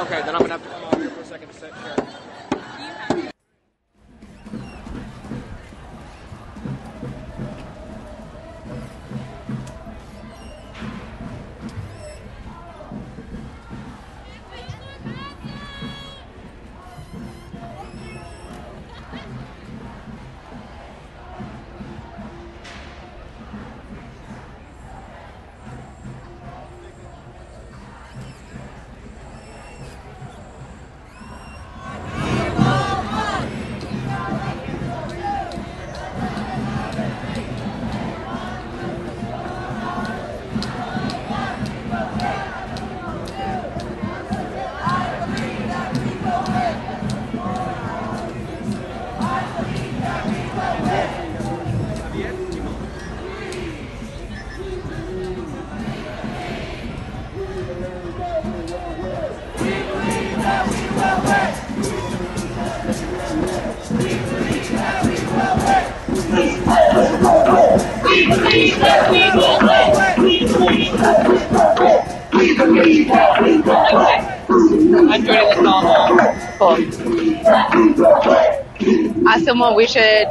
Okay, then I'm gonna have to come off here for a second to sit here. I'm joining the song. Cool. Someone we should.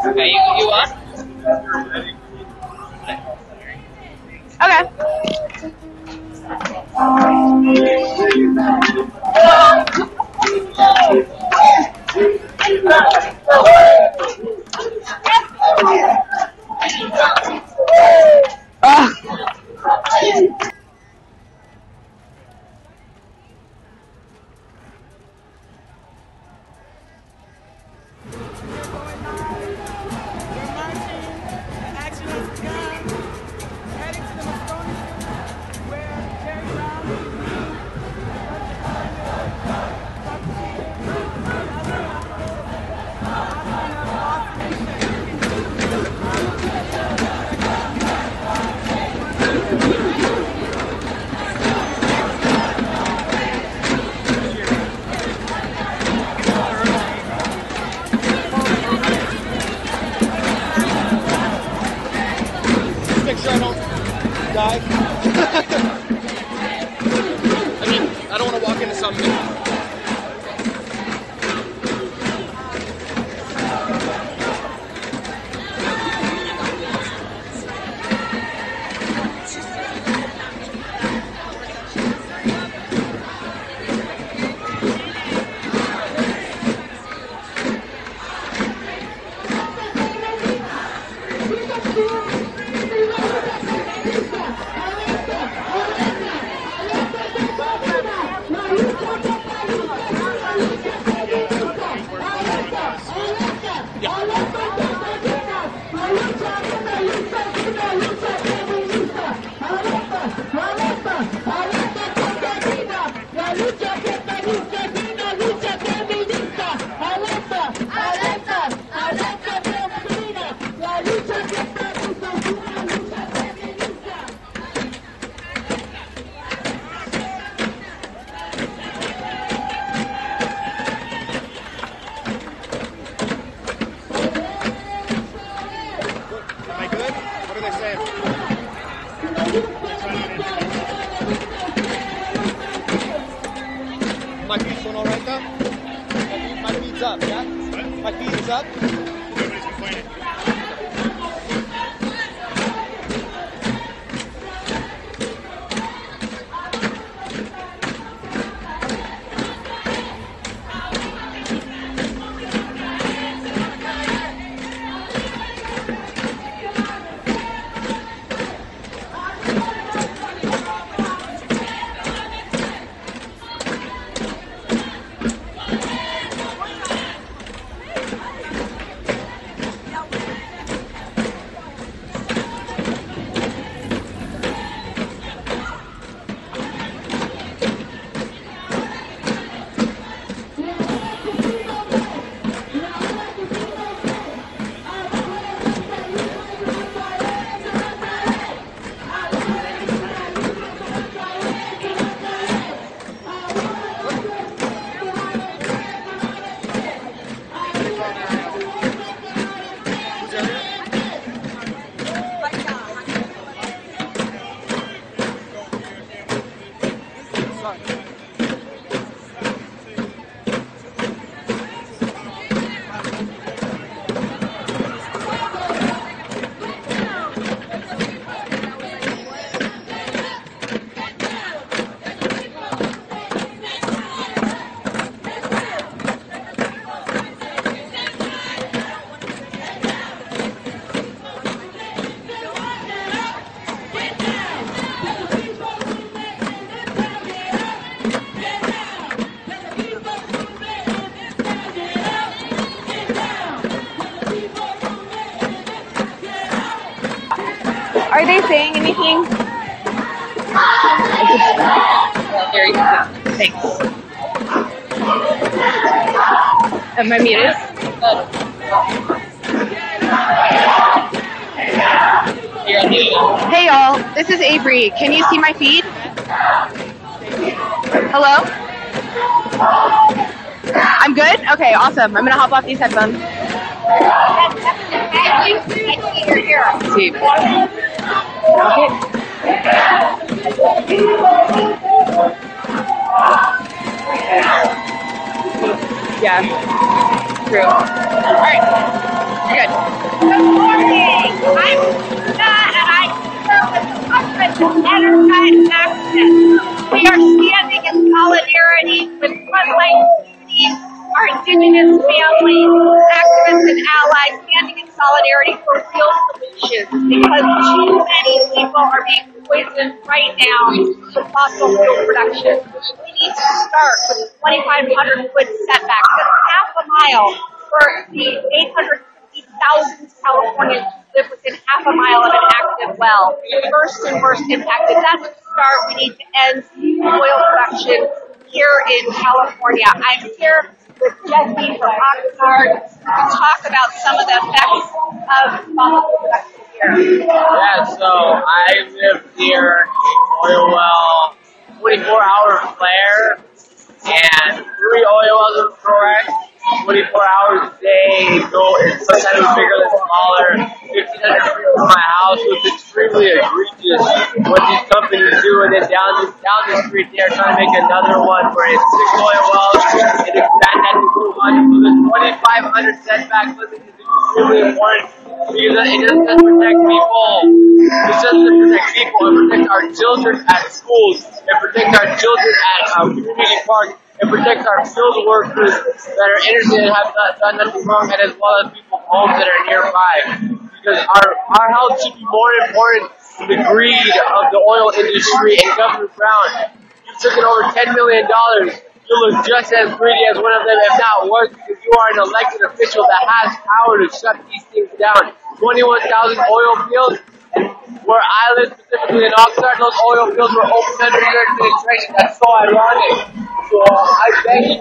Okay, you on? Okay. Make sure I don't die. I mean, I don't want to walk into something. My feet's going all right though? My feet's up, yeah? My feet is up? Everybody's complaining. anything? Very good. Thanks. Am I muted? Hey y'all, this is Avery. Can you see my feed? Hello? I'm good? Okay, awesome. I'm gonna hop off these headphones. See. Okay. Yeah. True. Alright. You're good. Good morning. I'm Scott and I serve as the husband and enterprise activist. We are standing in solidarity with floodlight communities, our indigenous families, activists and allies, standing in solidarity for real solutions because too many people are being poisoned right now with fossil fuel production. We need to start with a 2,500-foot setback. That's half a mile for the 850,000 Californians who live within half a mile of an active well. First and worst impacted. That's the start. We need to end oil production here in California. I'm here with Jesse from Oxnard to talk about some of the effects of fossil production here. Yeah, so I live near an oil well, 24-hour flare, and 3 oil wells are correct. 24 hours a day, sometimes bigger than smaller, 1,500 feet from my house. So it's extremely egregious what these companies do. And then down the street, they're trying to make another one where it's 6 oil wells and expand that to 200. So the 2,500 setback limit is extremely important because it doesn't just protect people. It doesn't protect people. It protects our children at schools. It protects our children at community parks. It protects our field workers that are innocent and have not done nothing wrong, and as well as people's homes that are nearby. Because our health should be more important than the greed of the oil industry and Governor Brown. You've taken over $10 million. You look just as greedy as one of them, if not worse, because you are an elected official that has power to shut these things down. 21,000 oil fields, and where I live, specifically in Oxnard, those oil fields were open under your administration. That's so ironic. So I beg you to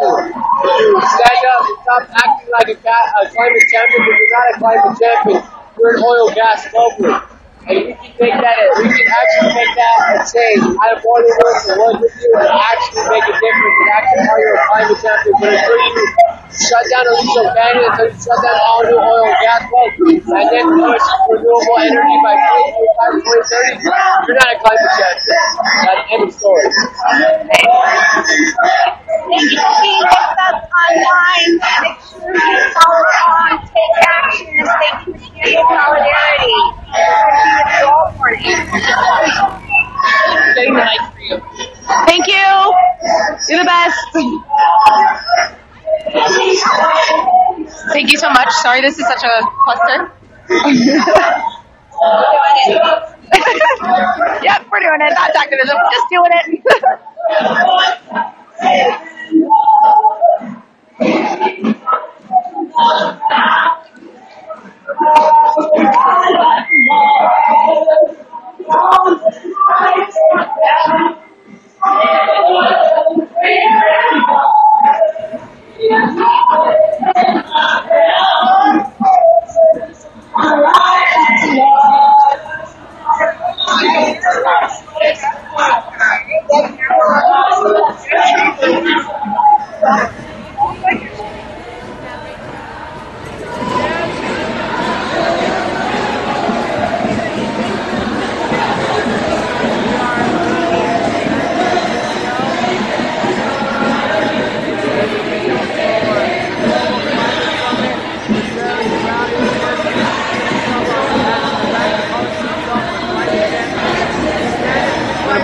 stand up and stop acting like a climate champion, because you're not a climate champion. You're an oil gas smuggler. And we can actually make that a change. I more than willing to work with you and actually make a difference and actually how you're a climate champion. But until you shut down Aliso Canyon, until you shut down all new oil and gas wells, and then push renewable energy by 2030, you're not a climate champion. That's the end of story. Thank you for being with us online. Make sure you follow along, take action, and thank you for being in solidarity. Getting the mic for you. Thank you. You're the best. Thank you so much. Sorry, this is such a cluster. Yep, we're doing it. That's activism. We're just doing it.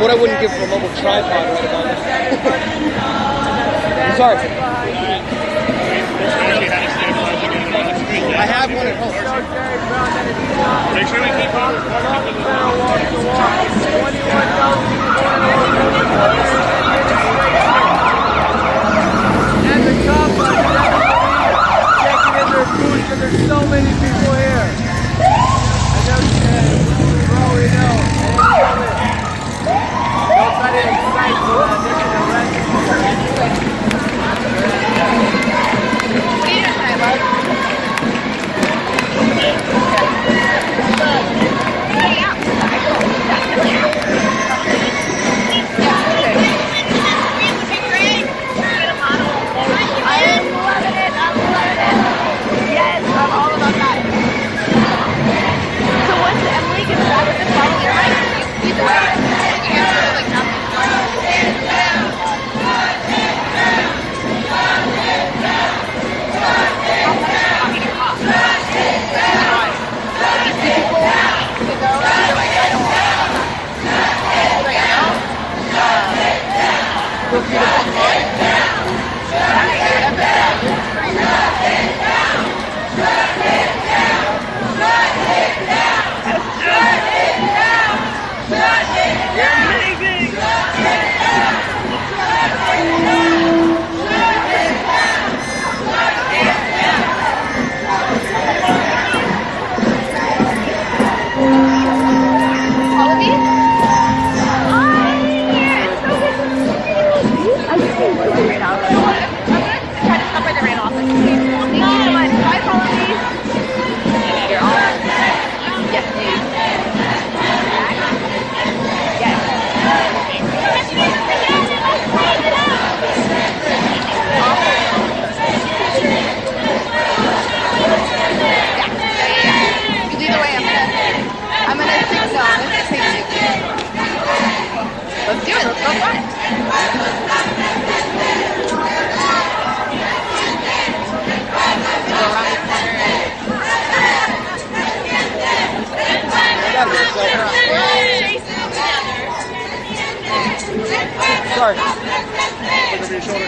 What I wouldn't give for a mobile tripod right about now. Sorry. I have one at home. Make sure we keep on. And the cops are checking in their booths because there's so many people here. And they're, for all we know, Let's do it. Let's go fun. Sorry. Look over your shoulder.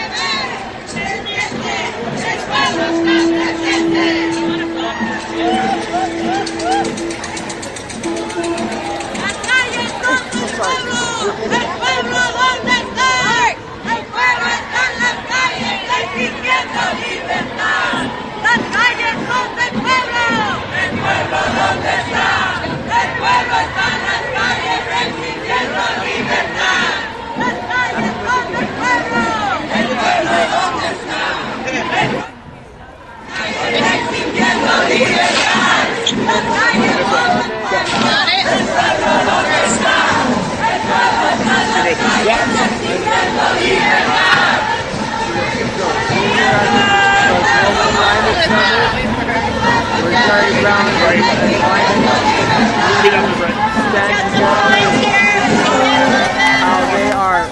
They are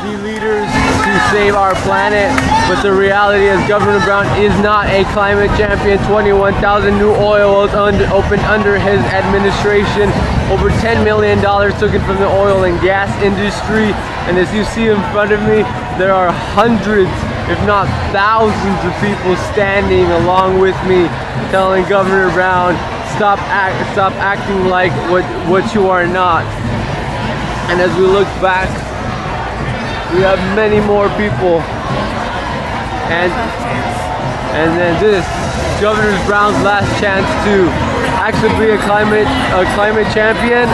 the leaders to save our planet, but the reality is Governor Brown is not a climate champion. 21,000 new oil wells opened under his administration. Over $10 million took it from the oil and gas industry. And as you see in front of me, there are hundreds, if not thousands of people standing along with me, telling Governor Brown, stop acting like what you are not. And as we look back, we have many more people. And then this, Governor Brown's last chance to actually be a climate champion.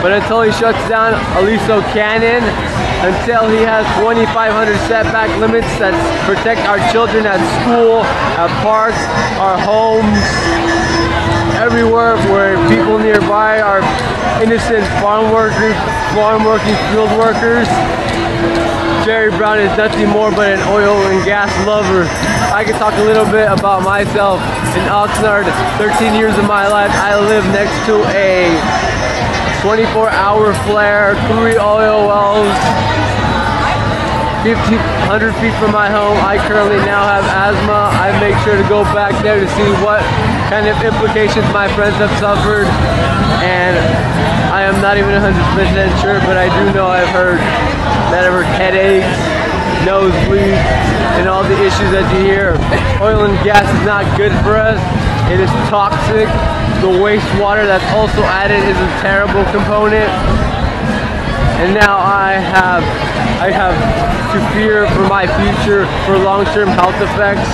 But until he shuts down Aliso Canyon, until he has 2,500 setback limits that protect our children at school, at parks, our homes, everywhere where people nearby are innocent farm working field workers, Jerry Brown is nothing more but an oil and gas lover. I can talk a little bit about myself. In Oxnard, 13 years of my life, I live next to a 24-hour flare, 3 oil wells, 100 feet from my home. I currently now have asthma. I make sure to go back there to see what kind of implications my friends have suffered. And I am not even 100% sure, but I do know I've heard headaches, nosebleeds, and all the issues that you hear. Oil and gas is not good for us. It is toxic. The wastewater that's also added is a terrible component. And now I have to fear for my future for long-term health effects.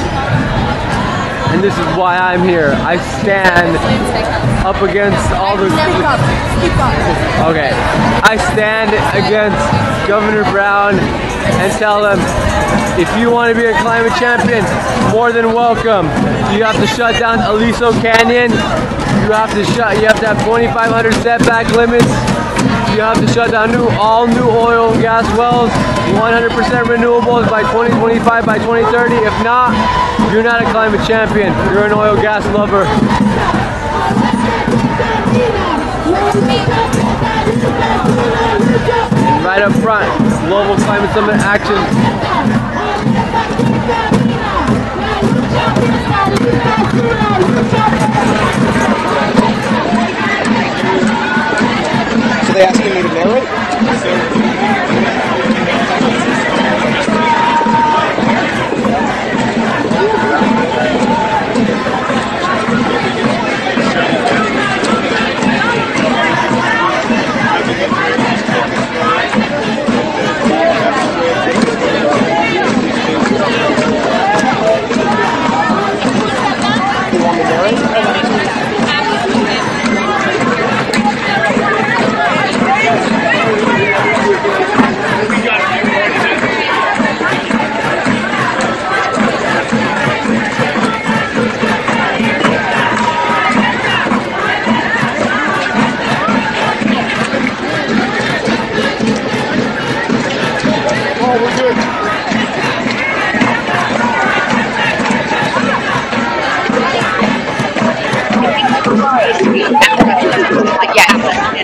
And this is why I'm here. I stand up against all the... Okay. I stand against Governor Brown and tell him, if you want to be a climate champion, more than welcome. You have to shut down Aliso Canyon. You have to have 2,500 setback limits. You have to shut down all new oil and gas wells, 100% renewables by 2025, by 2030. If not, you're not a climate champion. You're an oil gas lover. And right up front, Global Climate Summit Action. So they asking me to narrate?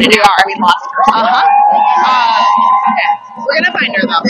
to do our we lost her. Okay. We're gonna find her though.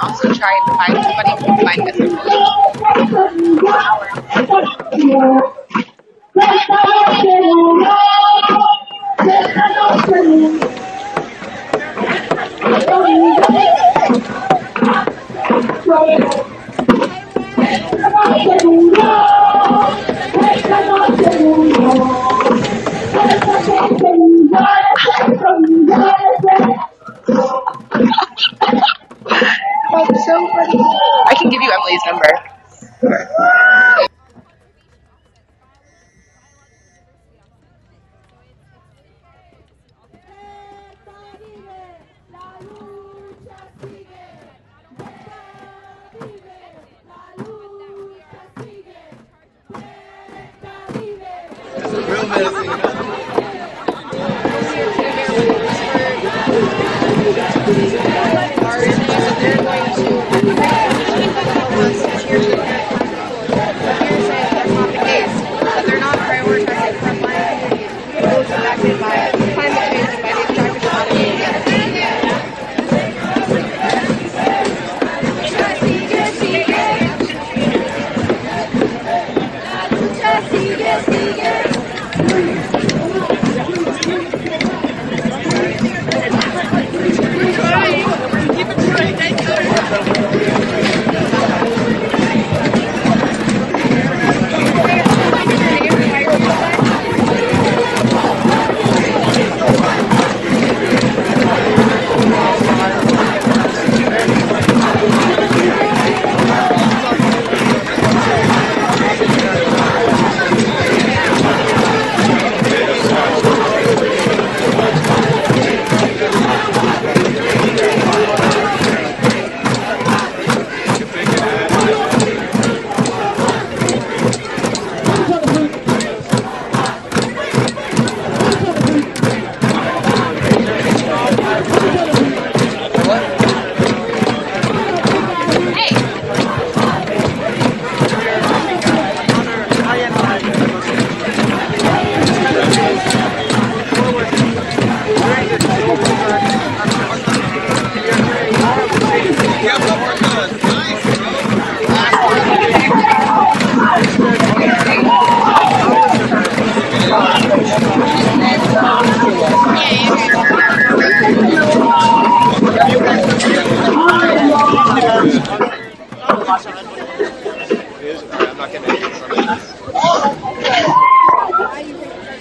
Also trying to find somebody who can find this. That's so funny. I can give you Emily's number. Real medicine.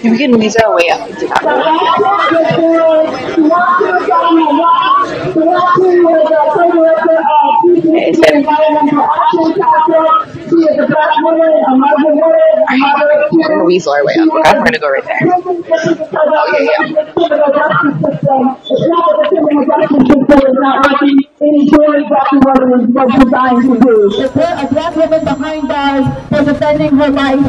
We can use our way up to that. We're gonna weasel our way up. Okay, we're gonna go right there. Oh yeah. Put a black woman behind bars for defending her life.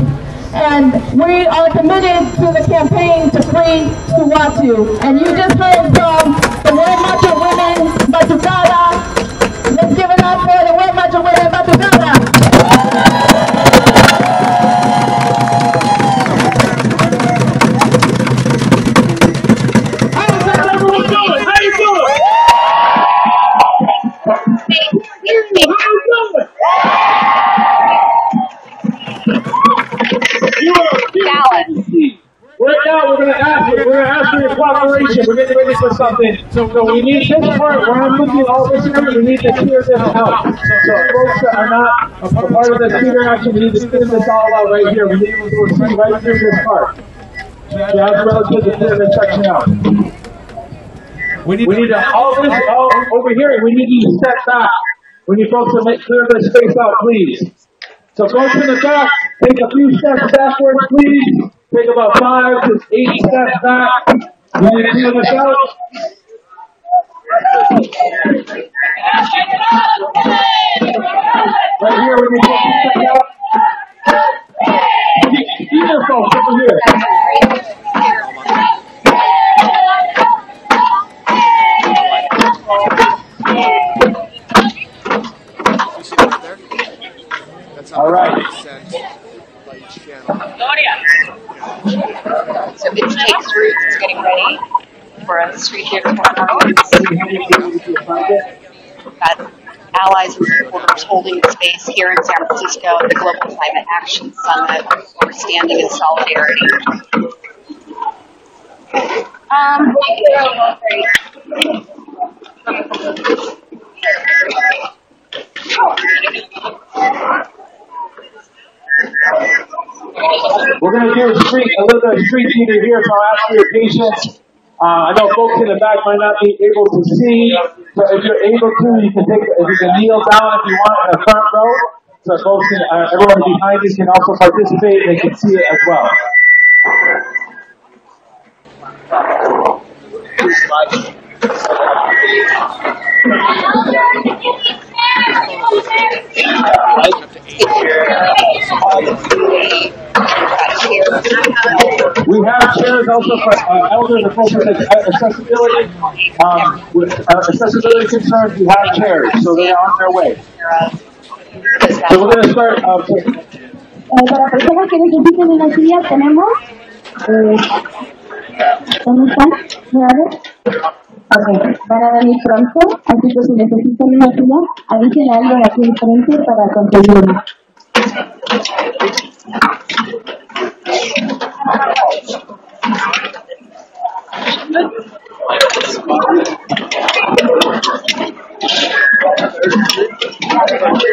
And we are committed to the campaign to free Suwatu. And you just heard from the World March of Women, Batucada. Let's give it up for the World March of Women, Batucada. How's everyone doing? How you doing? Right now, we're gonna ask for your cooperation. We're getting ready for something. So we need this part where I'm looking all this here. We need to clear this out. So folks that are not a part of the theater action, we need to clear this all out right here. We need to proceed right through this part. Jazz relative to clear this section out. We need to all over here. We need you to step back. We need folks to clear this space out, please. So go to the back. Take a few steps backwards, please. Take about 5 to 8 steps back. We need to clear this out. Right here, we need folks to step out. Here, folks, over here. All right. So it's takes root. It's getting ready for a street theater performance. Got allies and supporters holding the space here in San Francisco at the Global Climate Action Summit. We're standing in solidarity. We're going to do a little bit of street theater here, so I'll ask for your patience. I know folks in the back might not be able to see, so if you're able to, you can kneel down if you want in the front row, so folks can, everyone behind you can also participate and they can see it as well. We have chairs also for elders and folks with accessibility. With accessibility concerns, we have chairs, so they are on their way. So we're going to start. Para personas que necesiten una silla, tenemos. ¿Dónde están? Ok, van a venir pronto, así que si necesitan una silla, avisen a alguien aquí enfrente para conseguirla. Thank you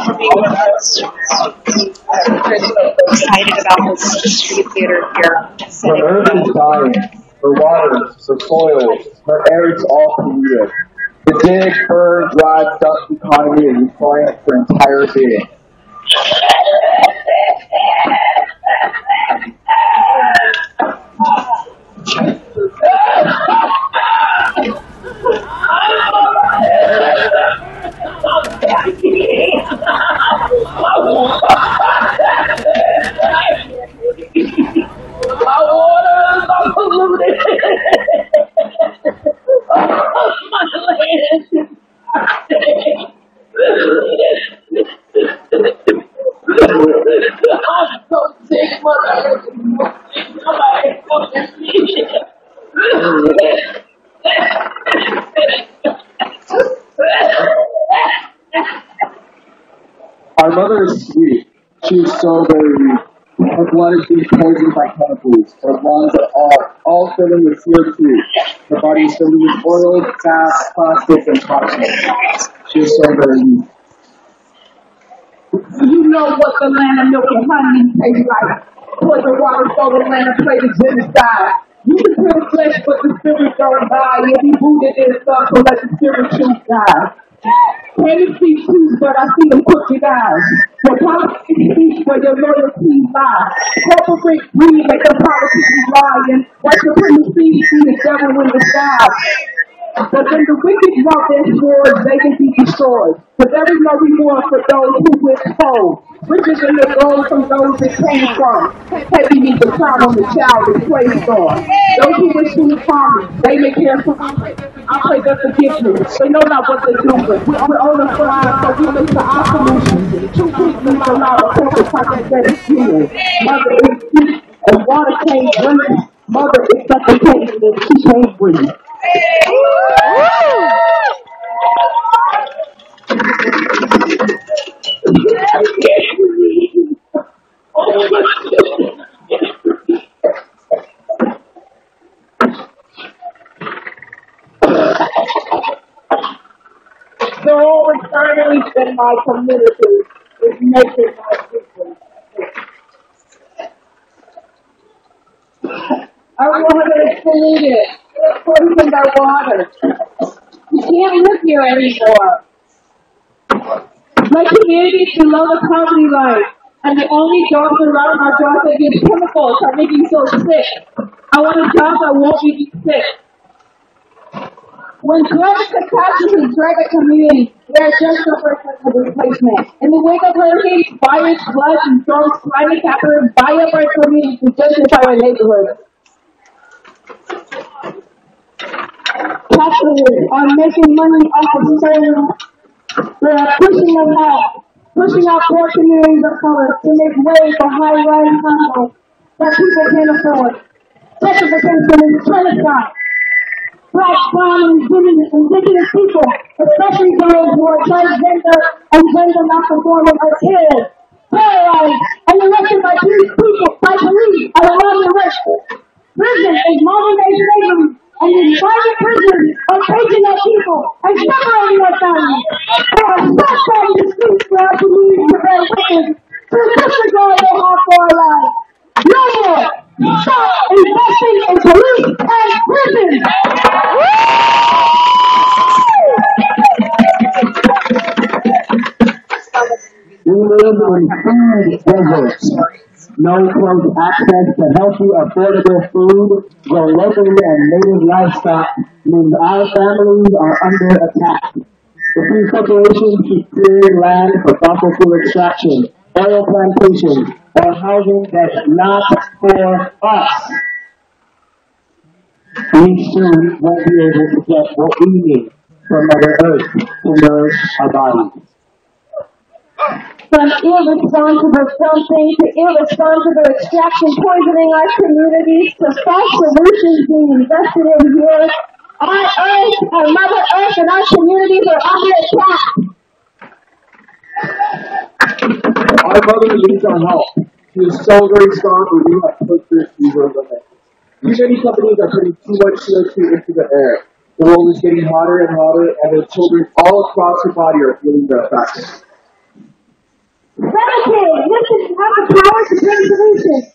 for being with us. Excited about this street theater here. The earth is dying. Her waters, her soils, her air is all polluted. The dig, burn, drive, dust economy is requiring for entire being. Our mother is sweet. She is so very weak. Her blood is being poisoned by chemicals. Her lungs are all filling with CO2. Her body is filled with oils, fats, plastics, and toxins. She is so very weak. You know what the land of milk and honey tastes like. Pour the water for the land of play the genocide. You can kill flesh, but the spirit don't die. If you rooted in stuff, so let the spirit truth die. Can't speak truth, but I see them crooked eyes. For politics speak where your loyalties lie. Corporate greed make the politics lying. White supremacy see the devil in the sky. But when the wicked want their swords, they can be destroyed. But there is no reward for those who withhold. Riches in the gold from those it came from. Heavy needs the crown on the child is placed on. Those who wish to harm me, they may care for me. I pray their forgiveness. They know not what they're doing. We're on the front, so we look to our solutions. Two people allow the corporate practice that is fuel. Mother is sweet, and water can't drink. Mother is suffocating, and she can't breathe. The whole retirement in my community is making my difference. Our water is polluted. It's poisoned our water. We can't live here anymore. My community is below the poverty line, and the only jobs around are jobs that use chemicals are making so sick. I want a job that won't make me sick. When climate catastrophes strike a community, they are just suffering for replacement. In the wake of hurricanes, fires, floods, and storms, climate captors buy up our communities to justify our neighborhoods. Capitalists are making money off of solar. They are pushing out poor communities of color to make way for high-rise condos that people can't afford. Gentrification is genocide. Black, brown, and indigenous people, especially those who are transgender and gender non-conforming, are killed, terrorized, and arrested by police and around the world. Prison is modern-day slavery, and these private prisons are taking our people and separating our families. They are shut-down the streets for our communities to bear witness to the disregard they have for our lives. No more! Stop investing in police and prisons! We live in food deserts. No close access to healthy, affordable food, grow locally and native livestock means our families are under attack. The few corporations keep clearing land for fossil fuel extraction, oil plantations, or housing that's not for us. We soon won't be able to get what we need from Mother Earth to nourish our bodies. From irresponsible dumping to irresponsible extraction poisoning our communities to false solutions being invested in here, our Earth, our Mother Earth, and our communities are under attack. Our mother needs our help. She is so very strong, but we have put this through her limit. Too many companies are putting too much CO2 into the air. The world is getting hotter and hotter, and the children all across the body are feeling the effects. Medicaid, listen, you have the power to bring solutions.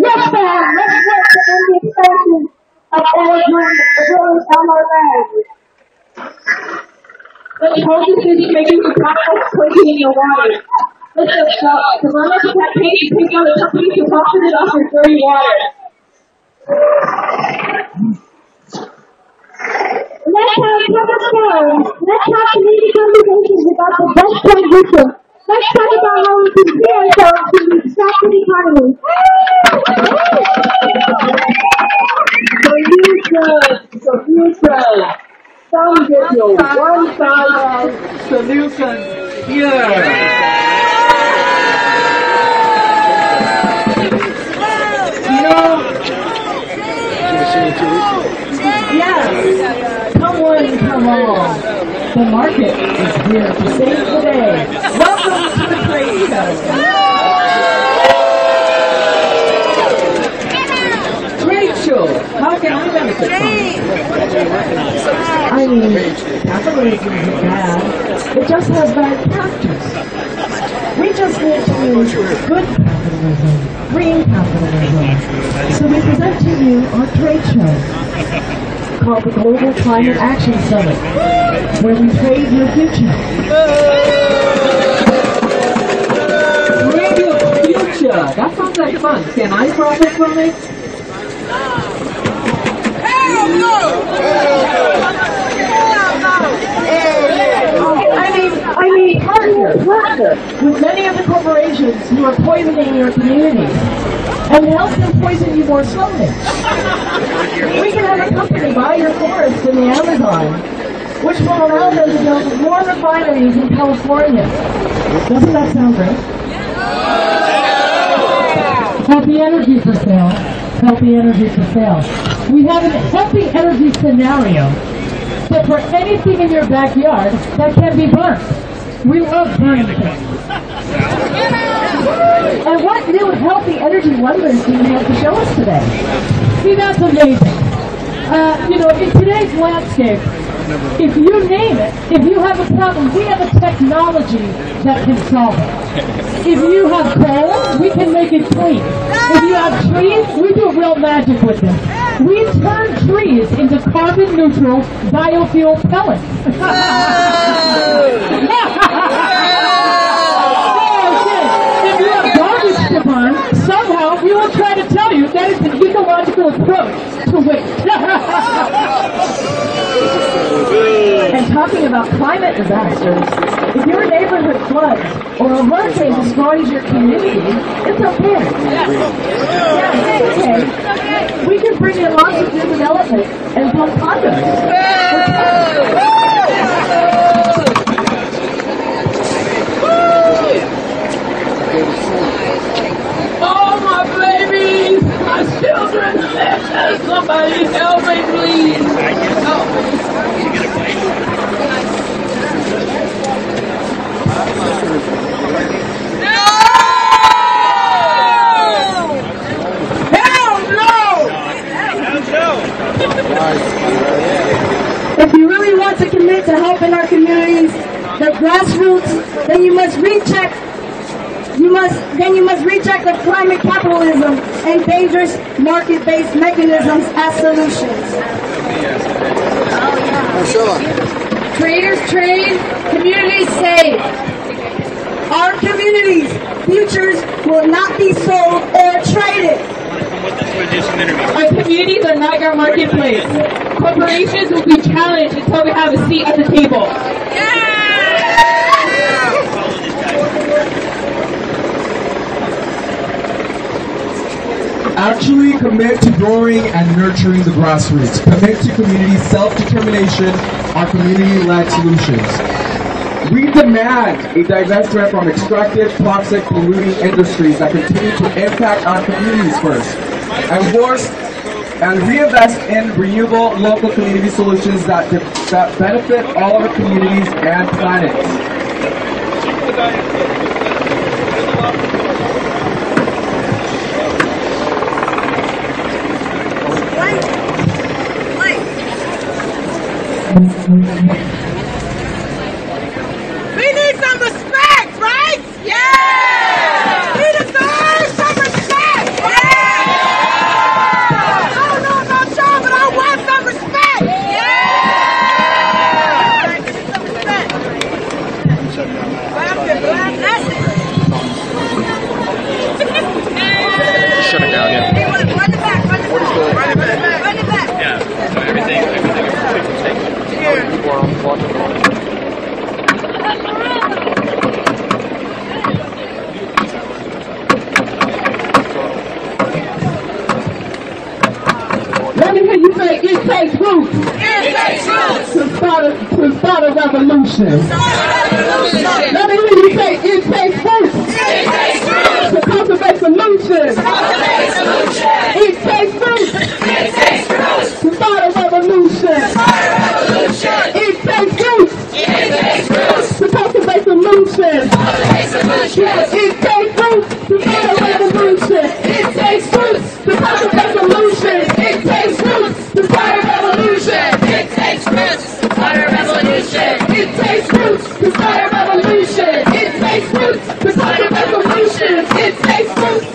Yes, ma'am, let's work to end the expansion of energy abilities on our land. Let's hold this decision-making to practice poison in your water. Let's stop the run of the campaign to take down the companies who profited off your dirty water. Let's have public forums. Let's have community conversations about the best transition. Let's talk about how we can free ourselves from the extractive economy. Solution. Some get your one-size solution here. Yes, come on, come on. The market is here to save the day. Welcome to the trade show. Trade show. How can I benefit from it? I mean, capitalism isn't bad. It just has bad characters. We just need to use good capitalism, green capitalism. So we present to you our trade show called the Global Climate Action Summit, where we trade your future. Trade your future! That sounds like fun. Can I profit from it? Hell no! I mean, partner with many of the corporations who are poisoning your communities, and help them poison you more slowly. We can have a company buy your forests in the Amazon, which will allow them to build more refineries in California. Doesn't that sound great? Healthy energy for sale. Healthy energy for sale. We have a healthy energy scenario that for anything in your backyard that can be burnt. We love burning things. And what new healthy energy wonders do you have to show us today? See, that's amazing. In today's landscape, If you name it, if you have a problem, we have a technology that can solve it. If you have coal, we can make it clean. If you have trees, we do real magic with them. We turn trees into carbon neutral biofuel pellets. If you have garbage to burn, somehow we will try to tell you that it's an ecological approach to waste. And talking about climate disasters, if your neighborhood floods or a hurricane destroys your community, it's okay. Yeah, it's okay. We can bring in lots of new development and build condos. Oh, my babies! My children! Somebody help me, please! Help me! No! Hell no! If you really want to commit to helping our communities, the grassroots, then you must reject the climate capitalism and dangerous market-based mechanisms as solutions. Traders trade, communities save. Our communities' futures will not be sold or traded. Our communities are not your marketplace. Corporations will be challenged until we have a seat at the table. Actually commit to growing and nurturing the grassroots. Commit to community self-determination, our community-led solutions. We demand a divestment from extractive, toxic, polluting industries that continue to impact our communities first. And reinvest in renewable local community solutions that benefit all our communities and planets. We need some respect, right? Yeah! We deserve some respect! Yeah! I don't know about y'all, but I want some respect! Yeah! Some respect. Shut it down, yeah. Run it back, run it back. Run it back. Run it back. Yeah, so everything. Let me hear you say it takes roots. It takes roots To start a revolution. Let me hear you say it takes roots. It takes roots To cultivate solutions. cultivate solutions. It takes roots. It takes roots To start a revolution. revolution. It takes roots. It takes roots To cultivate solutions. cultivate solutions. It takes roots. To start a revolution. It takes roots To cultivate solutions. It takes roots To start a revolution. It takes roots to start a revolution. It takes roots to start a revolution. It takes roots to start a revolution. It takes roots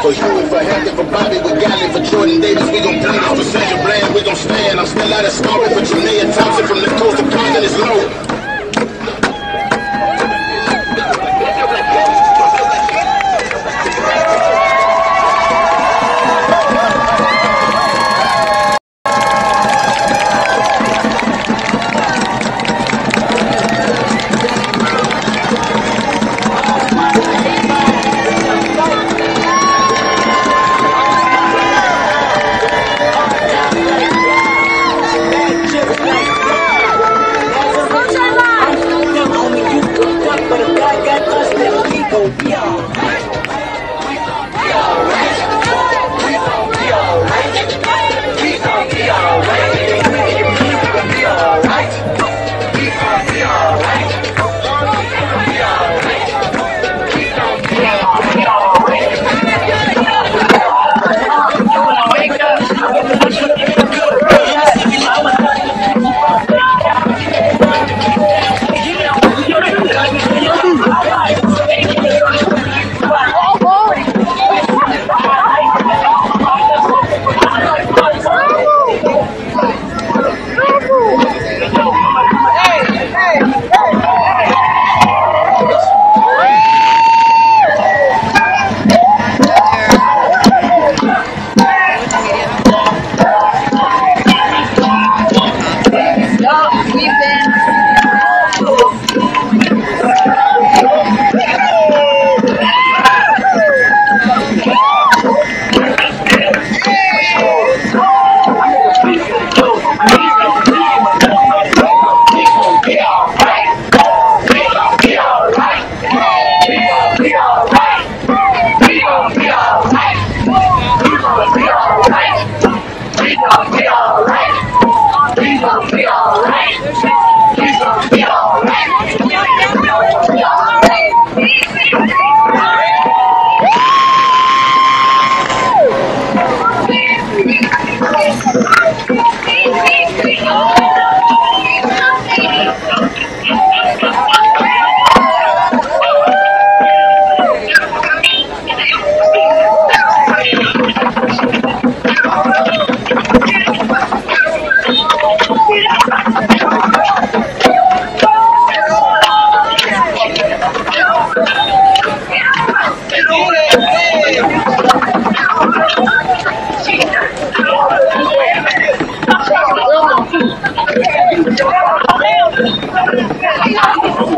For Huey, for Hampton, for Bobby, we got it. For Jordan Davis, we gon' play. For Sandra Bland, we gon' stand. I'm still out of story. For Janaea Thompson, from the coast of Compton, is low.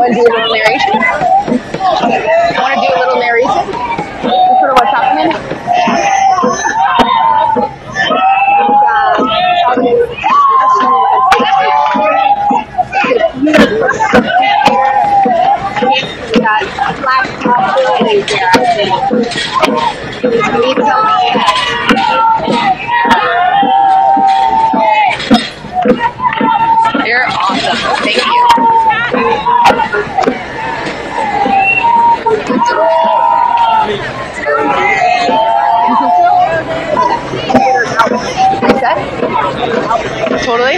Want to do a little narration? Want to do a little narration? Sort of what's happening? We got black possibilities here, I think. We need something. You're awesome. Thank you. Reset? Totally?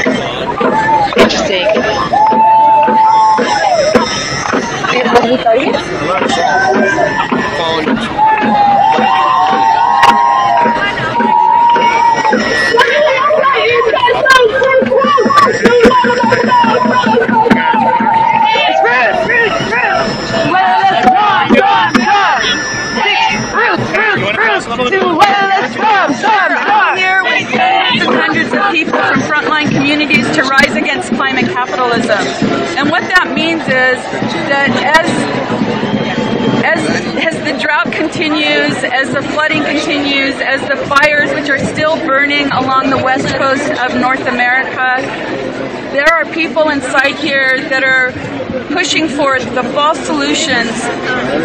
Interesting. What are we starting? Here with hundreds and hundreds of people from frontline communities to rise against climate capitalism. And what that means is that as the drought continues, as the flooding continues, as the fires which are still burning along the west coast of North America, there are people inside here that are pushing forth the false solutions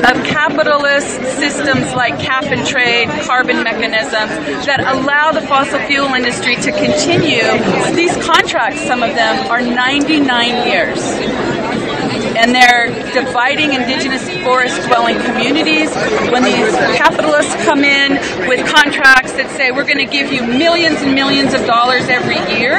of capitalist systems like cap and trade, carbon mechanisms that allow the fossil fuel industry to continue. These contracts, some of them, are 99 years. And they're dividing indigenous forest-dwelling communities. When these capitalists come in with contracts that say, we're going to give you millions and millions of dollars every year,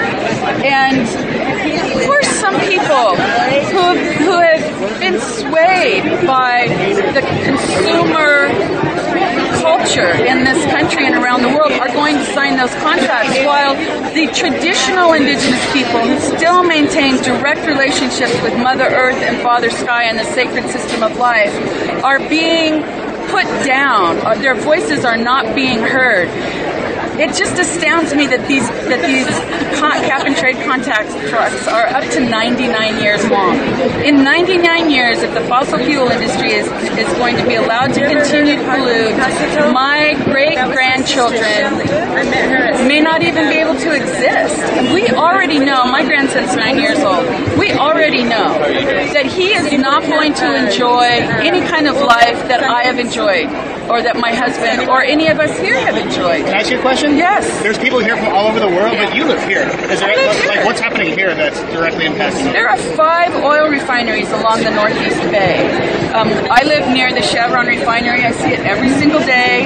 and of course some people who have been swayed by the consumer culture in this country and around the world are going to sign those contracts, while the traditional indigenous people who still maintain direct relationships with Mother Earth and Father Sky and the sacred system of life are being put down. Their voices are not being heard. It just astounds me that these cap and trade contracts are up to 99 years long. In 99 years, if the fossil fuel industry is going to be allowed to continue to pollute, my great-grandchildren may not even be able to exist. We already know, my grandson's 9 years old, we already know that he is not going to enjoy any kind of life that I have enjoyed, or that my husband or any of us here have enjoyed. Can I ask you a question? Yes. There's people here from all over the world, but you live here. Is there, like, what's happening here that's directly impacting you? There are 5 oil refineries along the Northeast Bay. I live near the Chevron refinery. I see it every single day.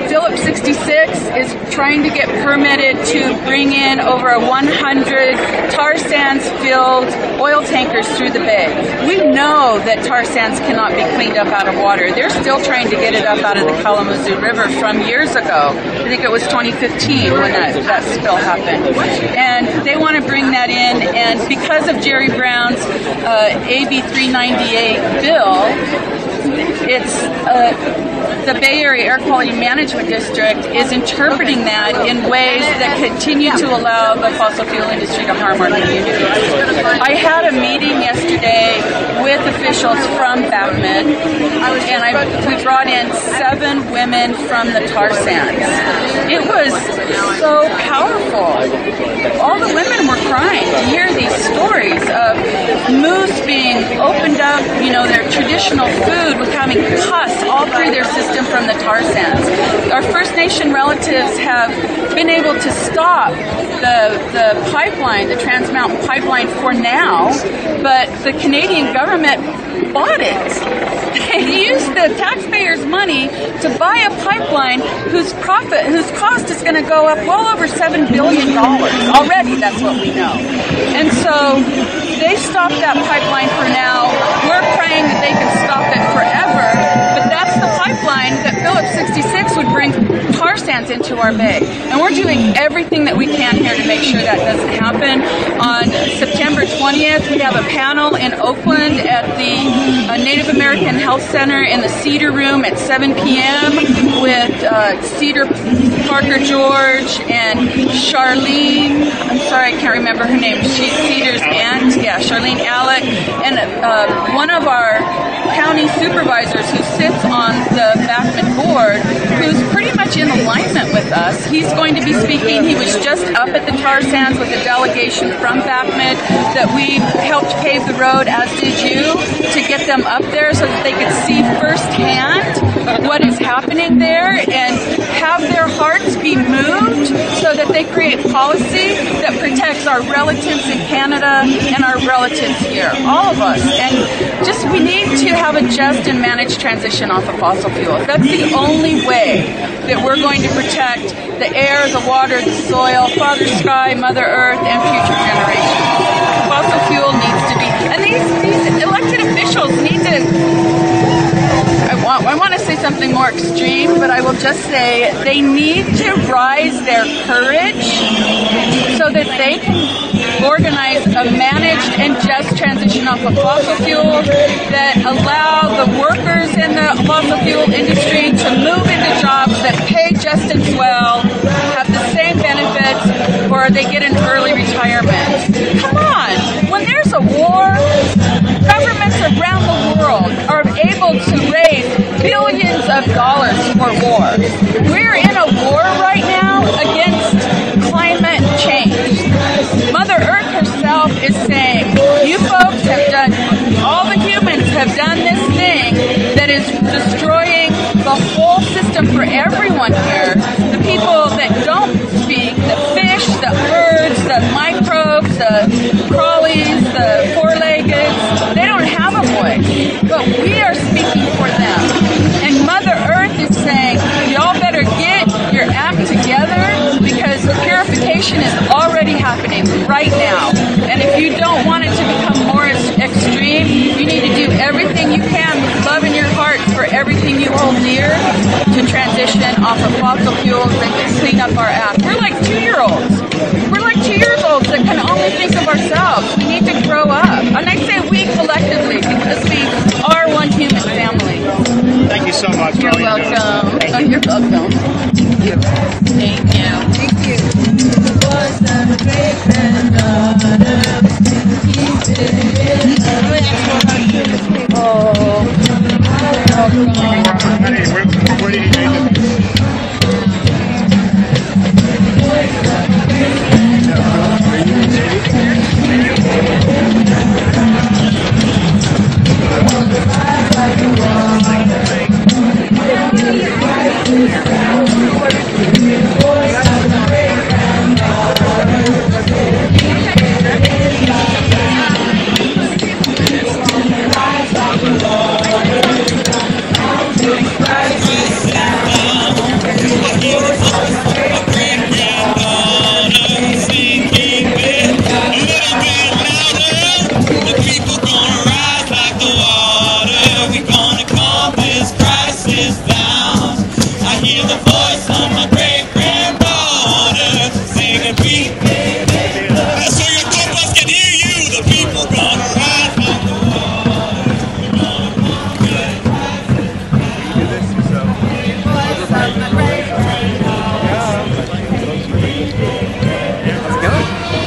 Phillips 66 is trying to get permitted to bring in over 100 tar sands filled oil tankers through the bay. We know that tar sands cannot be cleaned up out of water. They're still trying to get it up out of the Kalamazoo River from years ago. I think it was 2015 when that spill happened. And they want to bring that in, and because of Jerry Brown's AB 398 bill, it's the Bay Area Air Quality Management District is interpreting that in ways that continue to allow the fossil fuel industry to harm our community. I had a meeting yesterday with officials from BACMED, and we brought in 7 women from the tar sands. It was so powerful. All the women were crying to hear these stories of moose being opened up, their traditional food with having pus all through their system from the tar sands. Our First Nation relatives have been able to stop the pipeline, the Trans Mountain Pipeline for now, but the Canadian government bought it. They used the taxpayers' money to buy a pipeline whose cost is going to go up well over $7 billion. Already, that's what we know. And so they stopped that pipeline for now. We're praying that they can stop it forever, but that's the pipeline that Phillips 66 would bring tar sands into our bay. And we're doing everything that we can here to make sure that doesn't happen. On September 20th, we have a panel in Oakland at the Native American Health Center in the Cedar Room at 7 p.m. with Cedar Parker George and Charlene. I'm sorry, I can't remember her name. She's Cedar's aunt. Yeah, Charlene Alec. And one of our county supervisors who sits on the BACMED board, who's pretty much in alignment with us. He's going to be speaking. He was just up at the tar sands with a delegation from BACMED that we helped pave the road, as did you, to get them up there so that they could see firsthand what is happening there and have their hearts be moved so that they create policy that protects our relatives in Canada and our relatives here, all of us. And just, we need to have a just and managed transition off of fossil fuels. That's the only way that we're going to protect the air, the water, the soil, Father Sky, Mother Earth, and future generations. Fossil fuel needs to be, and these elected officials need to, I want to say something more extreme, but I will just say they need to rise their courage so that they can organize a managed and just transition off of fossil fuels that allow the workers in the fossil fuel industry to move into jobs that pay just as well, have the same benefits, or they get an early retirement. Come on! When there's a war, governments around the world are able to raise billions of dollars for war. We're in a war right now against climate change. Mother Earth herself is saying, you folks have done, all the humans have done this thing that is destroying the whole system for everyone here. The people that don't speak, the fish, the birds, the microbes, the crawlies, the four-leggeds, they don't have a voice. But we are speaking for them. And Mother Earth is saying, y'all better get your act together because purification is already happening right now. And if you don't want it to become more extreme, you need to do here to transition off of fossil fuels and to clean up our act. We're like 2-year-olds. We're like 2-year-olds that can only think of ourselves. We need to grow up. And I say we collectively because we are one human family. Thank you so much. You're welcome. Oh, you're welcome. Thank you. Thank you. Where did he make it?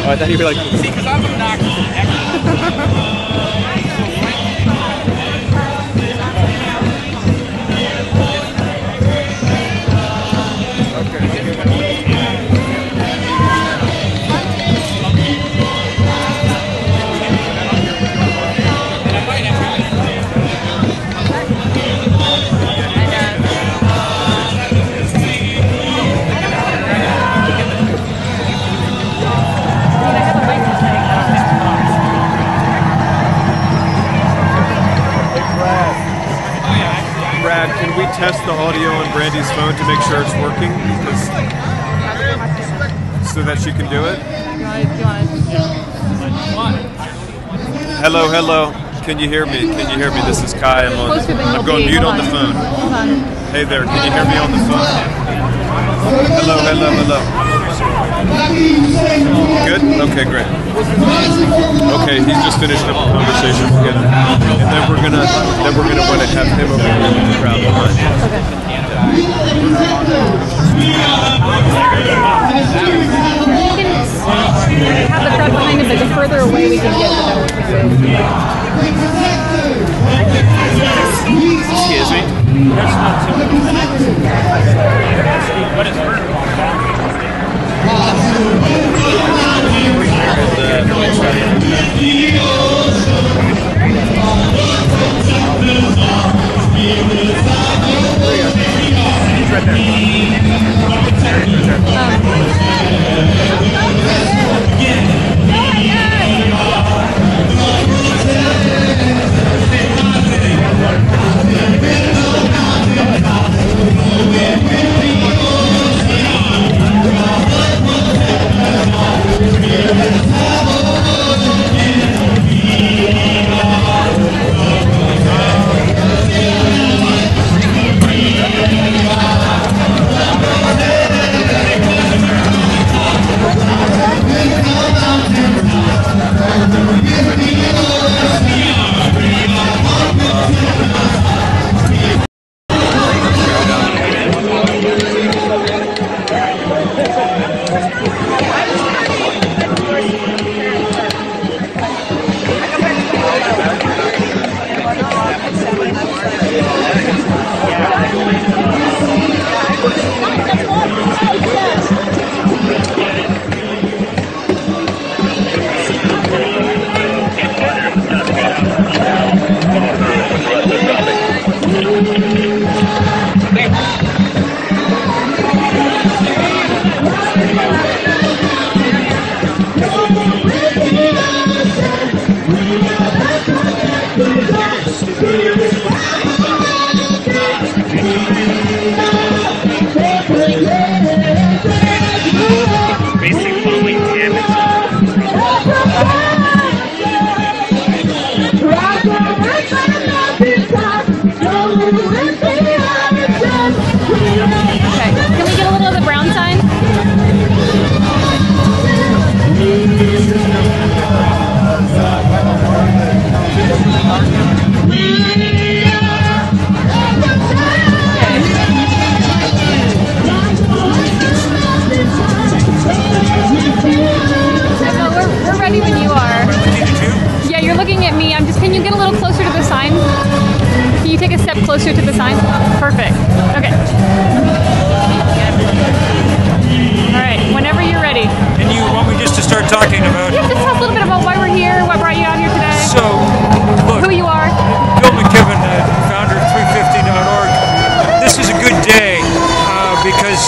I thought you were like... See, because I'm obnoxious. Can we test the audio on Brandy's phone to make sure it's working? So that she can do it? Hello, hello. Can you hear me? Can you hear me? This is Kai. I'm going mute on the phone. Hey there, can you hear me on the phone? Hello, hello, hello. Good? Okay, great. Okay, he's just finished up a conversation with him. And then we're gonna want to have him over here with the crowd behind. Have the crowd behind us, but the further away we can get, the better we can do. Excuse me? What is her?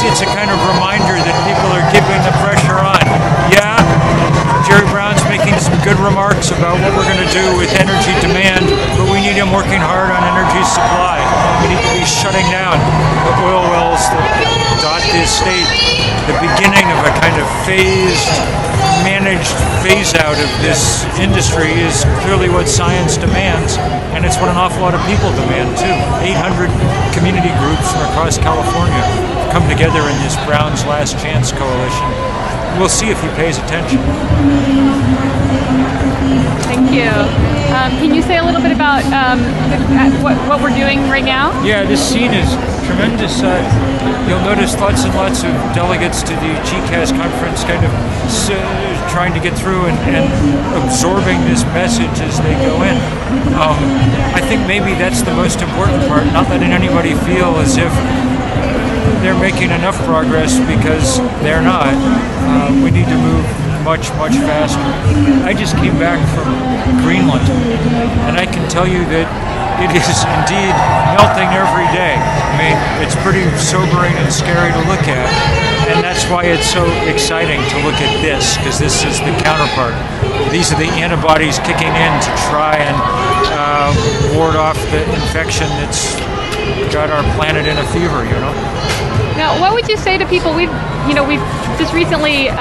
it's a kind of reminder that people are keeping the pressure on. Yeah, Jerry Brown's making some good remarks about what we're going to do with energy demand, but we need him working hard on energy supply. We need to be shutting down the oil wells that dot this state. The beginning of a kind of phased, managed phase-out of this industry is clearly what science demands, and it's what an awful lot of people demand, too. 800 community groups from across California come together in this Brown's Last Chance coalition. We'll see if he pays attention. Thank you. Can you say a little bit about what we're doing right now? Yeah, this scene is tremendous. You'll notice lots and lots of delegates to the GCAS conference kind of trying to get through and absorbing this message as they go in. I think maybe that's the most important part, not letting anybody feel as if they're making enough progress, because they're not. We need to move much, much faster. I just came back from Greenland, and I can tell you that it is indeed melting every day. I mean, it's pretty sobering and scary to look at, and that's why it's so exciting to look at this, because this is the counterpart. These are the antibodies kicking in to try and ward off the infection that's got our planet in a fever, you know? Now, what would you say to people? We've just recently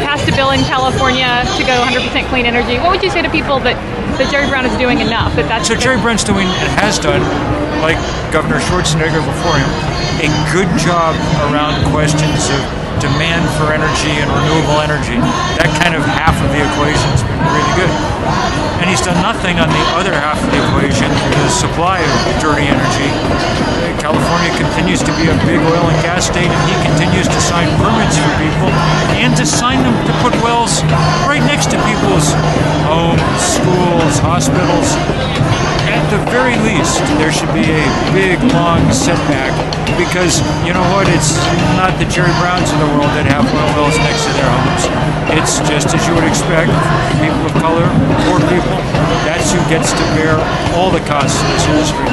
passed a bill in California to go 100% clean energy. What would you say to people that Jerry Brown is doing enough? So Jerry Brown's doing, and has done, like Governor Schwarzenegger before him, a good job around questions of demand for energy and renewable energy. That kind of half of the equation's been really good. And he's done nothing on the other half of the equation, the supply of dirty energy. California continues to be a big oil and gas state, and he continues to sign permits for people and to sign them to put wells right next to people's homes, schools, hospitals. At the very least, there should be a big, long setback, because you know what? It's not the Jerry Browns of the world that have oil wells next to their homes. It's just as you would expect, people of color, poor people. That's who gets to bear all the costs of this industry.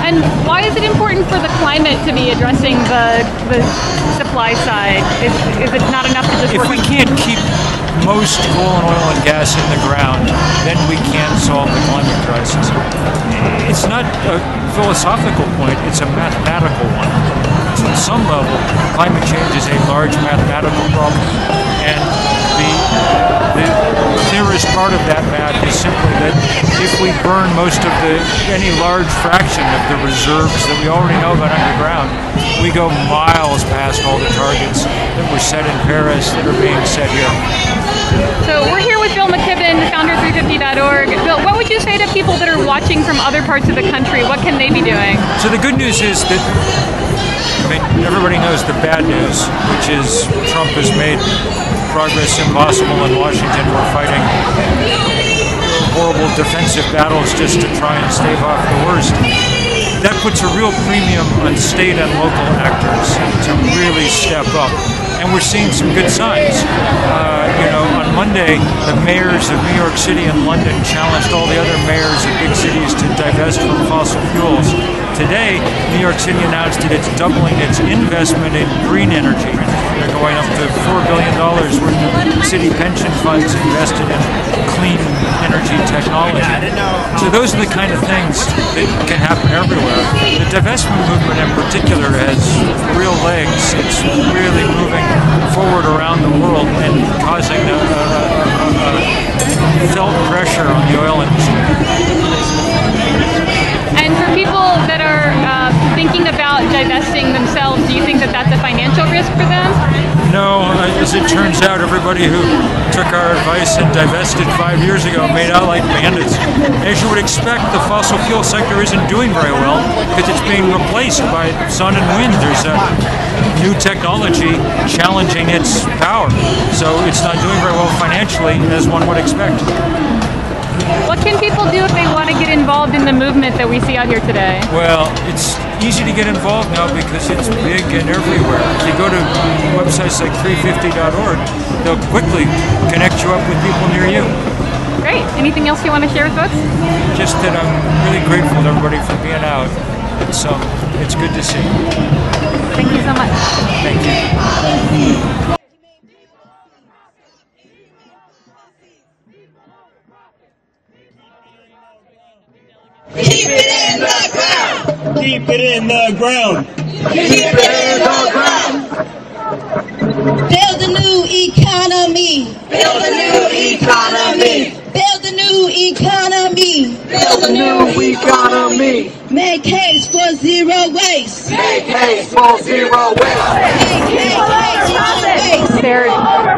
And why is it important for the climate to be addressing the supply side? Is it not enough to just work? If we can't keep most coal and oil and gas in the ground, then we can't solve the climate crisis. It's not a philosophical point, it's a mathematical one. So at some level, climate change is a large mathematical problem, and the clearest part of that math is simply that if we burn any large fraction of the reserves that we already know about underground, we go miles past all the targets that were set in Paris that are being set here. So we're here with Bill McKibben, the founder of 350.org. Bill, what would you say to people that are watching from other parts of the country? What can they be doing? So the good news is that, everybody knows the bad news, which is Trump has made progress impossible in Washington. We're fighting horrible defensive battles just to try and stave off the worst. That puts a real premium on state and local actors to really step up. And we're seeing some good signs. On Monday, the mayors of New York City and London challenged all the other mayors of big cities to divest from fossil fuels. Today, New York City announced that it's doubling its investment in green energy. They're going up to $4 billion worth of city pension funds invested in clean energy technology. So those are the kind of things that can happen everywhere. The divestment movement in particular has real legs. It's really moving forward around the world and causing a felt pressure on the oil industry. And for people that are thinking about divesting themselves, do you think that that's a financial risk for them? No, as it turns out, everybody who took our advice and divested 5 years ago made out like bandits. As you would expect, the fossil fuel sector isn't doing very well because it's being replaced by sun and wind. There's a new technology challenging its power, so it's not doing very well financially, as one would expect. What can people do if they want to get involved in the movement that we see out here today? Well, it's easy to get involved now because it's big and everywhere. If you go to websites like 350.org, they'll quickly connect you up with people near you. Great. Anything else you want to share with us? Just that I'm really grateful to everybody for being out. It's it's good to see. Thank you so much. Thank you. Keep it in the ground. Keep it in the ground. Keep it in the ground. Build a new economy. Build a new economy. Build a new economy. Build a new economy. Make haste for zero waste. Make haste for zero waste. Make haste for zero waste.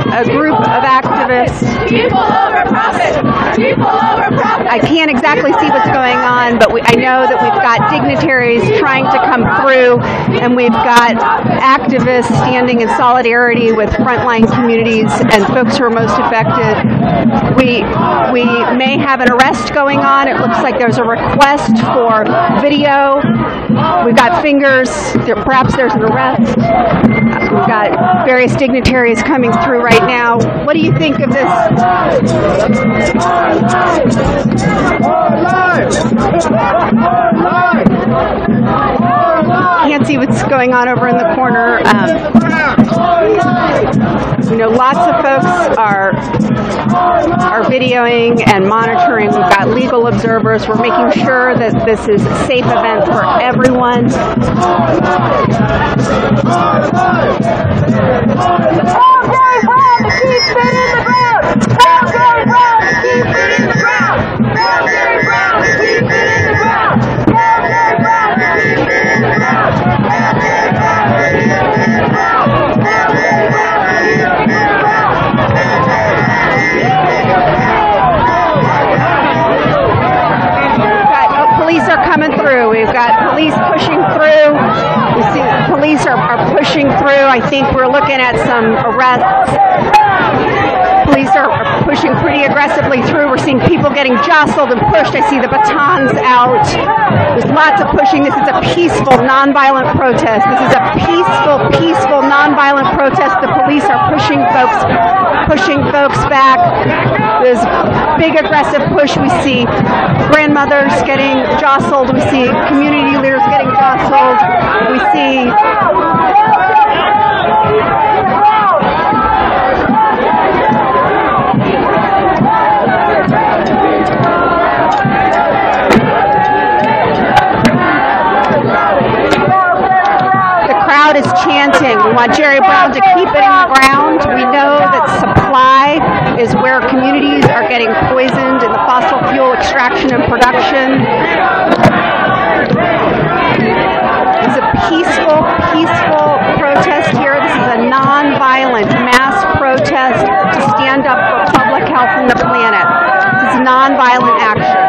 There's a group of activists. People over profit. People over profit. I can't exactly see what's going on, but I know that we've got dignitaries trying to come through, and we've got activists standing in solidarity with frontline communities and folks who are most affected. We may have an arrest going on. It looks like there's a request for video. We've got fingers. Perhaps there's an arrest. We've got various dignitaries coming through right now. What do you think of this? Can't see what's going on over in the corner. Lots of folks are videoing and monitoring. We've got legal observers. We're making sure that this is a safe event for everyone. Police are coming through. We've got police pushing through. We see police are pushing through. I think we're looking at some arrests. Police are pushing pretty aggressively through. We're seeing people getting jostled and pushed. I see the batons out. There's lots of pushing. This is a peaceful, nonviolent protest. This is a peaceful, nonviolent protest. The police are pushing folks back. There's big aggressive push. We see grandmothers getting jostled. We see community leaders getting jostled. We see is chanting. We want Jerry Brown to keep it in the ground. We know that supply is where communities are getting poisoned in the fossil fuel extraction and production. It's a peaceful protest here. This is a non-violent mass protest to stand up for public health and the planet. This is non-violent action.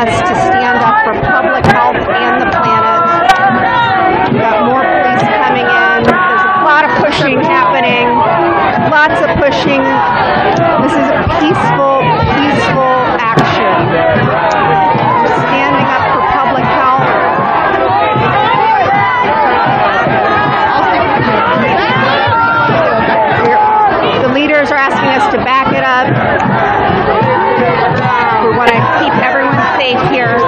To stand up for public health and the planet. We've got more police coming in. There's a lot of pushing happening. Lots of pushing. This is a peaceful action. We're standing up for public health. The leaders are asking us to back it up. We want to keep everyone safe here.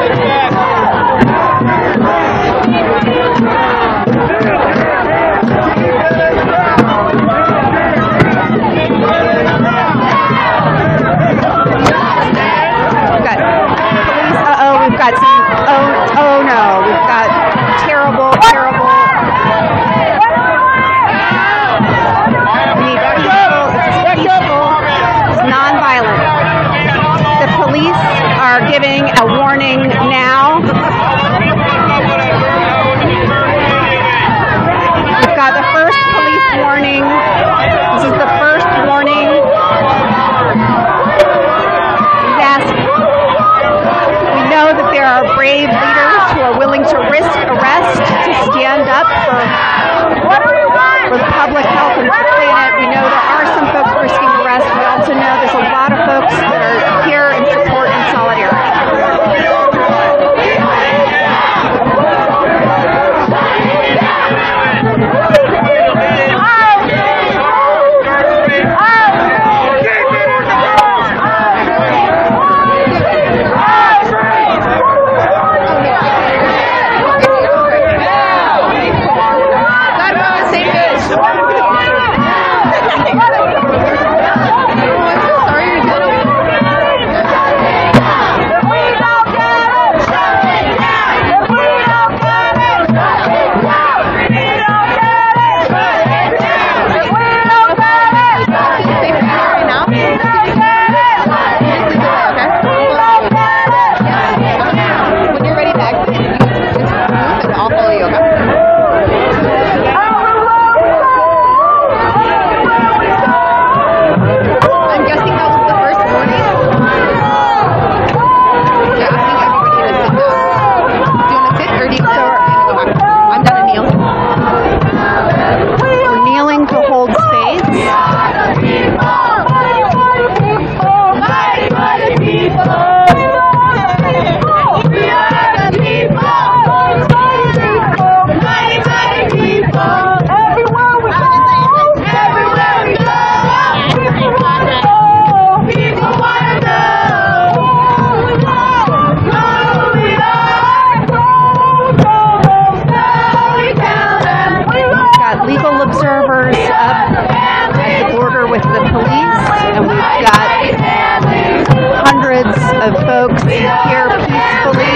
here peacefully,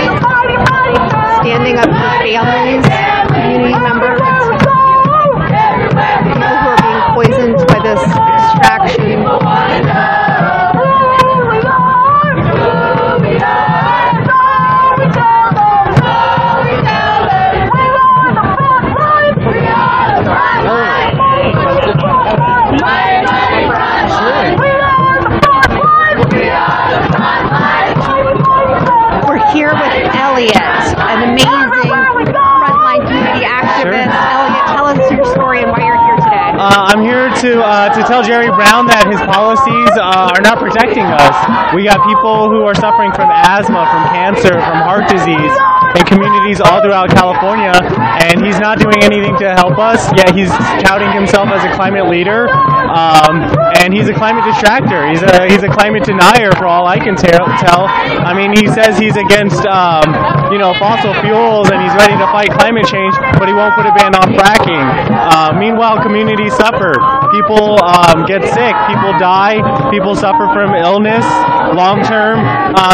standing up for families, community members, people who are being poisoned by this extraction. We're here with Elliot, an amazing frontline community activist. Elliot, tell us your story and why you're here today. I'm here to tell Jerry Brown that his policies are not protecting us. We got people who are suffering from asthma, from cancer, from heart disease in communities all throughout California, and he's not doing anything to help us, yet he's touting himself as a climate leader, and he's a climate distractor. He's a climate denier for all I can tell. I mean, he says he's against fossil fuels and he's ready to fight climate change, but he won't put a ban on fracking. Meanwhile, communities suffer. People get sick. People die. People suffer from illness long term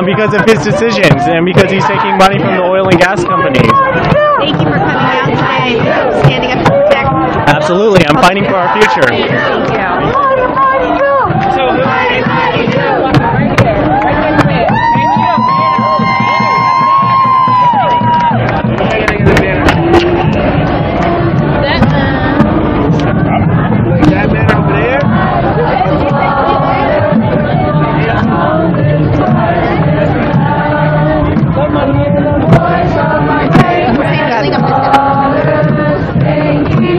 because of his decisions and because he's taking money from the oil and gas companies. Thank you for coming out today, standing up to protect. Absolutely. I'm fighting for our future. Thank you.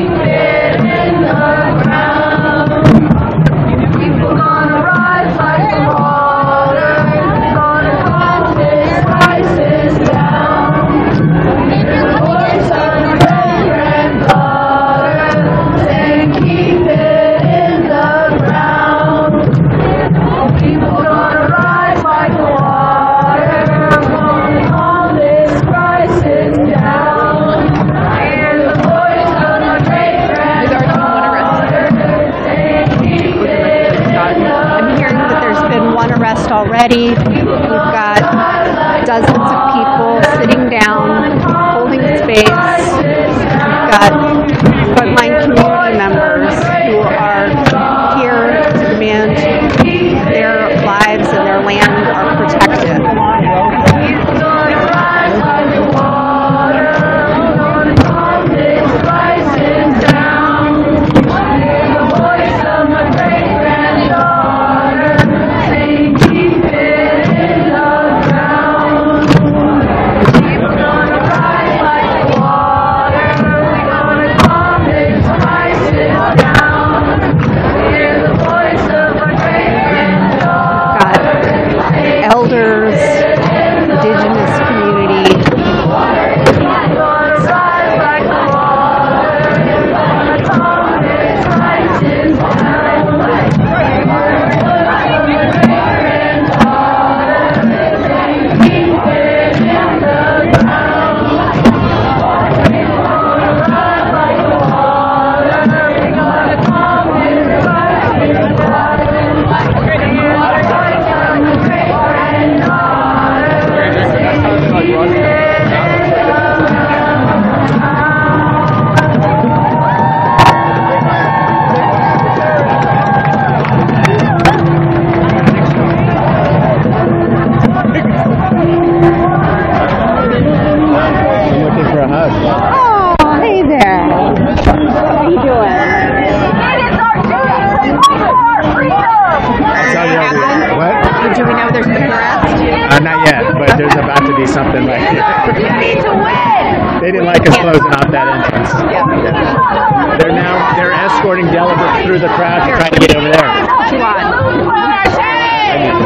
Already, we've got dozens of people sitting down, holding space. We've got frontline community members who are here to demand their lives and their land are protected. Elders, indigenous community. Not yet, but there's about to be something like that. They didn't like us closing off that entrance. They're escorting delegates through the crowd to try to get over there.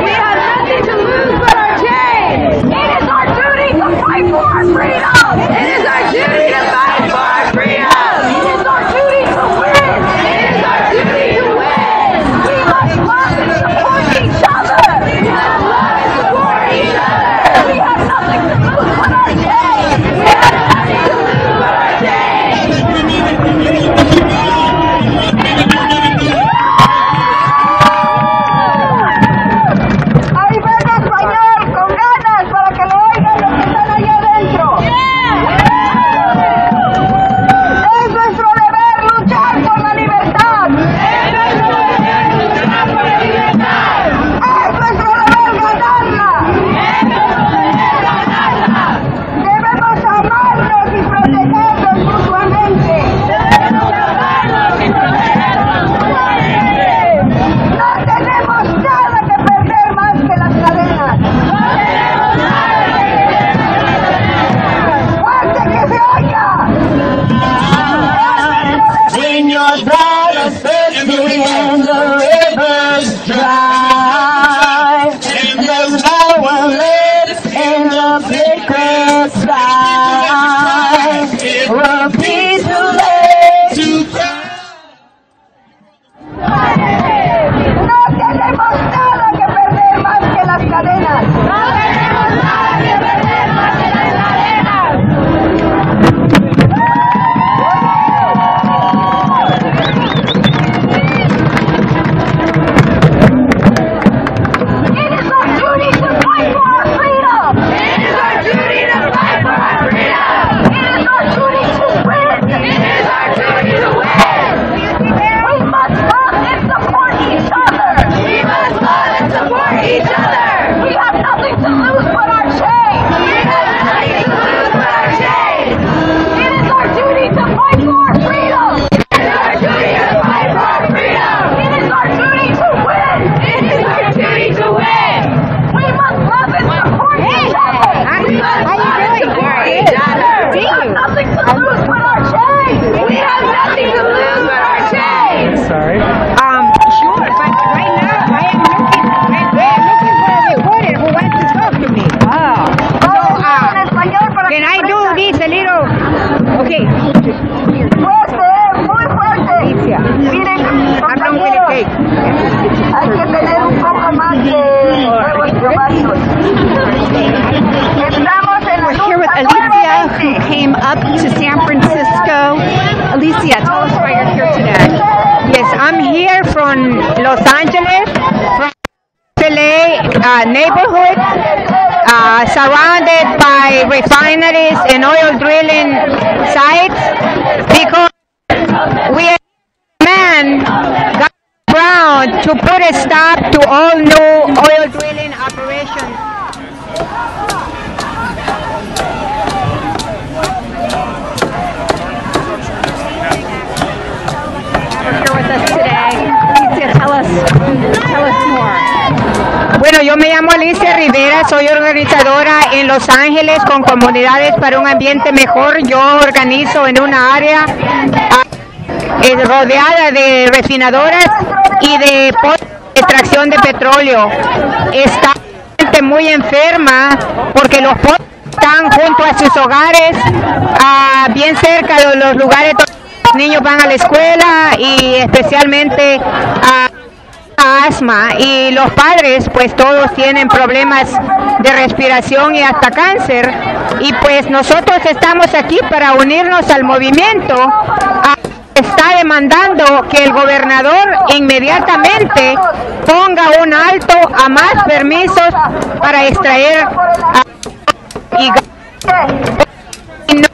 We have nothing to lose but our chains. It is our duty to fight for our freedom. It is our duty to fight for our freedom. It is our duty to win. It is our duty to win. We must love and support each other. We must love and support each other. We have nothing to lose but our chains. We have nothing to lose but our chains. take us by. We'll be too late to cry. No tenemos nada que perder más que las cadenas. No tenemos nada que perder más que las cadenas. It is our duty to fight for our freedom. It is our duty to fight for our freedom. It is our duty to win. It is our duty to win. We must love and support each other. We must love and support each other. We have nothing to lose but our chains. We have nothing to lose but our chains. It is our duty to fight for our freedom. It is our duty to fight for our freedom. It is our duty to win. It is our duty to win. We must love and support each other. We must love and support each other. We have nothing to lose but our chains. We have nothing to lose but our chains. Sorry. Sure, but right now I am looking for a reporter who wants to talk to me. Oh. So, can I do this a little? Okay. Muy fuerte. Miren, compañeros, hay que tener un poco más de huevos probachos. Estamos en We're here with Alicia, who came up to San Francisco. Alicia, tell us why you're here today. Yes, I'm here from Los Angeles, from LA neighborhood, surrounded by refineries and oil drilling sites, because we demand Governor Brown to put a stop to all new oil drilling operations. Here with us today. Alicia, tell us more. Bueno, yo me llamo Alicia Rivera, soy organizadora en Los Ángeles con Comunidades para un Ambiente Mejor. Yo organizo en una área rodeada de refinadoras y de extracción de petróleo. Está gente muy enferma porque los pozos están junto a sus hogares, bien cerca de los lugares donde los niños van a la escuela y especialmente asma, y los padres pues todos tienen problemas de respiración y hasta cáncer, y pues nosotros estamos aquí para unirnos al movimiento. Está demandando que el gobernador inmediatamente ponga un alto a más permisos para extraer y no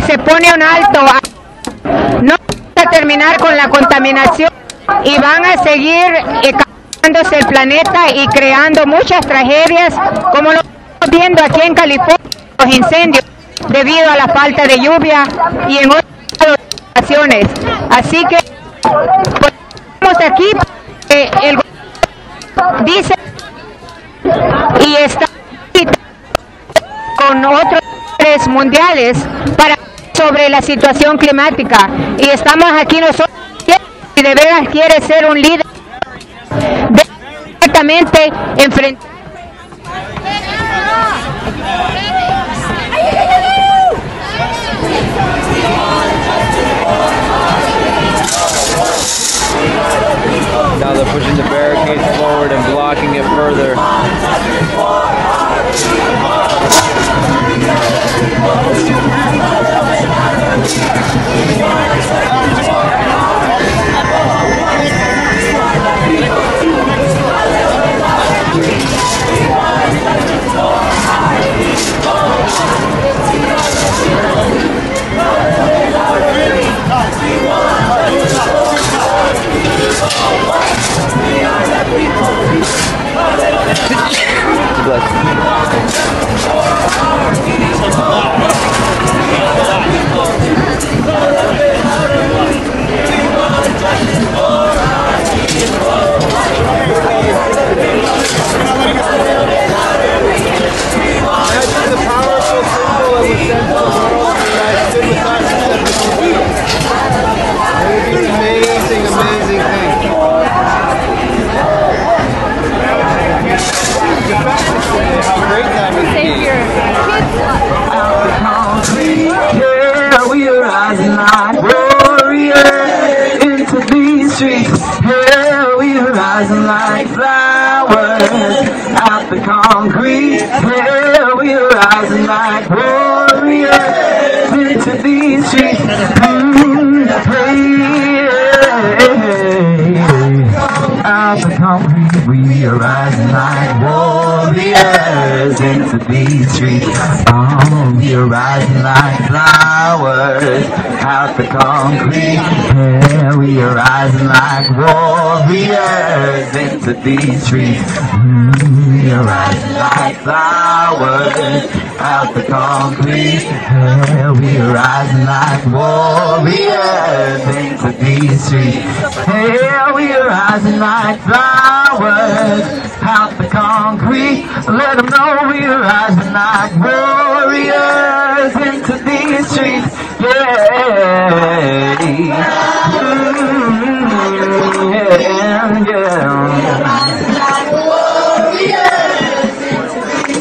se pone un alto no va a terminar con la contaminación y van a seguir cambiándose el planeta y creando muchas tragedias, como lo estamos viendo aquí en California, los incendios debido a la falta de lluvia y en otras ocasiones. Así que pues, estamos aquí el gobierno dice y está con otros líderes mundiales para sobre la situación climática, y estamos aquí nosotros. Si de veras quiere ser un líder, directamente enfrentar. Now they're pushing the barricades forward and blocking it further. Savior. concrete. Yeah, we are rising like warriors into these streets. Out the concrete, we are rising like warriors into these streets. Oh, we are rising like flowers out the concrete. Yeah, we are rising like warriors into these streets. We are rising like flowers out the concrete. Yeah, we are rising like warriors into these streets. Yeah, we are rising like flowers out the concrete. Let them know we are rising like warriors into these streets. Yeah,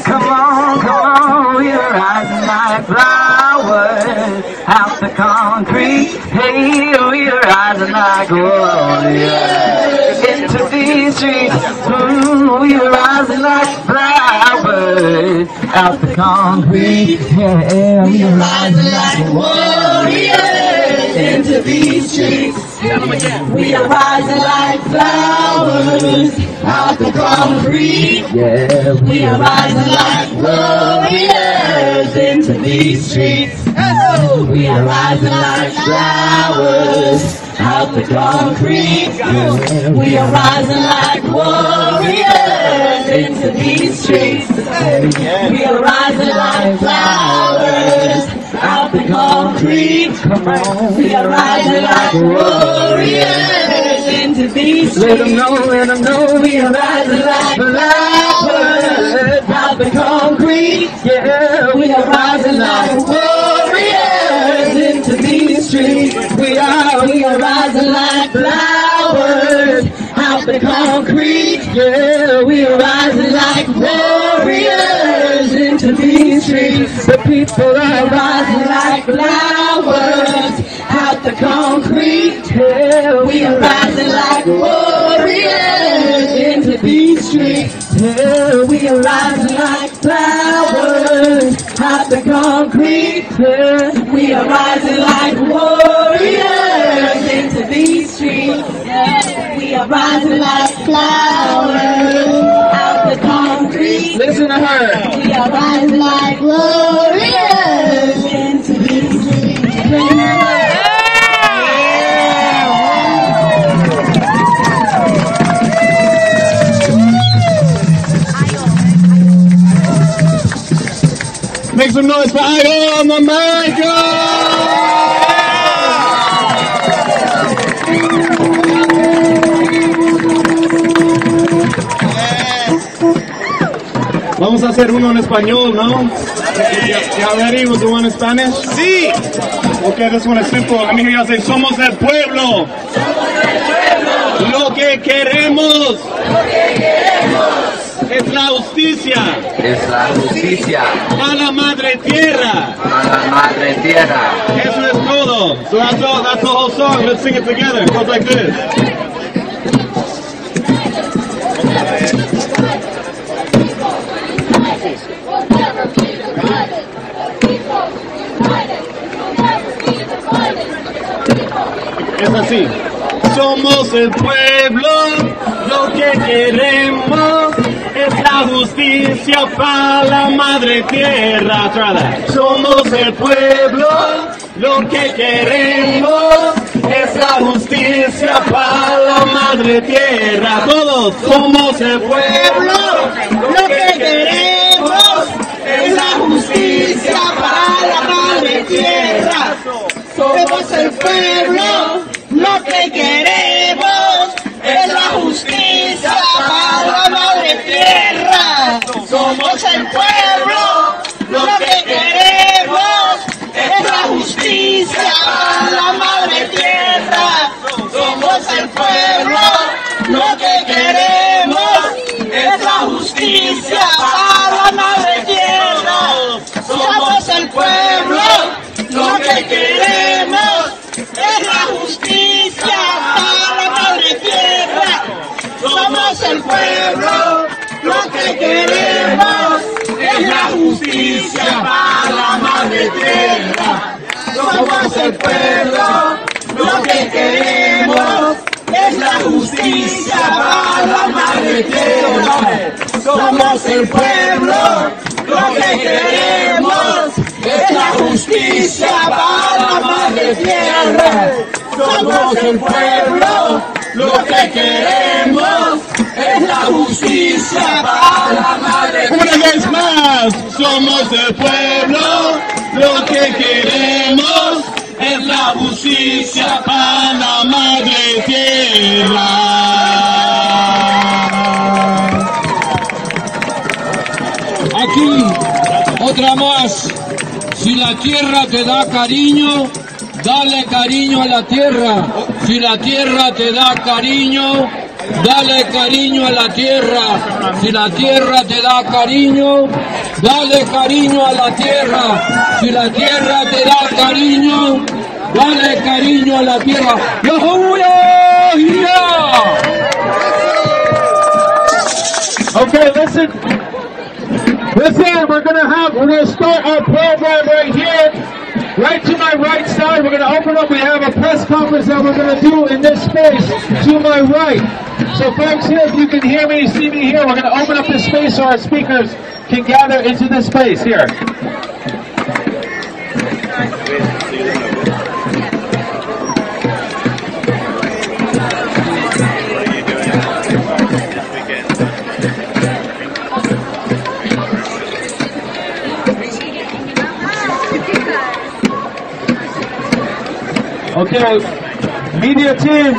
Come on, we are rising like flowers out the concrete. Hey, we are rising like warriors into these streets. We are rising like flowers out the concrete. Yeah, we are rising like warriors into these streets. We are rising like flowers out the concrete. Yeah, we are rising like warriors into these streets. We are rising like flowers out the concrete. Yeah, we are rising like warriors into these streets. We are rising like flowers out the concrete. Come on, we are rising like warriors into these streets. Let them know we are rising like flowers out the concrete. Yeah, we are rising like warriors into these streets. We are rising like flowers out the concrete. Yeah, we are rising like warriors into these streets. The people are rising like flowers out the concrete. Yeah, we are rising like warriors into these streets. Yeah, we are rising like flowers out the concrete. Yeah, we are rising like warriors into these streets. Yeah, we are rising like flowers out the concrete. Listen to her. We are rising like warriors into these streets. Make some noise for Idol, my Michael! Vamos a hacer uno en español, ¿no? You ready? We'll do one in Spanish? Sí! Okay, this one is simple. Let me hear y'all say, somos el pueblo. Lo que queremos. Es la justicia. Es la justicia. A la madre tierra. A la madre tierra. Eso es todo. So that's the whole song. Let's sing it together. It goes like this. Es así. Somos el pueblo, lo que queremos es la justicia para la madre tierra. Somos el pueblo, lo que queremos es la justicia para la madre tierra. Todos somos el pueblo, lo que queremos es la justicia para la madre tierra. Somos el pueblo, lo que queremos es la justicia para la madre tierra. Somos el pueblo, lo que queremos es la justicia para la madre tierra. Somos el pueblo, lo que queremos es la justicia para la madre tierra. Somos el pueblo, lo que queremos es la justicia para la madre tierra. Somos el pueblo, lo que queremos justicia para la madre tierra. Somos el pueblo, lo que queremos es la justicia para la madre tierra. Somos el pueblo, lo que queremos es la justicia para la madre tierra. Somos el pueblo, lo que queremos es la justicia para la madre tierra. Una vez más, somos el pueblo, lo que queremos es la justicia para la madre tierra. Aquí, otra más. Si la tierra te da cariño, dale cariño a la tierra. Si la tierra te da cariño, dale cariño a la tierra. Si la tierra te da cariño, dale cariño a la tierra. Si la tierra te da cariño, dale cariño a la tierra. Okay, listen, we're gonna start our program right here. Right to my right side, we're gonna open up, we have a press conference that we're gonna do in this space to my right. So folks here, if you can hear me, see me here, we're gonna open up this space so our speakers can gather into this space here. Okay, media team.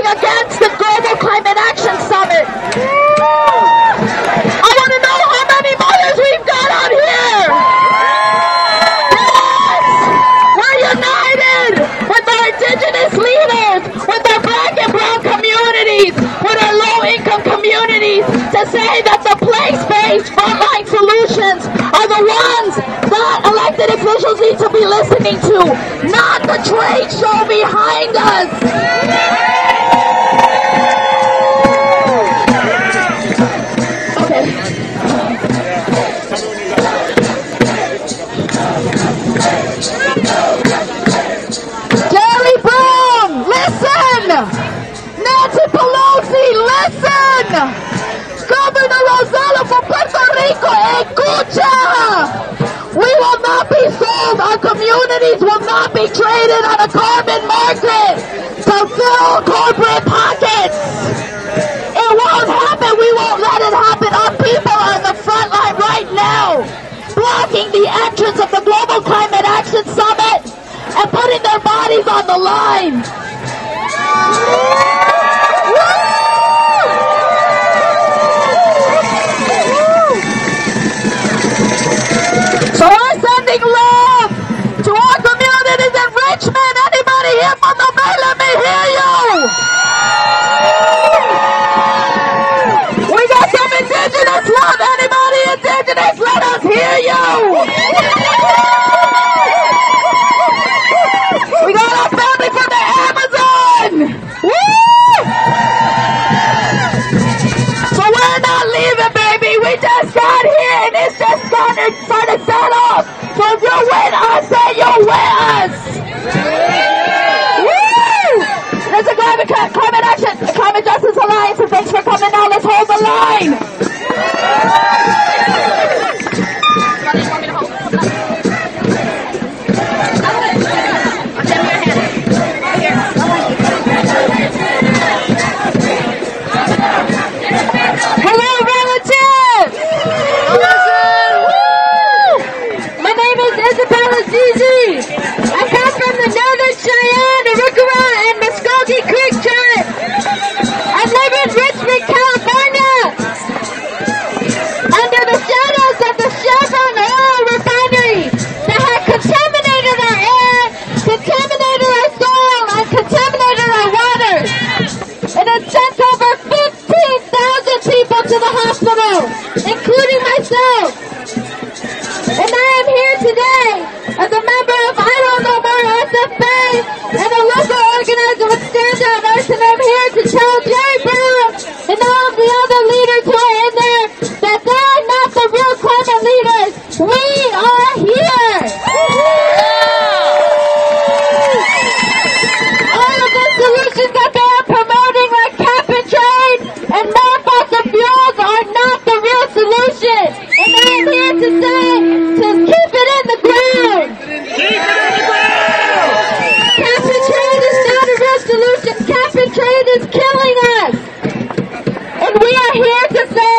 Against the Global Climate Action Summit. I want to know how many mothers we've got out here. Yes! We're united with our indigenous leaders, with our black and brown communities, with our low-income communities to say that the place-based frontline solutions are the ones that elected officials need to be listening to, not the trade show behind us. Nancy Pelosi, listen! Governor Rosella from Puerto Rico, escucha! We will not be sold. Our communities will not be traded on a carbon market to fill corporate pockets. It won't happen. We won't let it happen. Our people are on the front line right now, blocking the entrance of the Global Climate Action Summit and putting their bodies on the line. So we're sending love to our communities in Richmond. Anybody here from the Bay? Let me hear you. We got some indigenous love. Anybody indigenous? Let us hear you. We got our family from the Amazon. Woo! So we're not leaving, baby. We just got here and it's just started set off. So if you're with us, say you're with us. Woo! There's a climate action, climate justice alliance, and thanks for coming out. Let's hold the line. Hello, relatives! I come from the Northern Cheyenne, Arikara, and Muskogee Creek tribe. I live in Richmond, California, under the shadows of the Chevron oil refinery that had contaminated our air, contaminated our soil, and contaminated our waters. And it sent over 15,000 people to the hospital, including myself. And I am here today as a member of I Don't Know More SFA and a local organizer with Stand Out Earth, and I'm here to tell Jerry Brown and all of the other leaders who are in there that they're not the real climate leaders. We are here. All of the solutions that they are promoting, like cap and trade and more fossil fuels, are not the real solution. to say to keep it in the ground. Keep it in the ground! Cap and trade is not a real solution. Cap and trade is killing us. And we are here to say,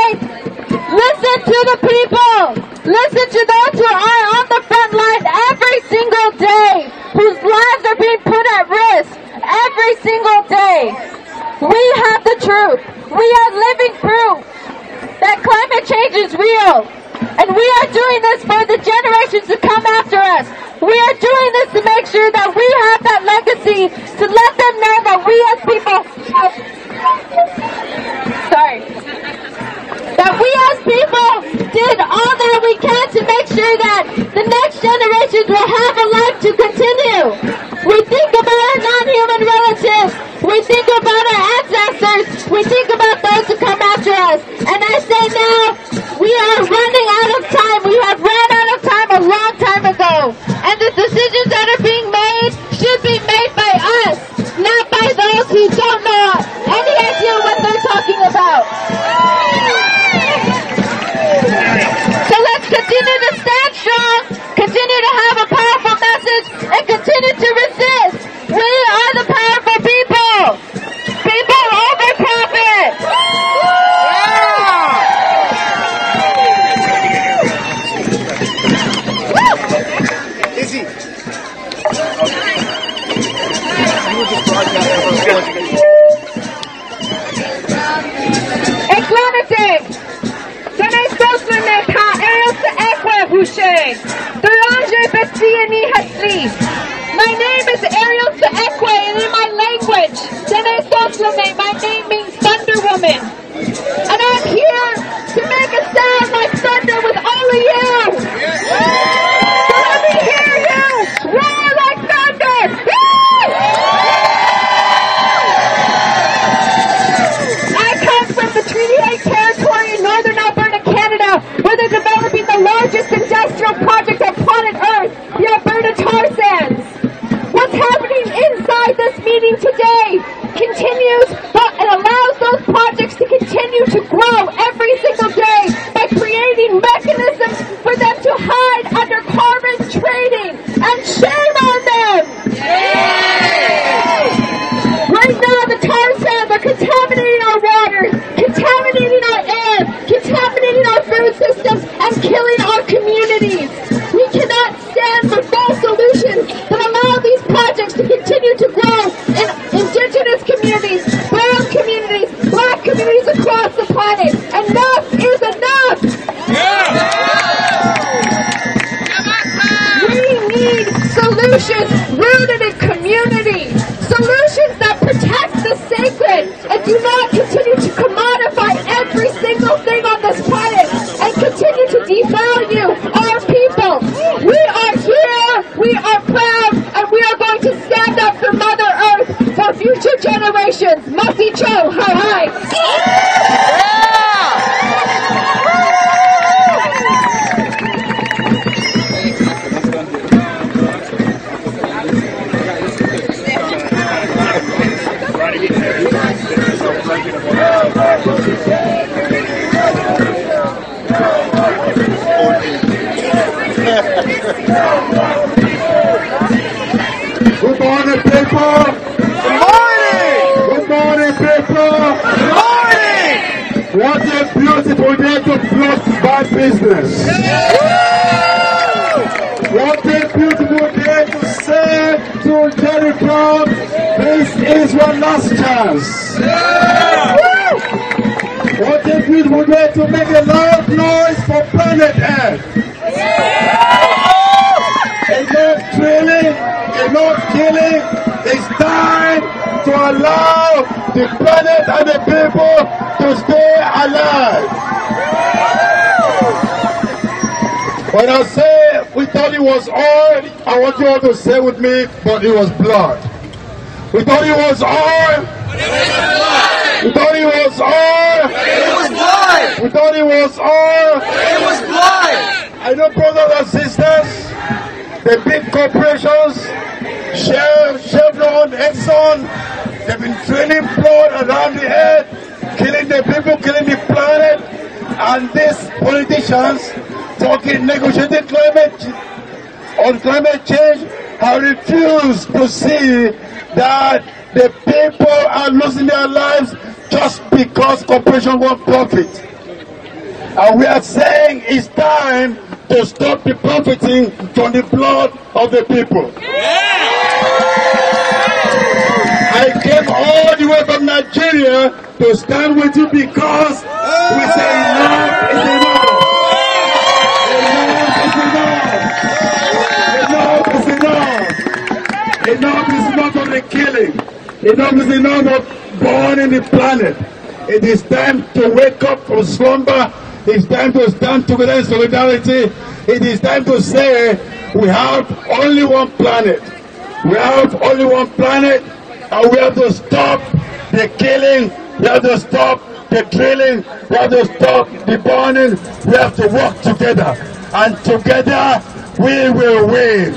listen to the people. Listen to those who are on the front lines every single day, whose lives are being put at risk every single day. We have the truth. We are living proof that climate change is real. And we are doing this for the generations to come after us. We are doing this to make sure that we have that legacy, to let them know that we as people that we as people did all that we can to make sure that the next generations will have a life to continue. We think about our non-human relatives. We think about our ancestors. We think about those who come after us. And I say now, we are running out of time. We have run out of time a long time ago. And the decisions that are being made should be made by us, not by those who don't know any idea what they're talking about. So let's continue to stand strong, continue to have a powerful message, and continue to resist. We are the powerful people. People over profit. Izzy. Equality. Tenez posledné ta else ekwe bouche. Duranje bestieni hasli. My name is Ariel Ekwe, and in my language, Tenez posledné, my name means Thunder Woman. And I'm here to make a sound like thunder with all of you. So let me hear you roar like thunder. I come from the Treaty 8 territory in northern Alberta, Canada, where they're developing the largest industrial project on planet Earth, the Alberta tar sands. What's happening inside this meeting today continues and allows those projects to continue to grow every single day by creating mechanisms for them to hide under carbon trading. And shame on them! Right now, the tar sands are contaminating our waters, contaminating our air, contaminating our food systems, and killing our communities. We cannot stand for false solutions that allow these projects to continue to grow in indigenous communities, brown communities, black communities across the planet. Enough is enough! We need solutions rooted in community, solutions that protect the sacred and do not continue to commodify every single thing on this planet and continue to devalue our people. We are here, we are proud, and we are going to stand up for Mother Earth for future generations. Masi Cho, hi hi. Good morning, people. Good morning. Good morning, people. Good morning. What a beautiful day to close bad business. What a beautiful day to say to Jerry Brown, this is your last chance. What a beautiful day to make a loud noise for planet Earth. Enough drilling, enough killing. It's time to allow the planet and the people to stay alive. When I say we thought it was oil, I want you all to say with me, but it was blood. We thought it was oil, but it was blood. We thought it was oil, but it was blood. We thought it was oil, but it was blood. I know, brothers and sisters, the big corporations, Shell, Chevron, Exxon, they've been draining blood around the earth, killing the people, killing the planet, and these politicians talking, negotiating on climate change, I refuse to see that the people are losing their lives just because corporations want profit. And we are saying it's time to stop the profiting from the blood of the people. I came all the way from Nigeria to stand with you because we say enough is enough. Enough is enough of the killing. Enough is enough of burning the planet. It is time to wake up from slumber. It's time to stand together in solidarity. It is time to say we have only one planet. We have only one planet, and we have to stop the killing. We have to stop the drilling. We have to stop the burning. We have to work together, and together we will win.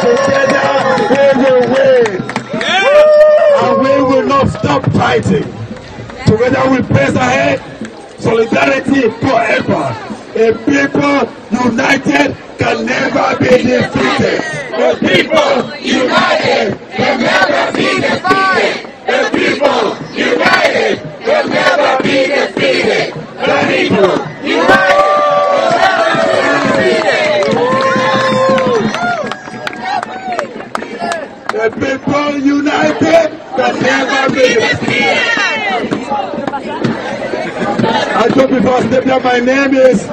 Together we will win, and we will not stop fighting. Together we press ahead, solidarity forever. A people united can never be defeated. The people united can never be defeated. The people united can never be defeated. The people united can never be defeated. The people united can never be defeated. I told before I step down, my name is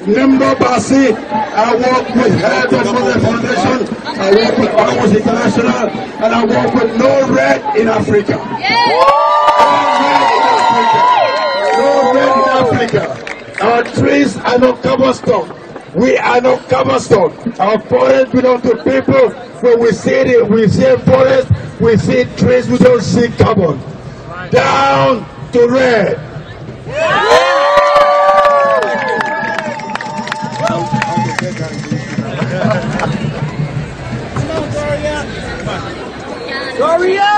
Nimbo Basi. I work with Health and Mother Foundation. I work with Almost International, and I work with No Red in Africa. No red in Africa. Our trees are not cobblestone. We are not cobblestone. Our forest belongs to people. When we see it, we see forest, we see trees, we don't see carbon. Down to red. Gloria!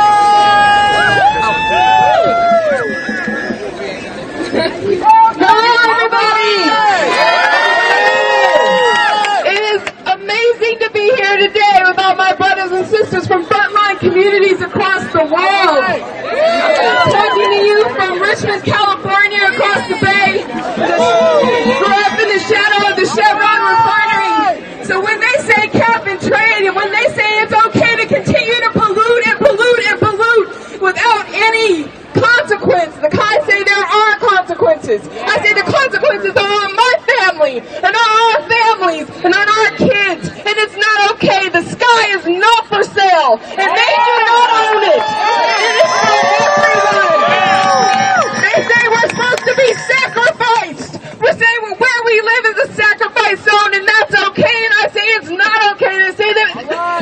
Hello, everybody! It is amazing to be here today with all my brothers and sisters from frontline communities across the world. Talking to you from Richmond, California, across the bay. Grew up in the shadow of the Chevron refinery. So when they say cap and trade, and when they say it's okay to continue to pollute and pollute and pollute without any consequence, I say there are consequences. I say the consequences are on my family, and on our families, and on our kids. And it's not okay. The sky is not for sale, and they do not own it. It is for everyone. They say we're supposed to be sacrificed. We're saying where we live is a sacrifice zone, and that's okay. And I say it's not okay. They say that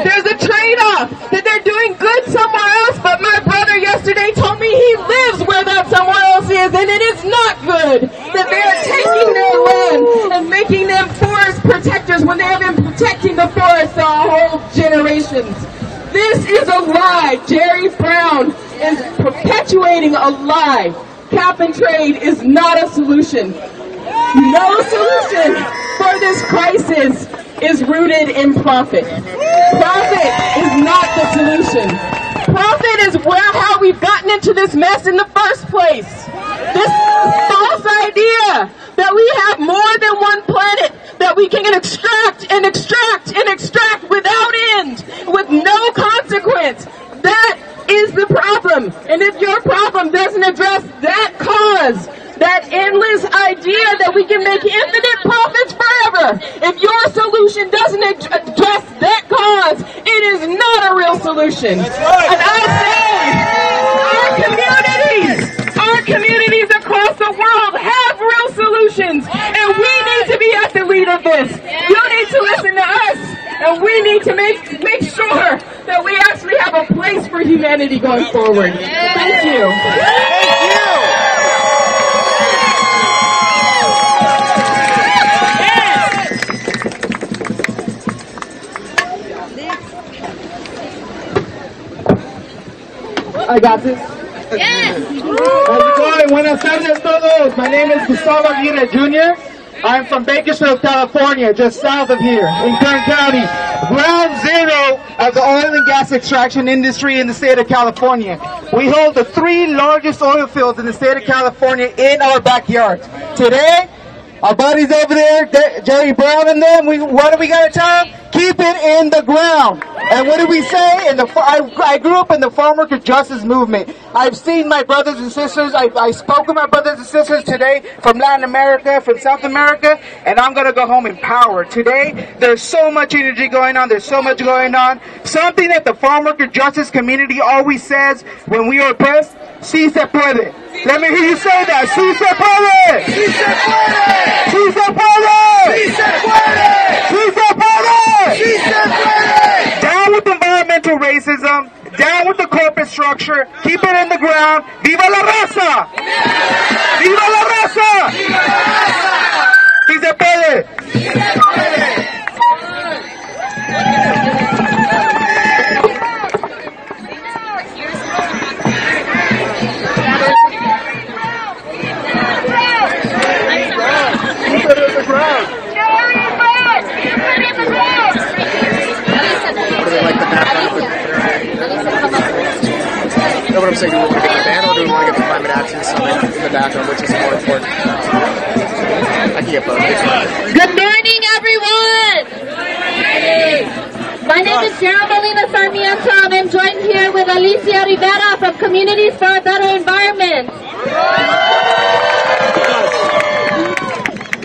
there's a trade-off, that they're doing good somewhere else. But my brother yesterday told me he lives where that somewhere else is, and it is not good that they are taking their land and making them forest protectors when they have been protecting the forest for whole generations. This is a lie. Jerry Brown is perpetuating a lie. Cap and trade is not a solution. No solution for this crisis is rooted in profit. Profit is not the solution. Profit is how we've gotten into this mess in the first place. This false idea that we have more than one planet, that we can extract and extract and extract without end, with no consequence. That is the problem. And if your problem doesn't address that cause, that endless idea that we can make infinite profits forever, if your solution doesn't address that cause, it is not a real solution. That's right. And I say, our communities across the world have real solutions, and we need to be at the lead of this. You need to listen to us, and we need to make sure that we actually have a place for humanity going forward. Thank you. Thank you. I got this. Yes. How's it going? buenas tardes todos. My name is Gustavo Aguirre Jr. I'm from Bakersfield, California, just south of here in Kern County. Ground zero of the oil and gas extraction industry in the state of California. We hold the 3 largest oil fields in the state of California in our backyard. Today, our buddies over there, Jerry Brown and them, what do we got to tell them? Keep it in the ground. And what do we say? I grew up in the farm worker justice movement. I've seen my brothers and sisters. I spoke with my brothers and sisters today from Latin America, from South America, and I'm going to go home empowered. Today, there's so much energy going on. There's so much going on. Something that the farm worker justice community always says when we are oppressed, sí se puede. Let me hear you say that. Sí se puede. Sí se puede. Sí se puede. Sí se puede. Sí se puede. Sí se puede. Down with environmental racism. Down with the corporate structure. Keep it in the ground. Viva la raza. Viva la raza. Viva la raza. Sí se puede. Sí se puede. Know what I'm saying? Do we want to get the ban or do we want to get the climate action summit in the background, which is more important? I can get both. Good morning, everyone! My name is Sarah Molina Sarmiento, and I'm joined here with Alicia Rivera from Communities for a Better Environment.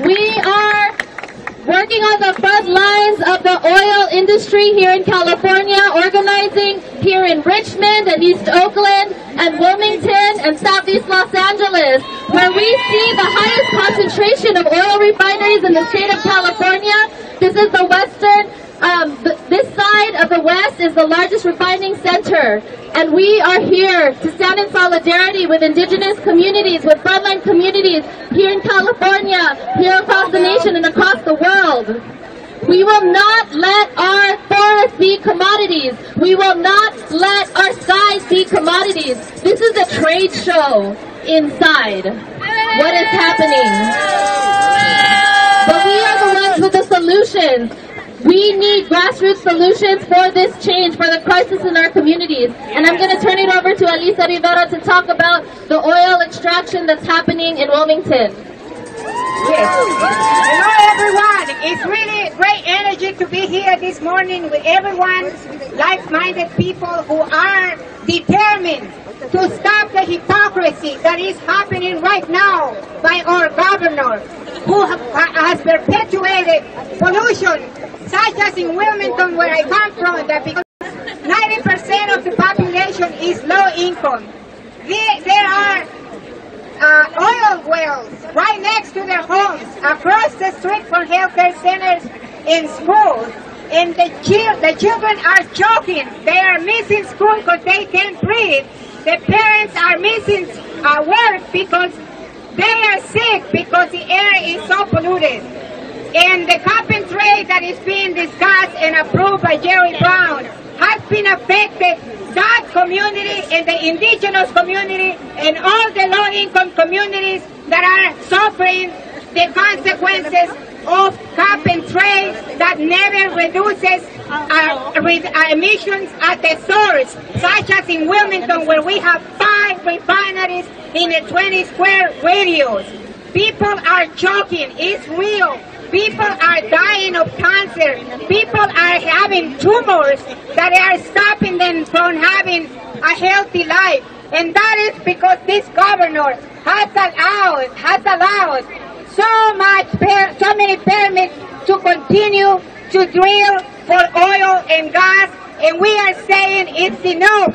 We are working on the front lines of the oil industry here in California, organizing here in Richmond and East Oakland and Wilmington and Southeast Los Angeles, where we see the highest concentration of oil refineries in the state of California. This is the western, this side of the west is the largest refining center. And we are here to stand in solidarity with indigenous communities, with frontline communities here in California, here across the nation and across the world. We will not let our forests be commodities. We will not let our skies be commodities. This is a trade show inside. What is happening? But we are the ones with the solutions. We need grassroots solutions for this change, for the crisis in our communities. And I'm going to turn it over to Alicia Rivera to talk about the oil extraction that's happening in Wilmington. Yes. Hello, everyone. It's really great energy to be here this morning with everyone, like-minded people who are determined to stop the hypocrisy that is happening right now by our governor, who has perpetuated pollution, such as in Wilmington, where I come from, that because 90% of the population is low income. There are oil wells right next to their homes, across the street from healthcare centers and schools. And the children are choking. They are missing school because they can't breathe. The parents are missing work because they are sick because the air is so polluted. And the cap and trade that is being discussed and approved by Jerry Brown has been affected that community and the indigenous community and all the low-income communities that are suffering the consequences of cap and trade that never reduces emissions at the source, such as in Wilmington, where we have 5 refineries in a 20-square radius. People are choking. It's real. People are dying of cancer. People are having tumors that are stopping them from having a healthy life. And that is because this governor has allowed so many permits to continue to drill for oil and gas. And we are saying it's enough.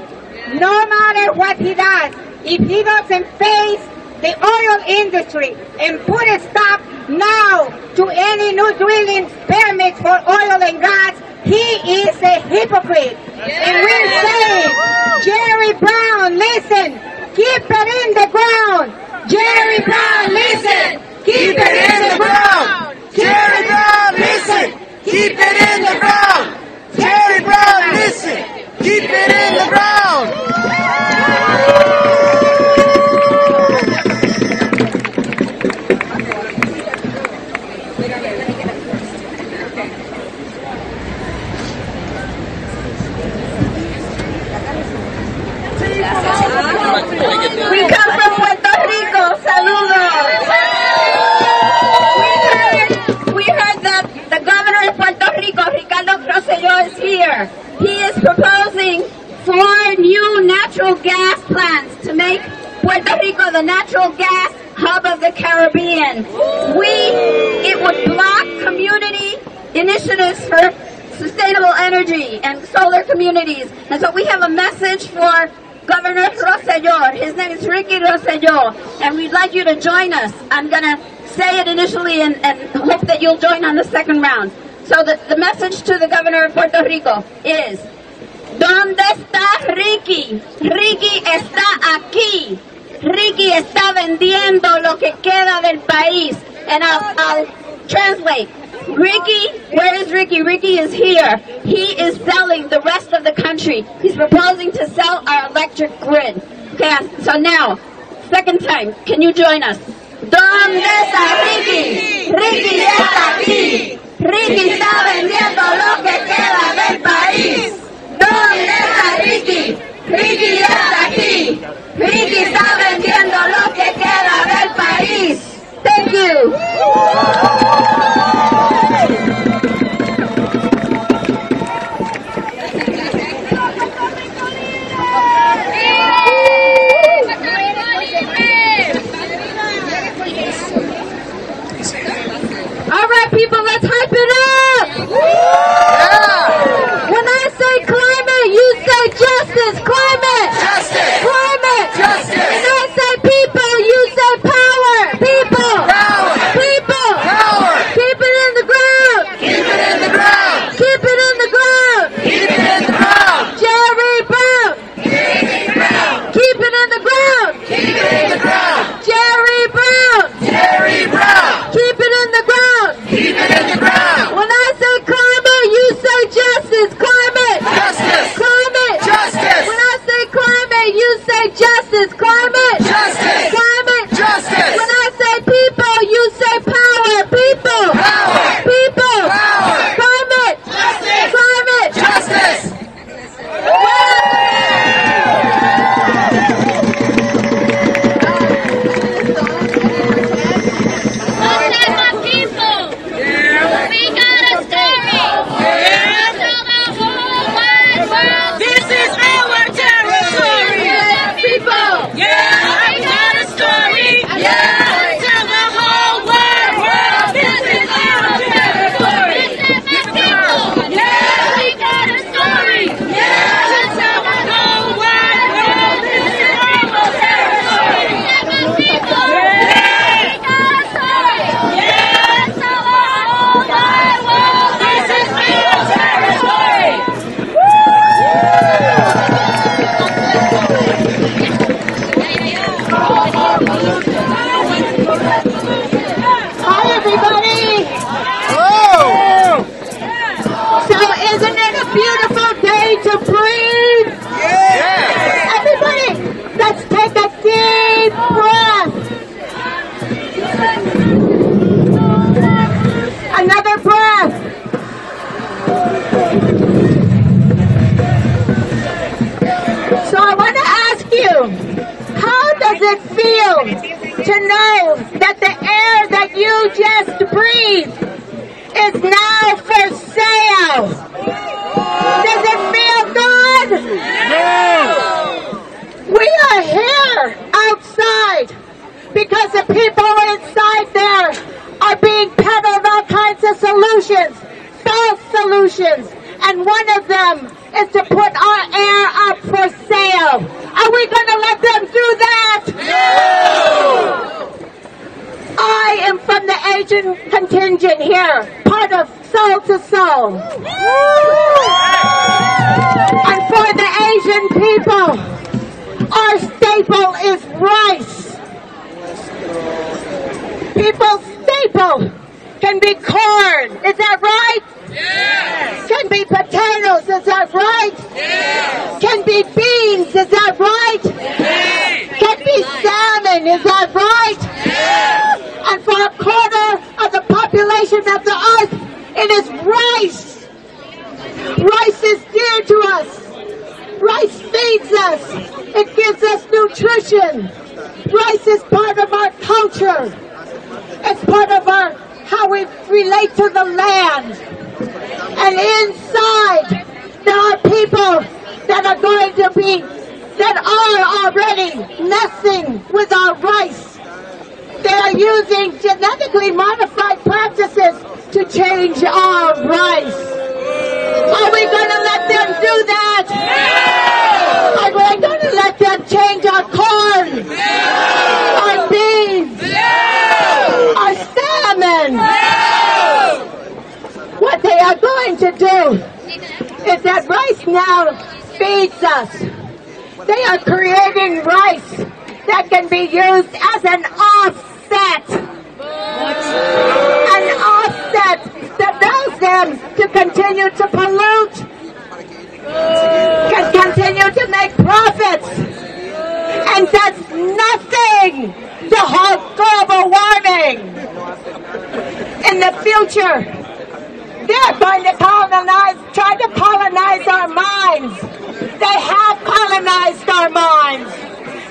No matter what he does, if he doesn't face the oil industry and put a stop now to any new drilling permits for oil and gas, he is a hypocrite. And we're saying, Jerry Brown, listen, keep it in the ground. Jerry Brown, listen, keep it in the ground. Jerry Brown, listen, keep it in the ground. Jerry Brown, listen, keep it in the ground. We come from Puerto Rico. Saludos. We heard that the governor of Puerto Rico, Ricardo Rosselló, is here. He is proposing 4 new natural gas plants to make Puerto Rico the natural gas hub of the Caribbean. It would block community initiatives for sustainable energy and solar communities. And so we have a message for Governor Rosselló. His name is Ricky Rosselló, and we'd like you to join us. I'm going to say it initially and hope that you'll join on the second round. So the message to the governor of Puerto Rico is, ¿Dónde está Ricky? Ricky está aquí. Ricky está vendiendo lo que queda del país. And I'll translate. Ricky, where is Ricky? Ricky is here. He is selling the rest of the country. He's proposing to sell our electric grid. Okay, so now, second time, can you join us? ¿Dónde está Ricky? Ricky está aquí. Ricky está vendiendo lo que queda del país. ¿Dónde está Ricky? Ricky está aquí. Ricky está vendiendo lo que queda del país. Thank you. All right, people, let's hype it up. When I say climate, you say justice. Climate. Justice. Climate. Justice. When I say people, you say power. People. Power. People. Power. Keep it in the ground. Keep it in the ground. Keep it in the ground. Keep it in the ground. Jerry Brown. Jerry Brown. Keep it in the ground. Keep it in the ground. Jerry Brown. Jerry Brown. Keep it in the ground. Keep it in the ground. When I say climate, you say justice. Climate. Justice. Climate. Justice. When I say climate, you say justice. Climate. Justice. Climate. Justice. When I say people, you say power. People. Power. People. Power. Climate. Justice. Climate. Justice. To breathe. Yeah. Everybody, let's take a deep breath. Another breath. So I want to ask you, how does it feel to know that the air that you just breathed is now for sale? Does it feel good? No! We are here outside because the people inside there are being peddled all kinds of solutions, false solutions, and one of them is to put our air up for sale. Are we going to let them do that? No! I am from the Asian contingent here, part of Soul to Soul. And for the Asian people, our staple is rice. People's staple can be corn, is that right? Yes. Can be potatoes, is that right? Yes. Can be beans, is that right? Yes. Can be salmon, is that right? Yes. And feeds us. It gives us nutrition. Rice is part of our culture. It's part of how we relate to the land. And inside, there are people that are already messing with our rice. They are using genetically modified practices to change our rice. Are we going to let them do that? No! Are we going to let them change our corn? No! Our beans? No! Our salmon? No! What they are going to do is that rice now feeds us. They are creating rice that can be used as an offset. An offset that allows them to continue to pollute, can continue to make profits, and does nothing to halt global warming. In the future, they're going to try to colonize our minds. They have colonized our minds.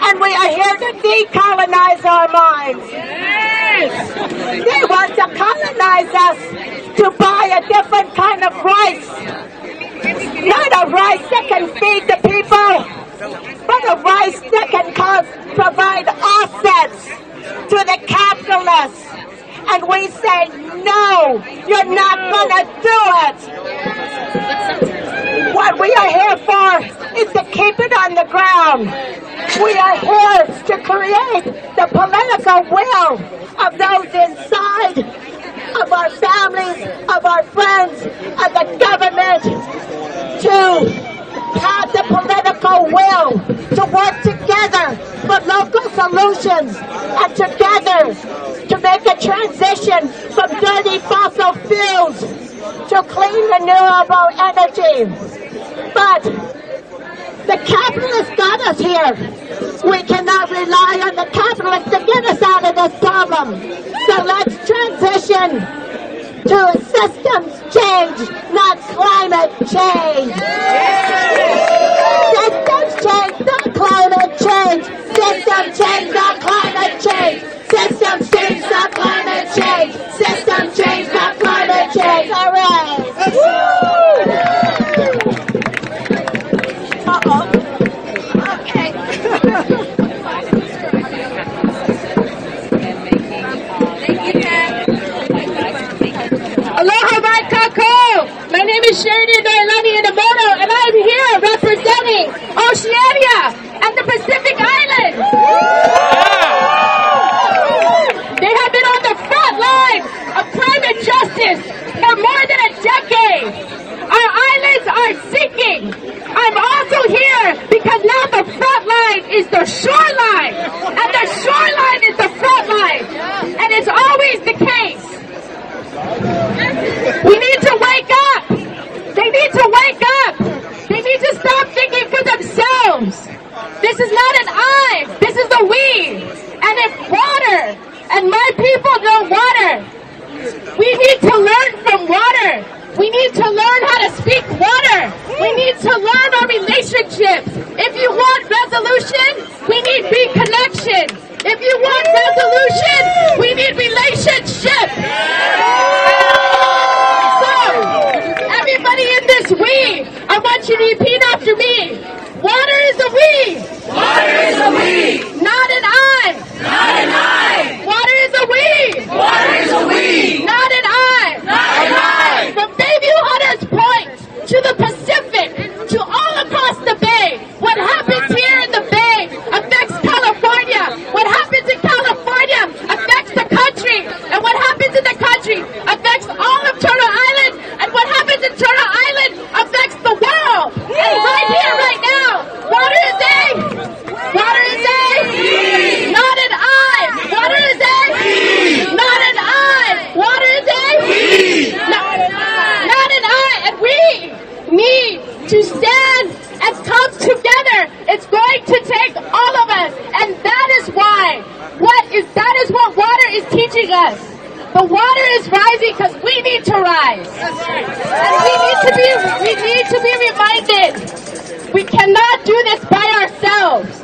And we are here to decolonize our minds. Yes! They want to colonize us to buy a different kind of rice. Not a rice that can feed the people, but a rice that can provide offsets to the capitalists. And we say, no, you're not going to do it. What we are here for is to keep it on the ground. We are here to create the political will of those inside, of our families, of our friends, of the government, to have the political will to work together for local solutions and together to make a transition from dirty fossil fuels to clean renewable energy. But the capitalists got us here. We cannot rely on the capitalists to get us out of this problem. So let's transition to a systems change, not climate change. Systems change, not climate change. System change, not climate change. System change, not climate change. System change, not climate change. All right. Okay. Aloha mai kako! My name is Sheridan Noelani Inamoto, and I'm here representing Oceania and the Pacific Islands. They have been on the front lines of climate justice for more than a decade. Our islands are sinking. I'm also here because now the front line is the shoreline, and the shoreline is the front line, and it's always the case. We need to wake up. They need to wake up. They need to stop thinking for themselves. This is not an I, this is a we. And if water, and my people know water, we need to learn from water. We need to learn how to speak water. We need to learn our relationships. If you want resolution, we need reconnection. If you want resolution, we need relationship. So, everybody in this we, I want you to repeat after me. Water is a we. Water is a we. Not an I. Not an I. Water is a we. Water is a we. Not an I. Not an I. From Bayview Hunters Point to the Pacific, to all across the Bay, what happens here in the Bay affects California. What happens in California affects the country. And what happens in the country affects all of Turtle Island. And what happens in Turtle Island affects the world. And right here, right now, water is a. Water is a. Not an I. Water is a. Not an I. Water is a. Not an I. And we need to stand and come together. It's going to take all of us. And that is why. That is what water is teaching us. The water is rising because we need to rise. And we need to be reminded We cannot do this by ourselves.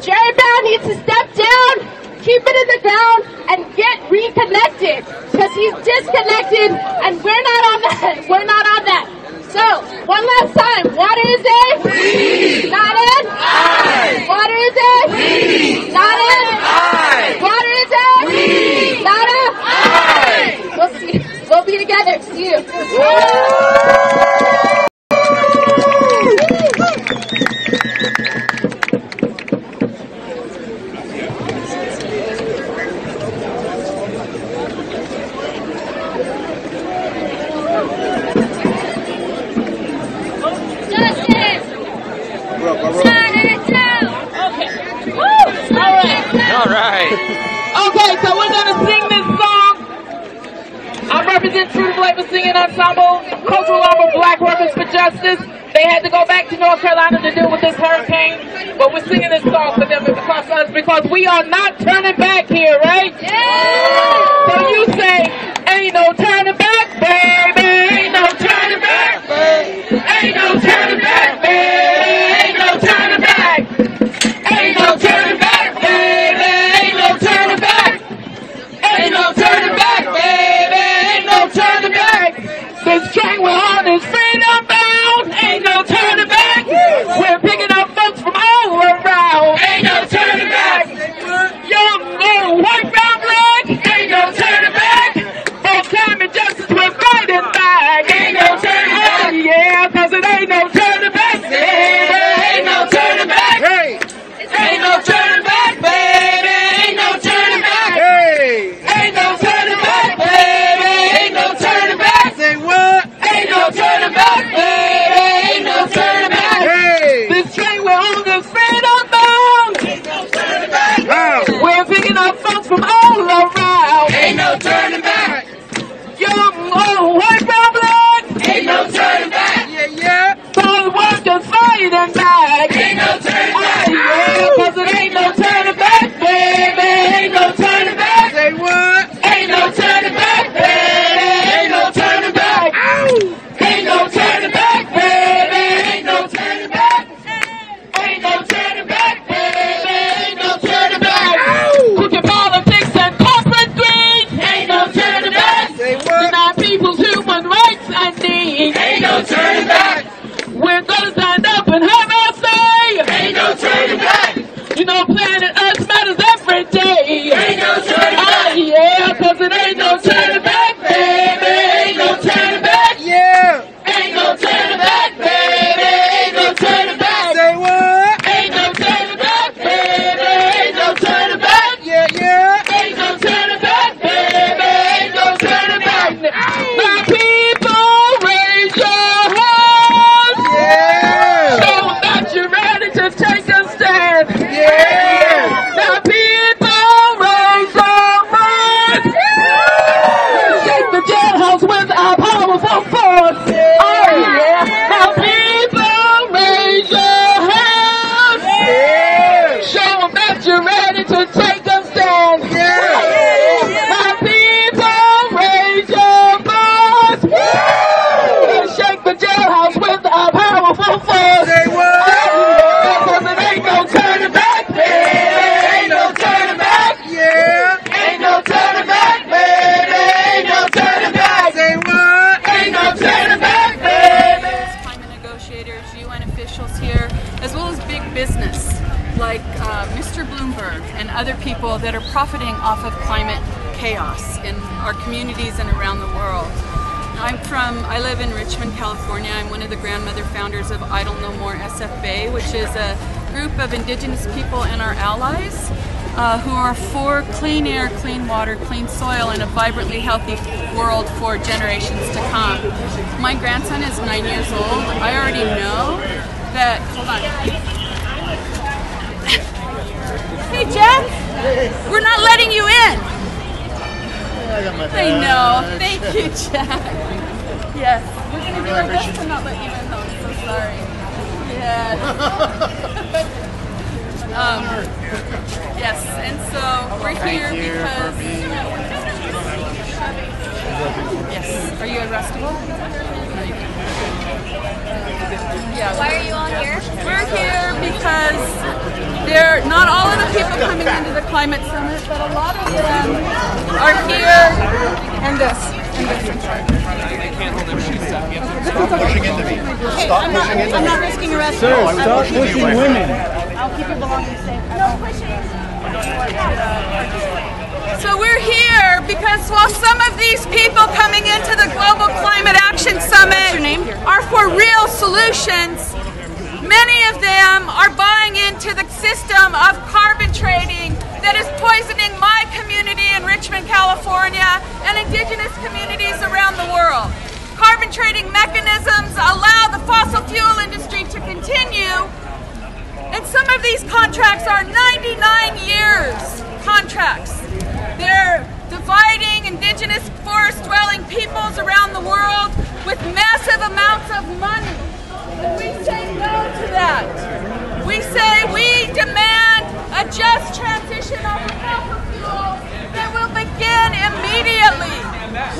Jerry Brown needs to step down, keep it in the ground, and get reconnected, because he's disconnected, and we're not on that. We're not on that. So, one last time, water is a? We. Not in? I. Water is a? We. Not in? I. Water is a? We. Not a? I. We'll see. We'll be together. See you. Okay, so we're going to sing this song. I represent True Flavor Singing Ensemble, Cultural Arm of Black Workers for Justice. They had to go back to North Carolina to deal with this hurricane, but we're singing this song for them because we are not turning back here, right? Yeah! So you say, ain't no turning back, baby. Ain't no turning back, baby. Ain't no turning back, baby. Ain't no turning back. Ain't no turning back, baby. Ain't no turning back. Ain't no turning back, baby. Ain't no turning back. This train we're on is freedom bound. Ain't no turning back. We're picking up folks from all around. Ain't no turning back. Young, old, white, brown, black. Ain't no turning back. For time and justice, we're fighting back. Ain't no turning back. Yeah, cause it ain't no turning back, baby. Ain't no turning back. Hey. Ain't no turning back, baby. Ain't no turning back. Hey. Ain't no turning back, baby. Ain't no turning back. Say what? Ain't no turning back, baby. Ain't no turning back. Hey. This train we're on is freedom bound. Ain't no turning back. Wow. We're picking up folks from all around. Ain't no turning back. Young, old, white, brown, black. Ain't no turning back. Yeah, yeah. All workers fighting back. Ain't no turning back. Yeah, cause it ain't no turning back, baby. Ain't no turning back. Say what? Ain't no turning back, baby. Ain't no turning back. Ow. Ain't no turning back, baby. Ain't no turning back. Ain't no turning back, baby. Ain't no turning back. Ow. Crooked politics and corporate greed. Ain't no turning back. Say what? Deny people's human rights and needs. Ain't no turning back. We're gonna stand up and have our say. Ain't no turning back. You know, planet Earth matters every day. Ain't no turning back. Yeah, cause it ain't no turning back, baby. Ain't no turning back. Yeah. Ain't no turning back, baby. Ain't no turning back. Say what? Ain't no turning back, baby. Ain't no turning back. Yeah, yeah. Ain't no turning back, baby. Ain't no turning back. My people, raise your hands. Yeah. Show that you're ready to take a stand. Yeah. Now people, raise your hands. Shake the jailhouse with our powerful force. Oh yeah. Now people, raise your hands. Yeah. Show them that you're ready to take a stand. Yeah. Now people, raise your voice. Yeah. Shake the jailhouse with our powerful force. Say what? Cause it ain't no turning back, baby. Ain't no turning back. Yeah. Ain't no turning back, baby. Ain't no turning back. Say what? Ain't no turning back, baby. Climate negotiators, UN officials here, as well as big business like Mr. Bloomberg and other people that are profiting off of climate chaos in our communities and around the world. I live in Richmond, California. I'm one of the grandmother founders of Idle No More SF Bay, which is a group of indigenous people and our allies who are for clean air, clean water, clean soil, and a vibrantly healthy world for generations to come. My grandson is 9 years old. I already know that, hold on. Hey Jack, we're not letting you in. I know. Thank you, Jack. Yes. We're going to do our best to not let you in, though. I'm so sorry. Yeah. Yes, and so we're here because... Yes. Are you arrestable? Yeah. Why are you all here? are, not all of the people coming into the climate summit, but a lot of them are here. And this. I can't hold them shoes up. You have to stop pushing into me. Stop pushing into me. I'm not risking arrest. Sir, stop pushing women. I'll keep your belongings safe. No pushing. So we're here because while some of these people coming into the Global Climate Action Summit are for real solutions, many of them are buying into the system of carbon trading that is poisoning my community in Richmond, California, and indigenous communities around the world. Carbon trading mechanisms allow the fossil fuel industry to continue, and some of these contracts are 99 years contracts. They're dividing indigenous forest-dwelling peoples around the world with massive amounts of money. And we say no to that. We say we demand a just transition of fossil fuels that will begin immediately.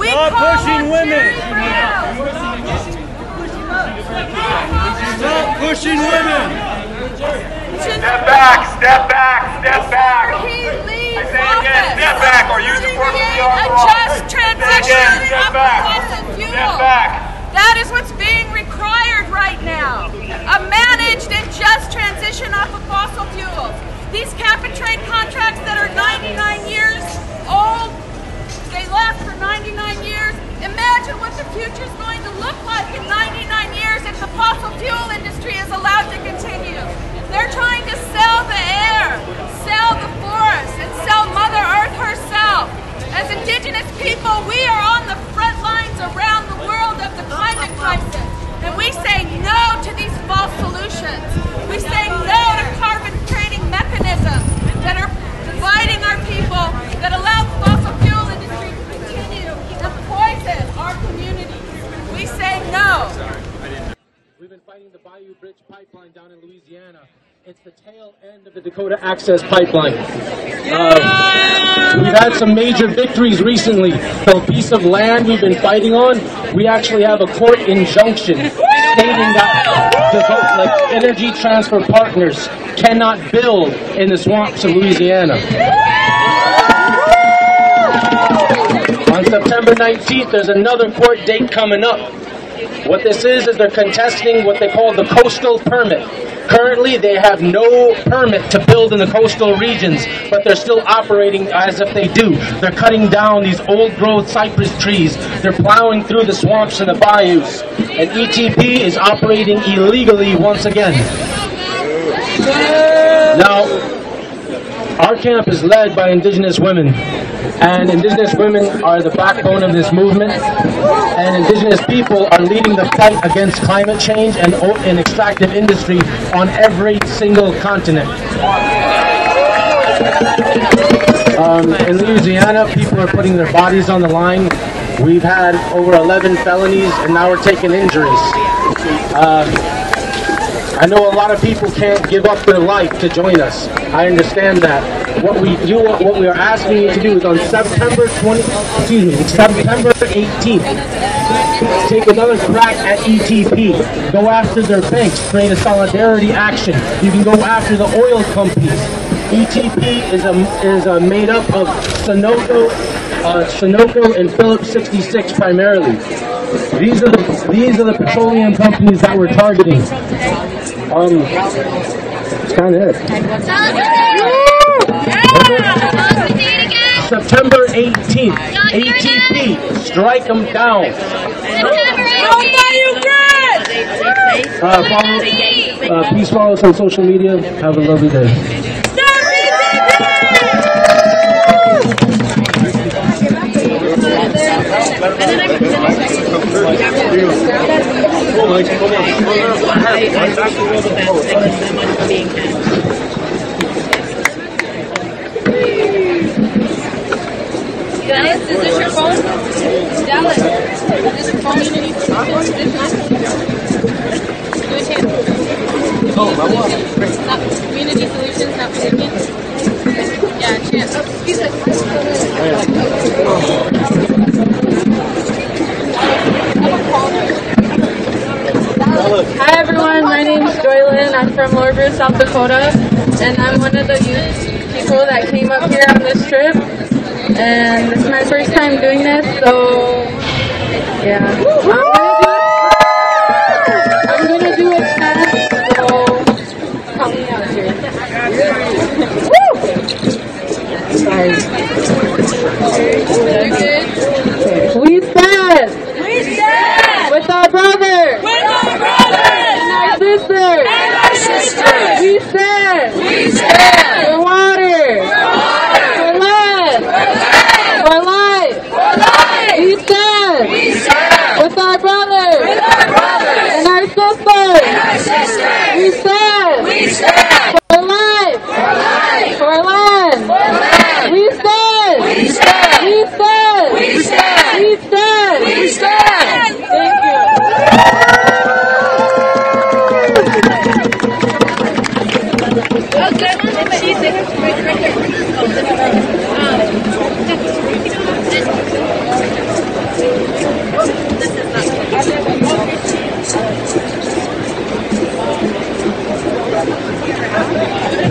Stop pushing women. Stop pushing women. Step back, step back, step back. I say again, step back or use the word a just transition of fossil fuels. Step back. That is what's being required right now. A managed and just transition off of fossil fuels. These cap and trade contracts that are 99 years old, they last for 99 years. Imagine what the future is going to look like in 99 years if the fossil fuel industry is allowed to continue. They're trying to sell the air, sell the forest, and sell Mother Earth herself. As indigenous people, we are on the front lines around the world of the climate crisis. And we say no to these false solutions. We say no to carbon trading mechanisms that are dividing our people, that allow the fossil fuel industry to continue to poison our communities. We say no. We've been fighting the Bayou Bridge pipeline down in Louisiana. It's the tail end of the Dakota Access Pipeline. We've had some major victories recently. For a piece of land we've been fighting on, we actually have a court injunction stating that Energy Transfer Partners cannot build in the swamps of Louisiana. On September 19th, there's another court date coming up. What this is they're contesting what they call the coastal permit. Currently, they have no permit to build in the coastal regions, but they're still operating as if they do. They're cutting down these old-growth cypress trees. They're plowing through the swamps and the bayous. And ETP is operating illegally once again. Now, our camp is led by indigenous women. And indigenous women are the backbone of this movement. And indigenous people are leading the fight against climate change and extractive industry on every single continent. In Louisiana, people are putting their bodies on the line. We've had over 11 felonies, and now we're taking injuries. I know a lot of people can't give up their life to join us. I understand that. What we are asking you to do is on September 18th, take another crack at ETP. Go after their banks, create a solidarity action. You can go after the oil companies. ETP is made up of Sunoco and Phillips 66 primarily. These are the petroleum companies that we're targeting. That's kind of it. September 18th, ATP, strike them down. Please follow us on social media. Have a lovely day. Dennis, is this your phone? Dallas, is this your phone? Do a chance. Oh, my what? Not community solutions, not opinion. Yeah, chance. Hi everyone. everyone, my name is Joylyn. I'm from Lord Bruce, South Dakota, and I'm one of the youth people that came up here on this trip. And this is my first time doing this, so yeah. I'm gonna do a chant, so help me out here. We stand with our brothers and our sisters. We stand for water, for land, for life. We stand with our brothers and our sisters. We stand for life, for land. We stand. We stand. We stand. We stand. We stand. We stand. Thank you.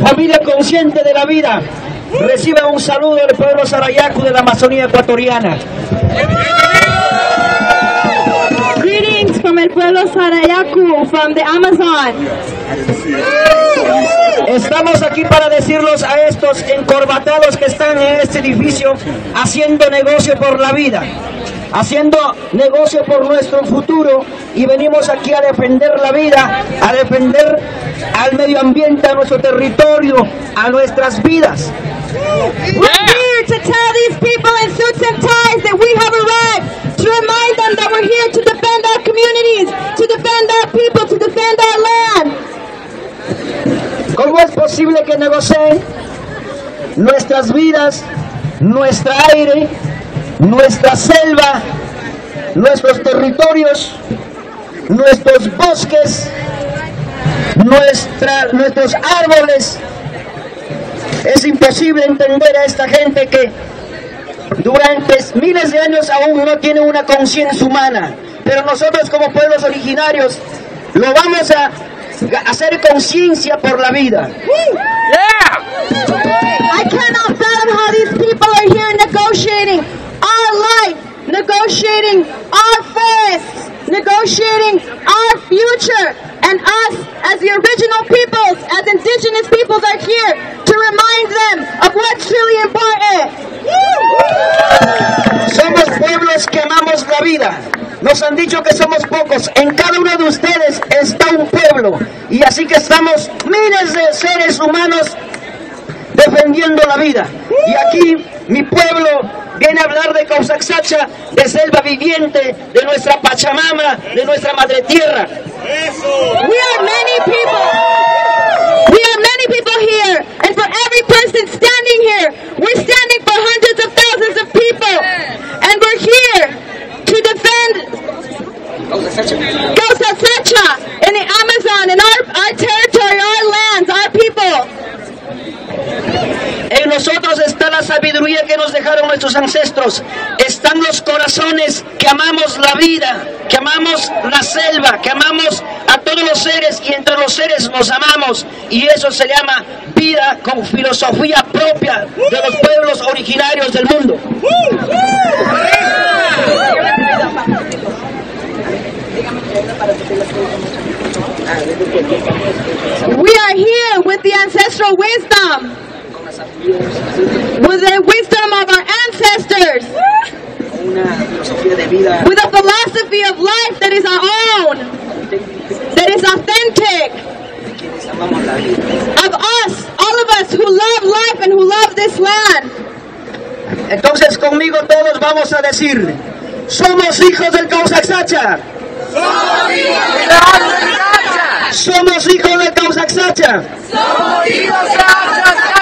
Familia consciente de la vida, recibe un saludo del pueblo sarayaku de la Amazonía ecuatoriana. Greetings from el pueblo Sarayaku from the Amazon. Estamos aquí para decirlos a estos encorbatados que están en este edificio haciendo negocio por la vida, haciendo negocio por nuestro futuro, y venimos aquí a defender la vida, a defender al medio ambiente, a nuestro territorio, a nuestras vidas. We're here to tell these people in suits and ties that we have arrived, to remind them that we're here to defend our communities, to defend our people, to defend our land. ¿Cómo es posible que negocien nuestras vidas, nuestro aire, nuestra selva, nuestros territorios, nuestros bosques, nuestros árboles? Es imposible entender a esta gente que durante miles de años aún no tiene una conciencia humana, pero nosotros como pueblos originarios lo vamos a hacer conciencia por la vida. I cannot fathom how these people are here negotiating our life, negotiating our forests, negotiating our future, and us as the original peoples, as indigenous peoples, are here to remind them of what's truly important. Somos pueblos que amamos la vida. Nos han dicho que somos pocos. En cada uno de ustedes está un pueblo. Y así que estamos miles de seres humanos defendiendo la vida. Y aquí mi pueblo viene a hablar de Causaxacha, de selva viviente, de nuestra Pachamama, de nuestra madre tierra. We are many people. We are many people here. And for every person standing here, we're standing for hundreds of thousands of people. And we're here to defend Causaxacha in the Amazon, in our territory, our lands, our people. En nosotros está la sabiduría que nos dejaron nuestros ancestros. Están los corazones que amamos la vida, que amamos la selva, que amamos a todos los seres, y entre los seres nos amamos. Y eso se llama vida con filosofía propia de los pueblos originarios del mundo. We are here with the ancestral wisdom, with the wisdom of our ancestors, with a philosophy of life that is our own, that is authentic, of us, all of us who love life and who love this land. Entonces conmigo todos vamos a decir: somos hijos del Causaxacha. Somos hijos del Causaxacha. Somos hijos de Causaxacha.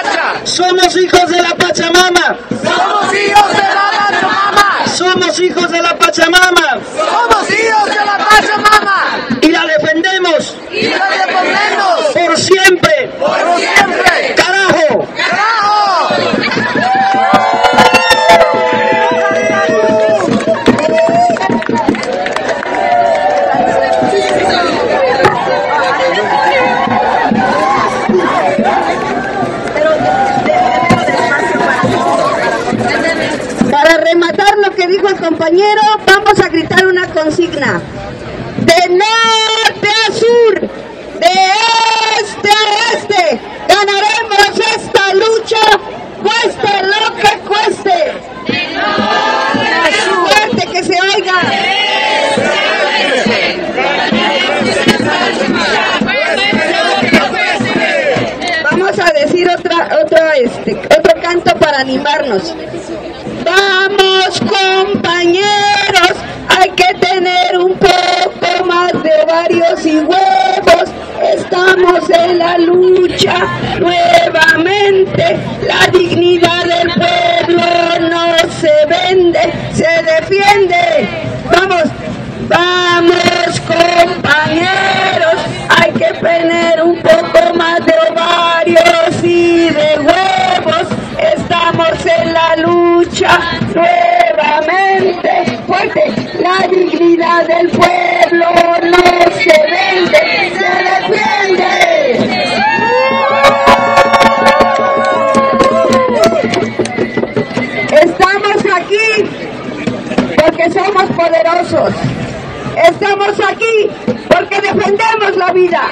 Somos hijos de la Pachamama. Somos hijos de la Pachamama. Somos hijos de la Pachamama. Somos hijos de la Pachamama. Y la defendemos. Y la defendemos. Por siempre. Por siempre. ¡Carajo! ¡Carajo! compañero, vamos a gritar una consigna. De norte a sur, de este a este, ganaremos esta lucha, cueste lo que cueste. Fuerte, que se oiga. Vamos a decir otro canto para animarnos. Vamos, compañeros, hay que tener un poco más de ovarios y huevos. Estamos en la lucha nuevamente. La dignidad del pueblo no se vende, se defiende. Vamos, vamos, compañeros, hay que tener un poco más de ovarios y de huevos. Estamos en la lucha nuevamente. Fuerte, la dignidad del pueblo no se vende, se defiende. Estamos aquí porque somos poderosos. Estamos aquí porque defendemos la vida.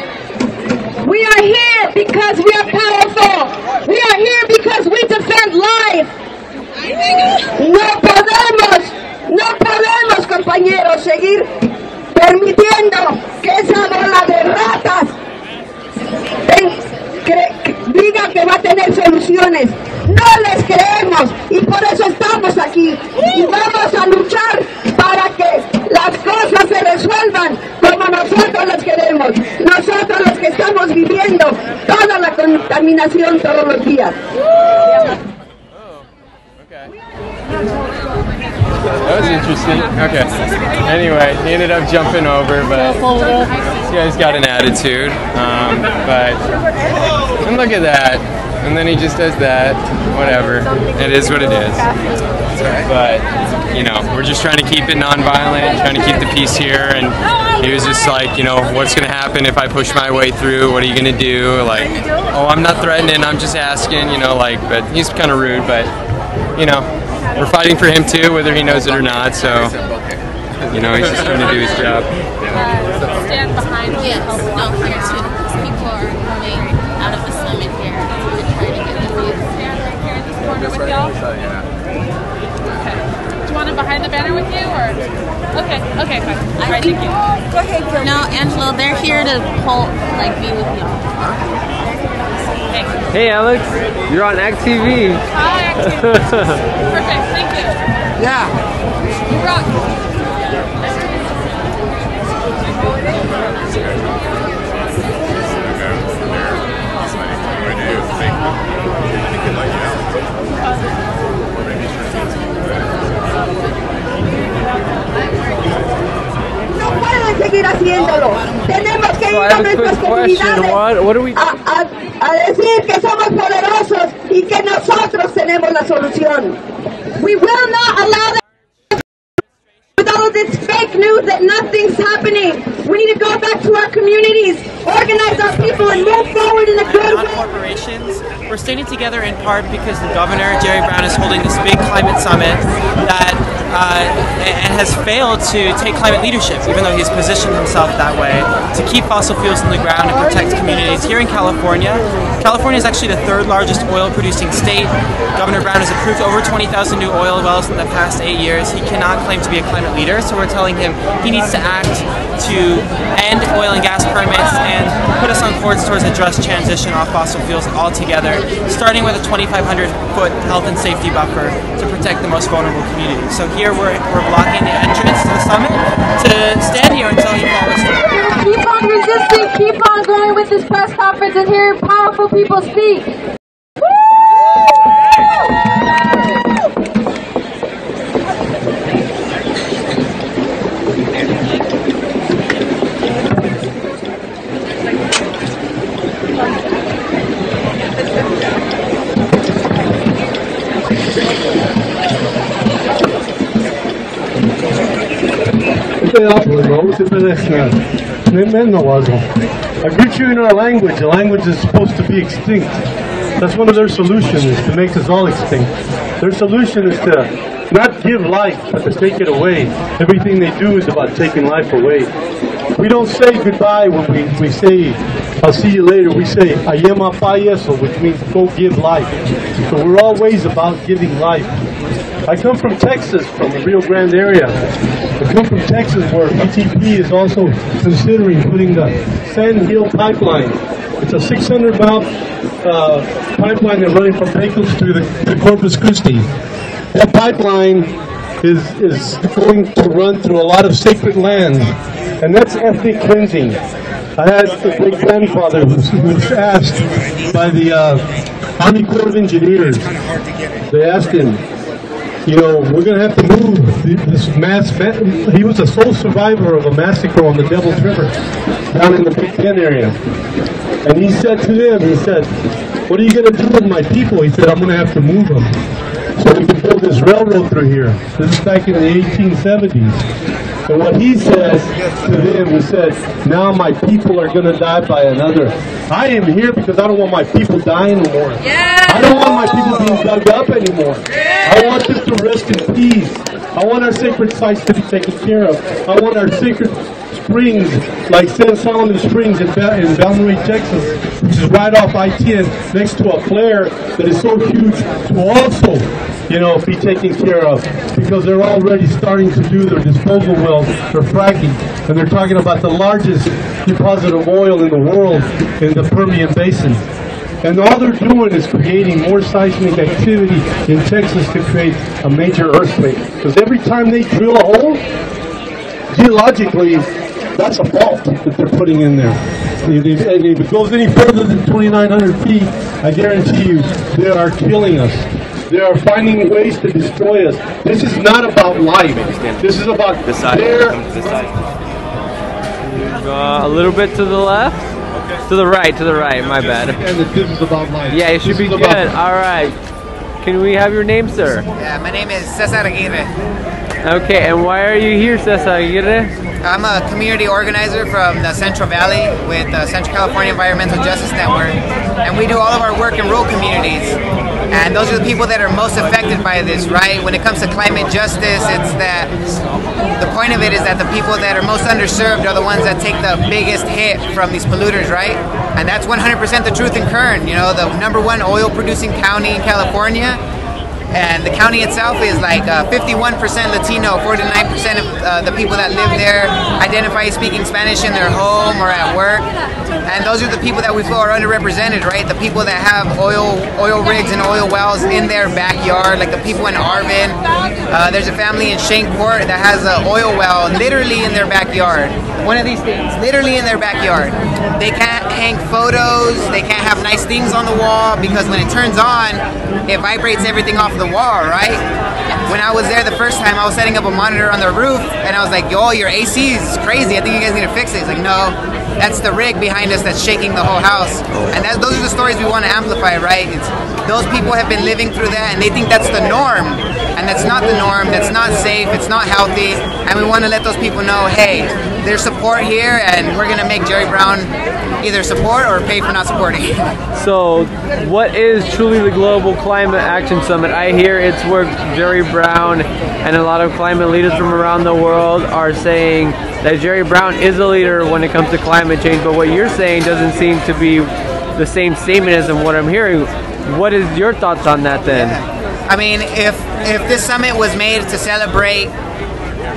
We are here because we are powerful. We are here because we defend life. No podemos, compañeros, seguir permitiendo que esa bola de ratas diga que va a tener soluciones. No les creemos y por eso estamos aquí. Y vamos a luchar para que las cosas se resuelvan como nosotros las queremos. Nosotros los que estamos viviendo toda la contaminación todos los días. That was interesting. Okay. Anyway, he ended up jumping over, but this guy's got an attitude. And look at that. And then he just does that. Whatever. It is what it is. But, you know, we're just trying to keep it nonviolent, trying to keep the peace here. And he was just like, you know, what's going to happen if I push my way through? What are you going to do? Like, oh, I'm not threatening. I'm just asking, you know, like, but he's kind of rude. But, you know, we're fighting for him too, whether he knows it or not. So, you know, he's just trying to do his job. Stand behind me and help out here too. People are coming out of the summit here to try to get the views. Stand right here in this corner with y'all? Okay. Do you want him behind the banner with you, or? Okay, okay, fine. All right, thank you. Go ahead, Gil. No, Angelo, they're here to be with y'all. Hey Alex, you're on act.tv. Hi, act.tv. Perfect, thank you. Yeah. You rock. No pueden seguir haciéndolo. Tenemos que ir a nuestras comunidades a decir que somos poderosos y que nosotros tenemos la solución. We will not allow that with all of this fake news that nothing's happening. We need to go back to our communities, organize our people, and move forward in a good way. Corporations, we're standing together in part because the governor, Jerry Brown, is holding this big climate summit that and has failed to take climate leadership, even though he's positioned himself that way, to keep fossil fuels in the ground and protect communities. Here in California, California is actually the third largest oil producing state. Governor Brown has approved over 20,000 new oil wells in the past 8 years. He cannot claim to be a climate leader, so we're telling him he needs to act to end oil and gas permits and put us on course towards a just transition off fossil fuels altogether, starting with a 2,500-foot health and safety buffer to protect the most vulnerable communities. So here we're blocking the entrance to the summit to stand here until he follows through. Keep on resisting, keep on going with this press conference and hear powerful people speak. I greet you in our language. The language is supposed to be extinct. That's one of their solutions, is to make us all extinct. Their solution is to not give life, but to take it away. Everything they do is about taking life away. We don't say goodbye when we say, I'll see you later. We say, ayema payeso, which means go give life. So we're always about giving life. I come from Texas, from the Rio Grande area. I come from Texas, where ETP is also considering putting the Sand Hill Pipeline. It's a 600-mile pipeline that's running from Pecos to Corpus Christi. That pipeline is going to run through a lot of sacred lands, and that's ethnic cleansing. I had a great-grandfather who was asked by the Army Corps of Engineers. They asked him, you know, we're going to have to move this mass. He was a sole survivor of a massacre on the Devil's River down in the Big Ten area. And he said to them, he said, what are you going to do with my people? He said, I'm going to have to move them so we can build this railroad through here. This is back in the 1870s. And what he says to them, he said, now my people are going to die by another. I am here because I don't want my people dying anymore. I don't want my people being dug up anymore. I want them to rest in peace. I want our sacred sites to be taken care of. I want our sacred springs, like San Solomon Springs in Belmarie, Texas, which is right off I-10, next to a flare that is so huge, to also, you know, be taken care of, because they're already starting to do their disposal wells, their fracking, and they're talking about the largest deposit of oil in the world in the Permian Basin. And all they're doing is creating more seismic activity in Texas to create a major earthquake. Because every time they drill a hole, geologically, that's a fault that they're putting in there. And if it goes any further than 2,900 feet, I guarantee you, they are killing us. They are finding ways to destroy us. This is not about life. This is about their... A little bit to the left? To the right, my bad. And this is about life. Yeah, it should be good. All right. Can we have your name, sir? Yeah, my name is Cesar Aguirre. Okay, and why are you here, Cesar Aguirre? I'm a community organizer from the Central Valley with the Central California Environmental Justice Network, and we do all of our work in rural communities. And those are the people that are most affected by this, right? When it comes to climate justice, it's that the point of it is that the people that are most underserved are the ones that take the biggest hit from these polluters, right? And that's 100% the truth in Kern, you know, the #1 oil producing county in California. And the county itself is like 51% Latino, 49% of the people that live there identify speaking Spanish in their home or at work. And those are the people that we feel are underrepresented, right? The people that have oil rigs and oil wells in their backyard, like the people in Arvin. There's a family in Shankport that has an oil well literally in their backyard. One of these things, literally in their backyard. They can't hang photos, they can't have nice things on the wall, because when it turns on, it vibrates everything off the wall, right? When I was there the first time, I was setting up a monitor on the roof, and I was like, yo, your AC is crazy, I think you guys need to fix it. He's like, no, that's the rig behind us that's shaking the whole house. And those are the stories we want to amplify, right? Those people have been living through that, and they think that's the norm. And that's not the norm, that's not safe, it's not healthy, and we want to let those people know, hey, there's support here, and we're going to make Jerry Brown either support or pay for not supporting. So, what is truly the Global Climate Action Summit? I hear it's where Jerry Brown and a lot of climate leaders from around the world are saying that Jerry Brown is a leader when it comes to climate change, but what you're saying doesn't seem to be the same statement as what I'm hearing. What is your thoughts on that then? Yeah. I mean, if this summit was made to celebrate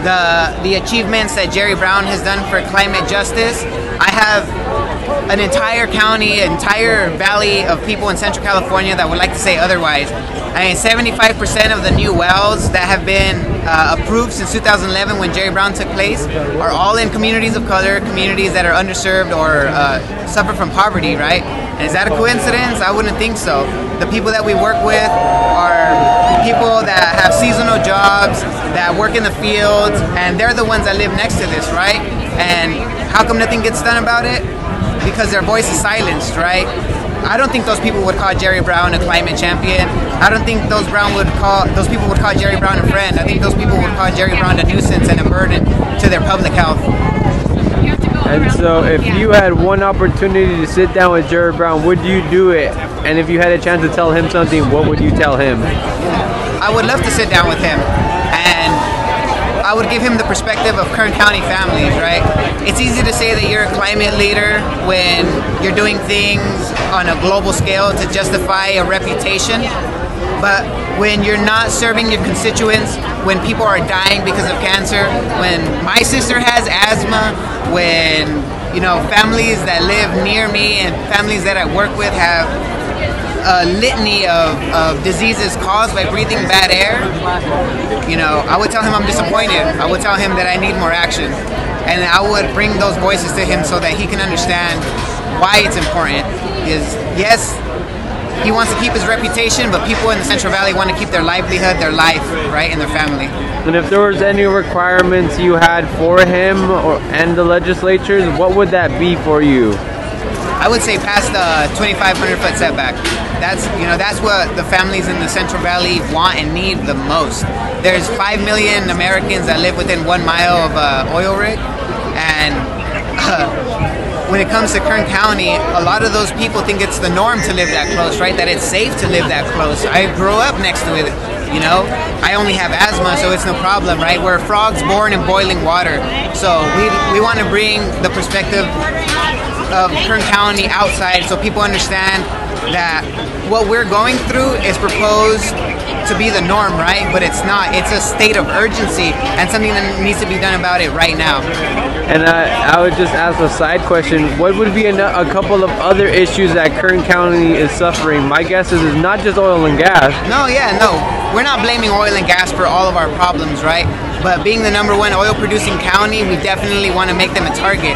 the achievements that Jerry Brown has done for climate justice, I have an entire county, an entire valley of people in Central California that would like to say otherwise. I mean, 75% of the new wells that have been approved since 2011 when Jerry Brown took place are all in communities of color, communities that are underserved or suffer from poverty, right? And is that a coincidence? I wouldn't think so. The people that we work with are people that have seasonal jobs, that work in the fields, and they're the ones that live next to this, right? And how come nothing gets done about it? Because their voice is silenced, right? I don't think those people would call Jerry Brown a climate champion. I don't think those people would call Jerry Brown a friend. I think those people would call Jerry Brown a nuisance and a burden to their public health. And so if you had one opportunity to sit down with Jerry Brown, would you do it? And if you had a chance to tell him something, what would you tell him? I would love to sit down with him, and I would give him the perspective of Kern County families, right? It's easy to say that you're a climate leader when you're doing things on a global scale to justify a reputation, but when you're not serving your constituents, when people are dying because of cancer, when my sister has asthma, when families that live near me and families that I work with have a litany of diseases caused by breathing bad air, I would tell him I'm disappointed. I would tell him that I need more action. And I would bring those voices to him so that he can understand why it's important. Yes, he wants to keep his reputation, but people in the Central Valley want to keep their livelihood, their life, right, and their family. And if there was any requirements you had for him and the legislatures, what would that be for you? I would say past the 2,500-foot setback. That's what the families in the Central Valley want and need the most. There's 5 million Americans that live within 1 mile of an oil rig, and when it comes to Kern County, a lot of those people think it's the norm to live that close, right? That it's safe to live that close. I grew up next to it, I only have asthma, so it's no problem, right? We're frogs born in boiling water. So we want to bring the perspective of Kern County outside so people understand that what we're going through is proposed to be the norm, right? But it's not. It's a state of urgency and something that needs to be done about it right now. And I would just ask a side question. What would be a couple of other issues that Kern County is suffering? My guess is it's not just oil and gas. No. We're not blaming oil and gas for all of our problems, right? But being the #1 oil-producing county, we definitely want to make them a target.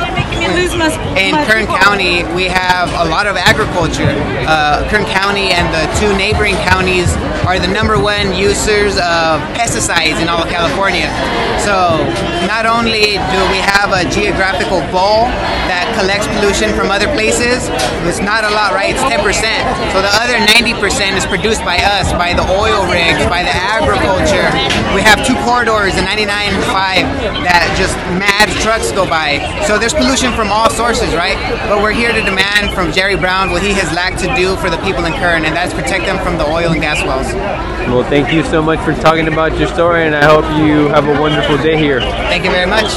In Kern County, we have a lot of agriculture. Kern County and the 2 neighboring counties are the #1 users of pesticides in all of California. So not only do we have a geographical bowl that collects pollution from other places, it's not a lot, right? It's 10%. So the other 90% is produced by us, by the oil rigs, by the agriculture. We have 2 corridors in 99.5 that just mad trucks go by. So there's pollution from all sources, right? But we're here to demand from Jerry Brown what he has lacked to do for the people in Kern, and that's protect them from the oil and gas wells. Well, thank you so much for talking about your story, and I hope you have a wonderful day here. Thank you very much.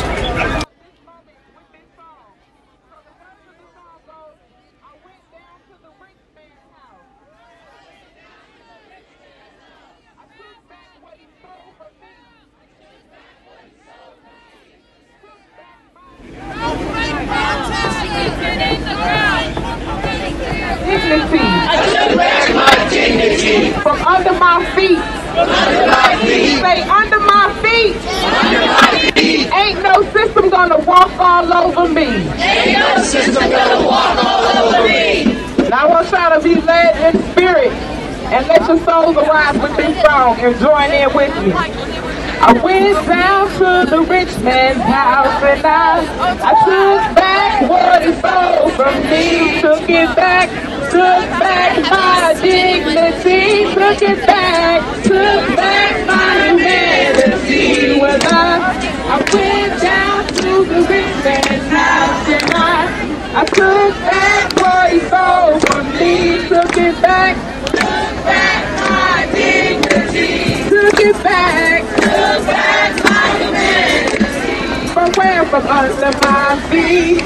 Dignity. From under my feet. Say under my feet. Ain't no system gonna walk all over me. Ain't no system gonna walk all over me. And I want y'all to be led in spirit and let your souls arise with this song and join in with me. I went down to the rich man's house and I took back what he stole from me. Took it back, took back my dignity. Took it back, took back my humanity. When I went down to the rich man's house and I took back what he stole from me. Took it back my dignity. Took it back my humanity. From where? From under my feet,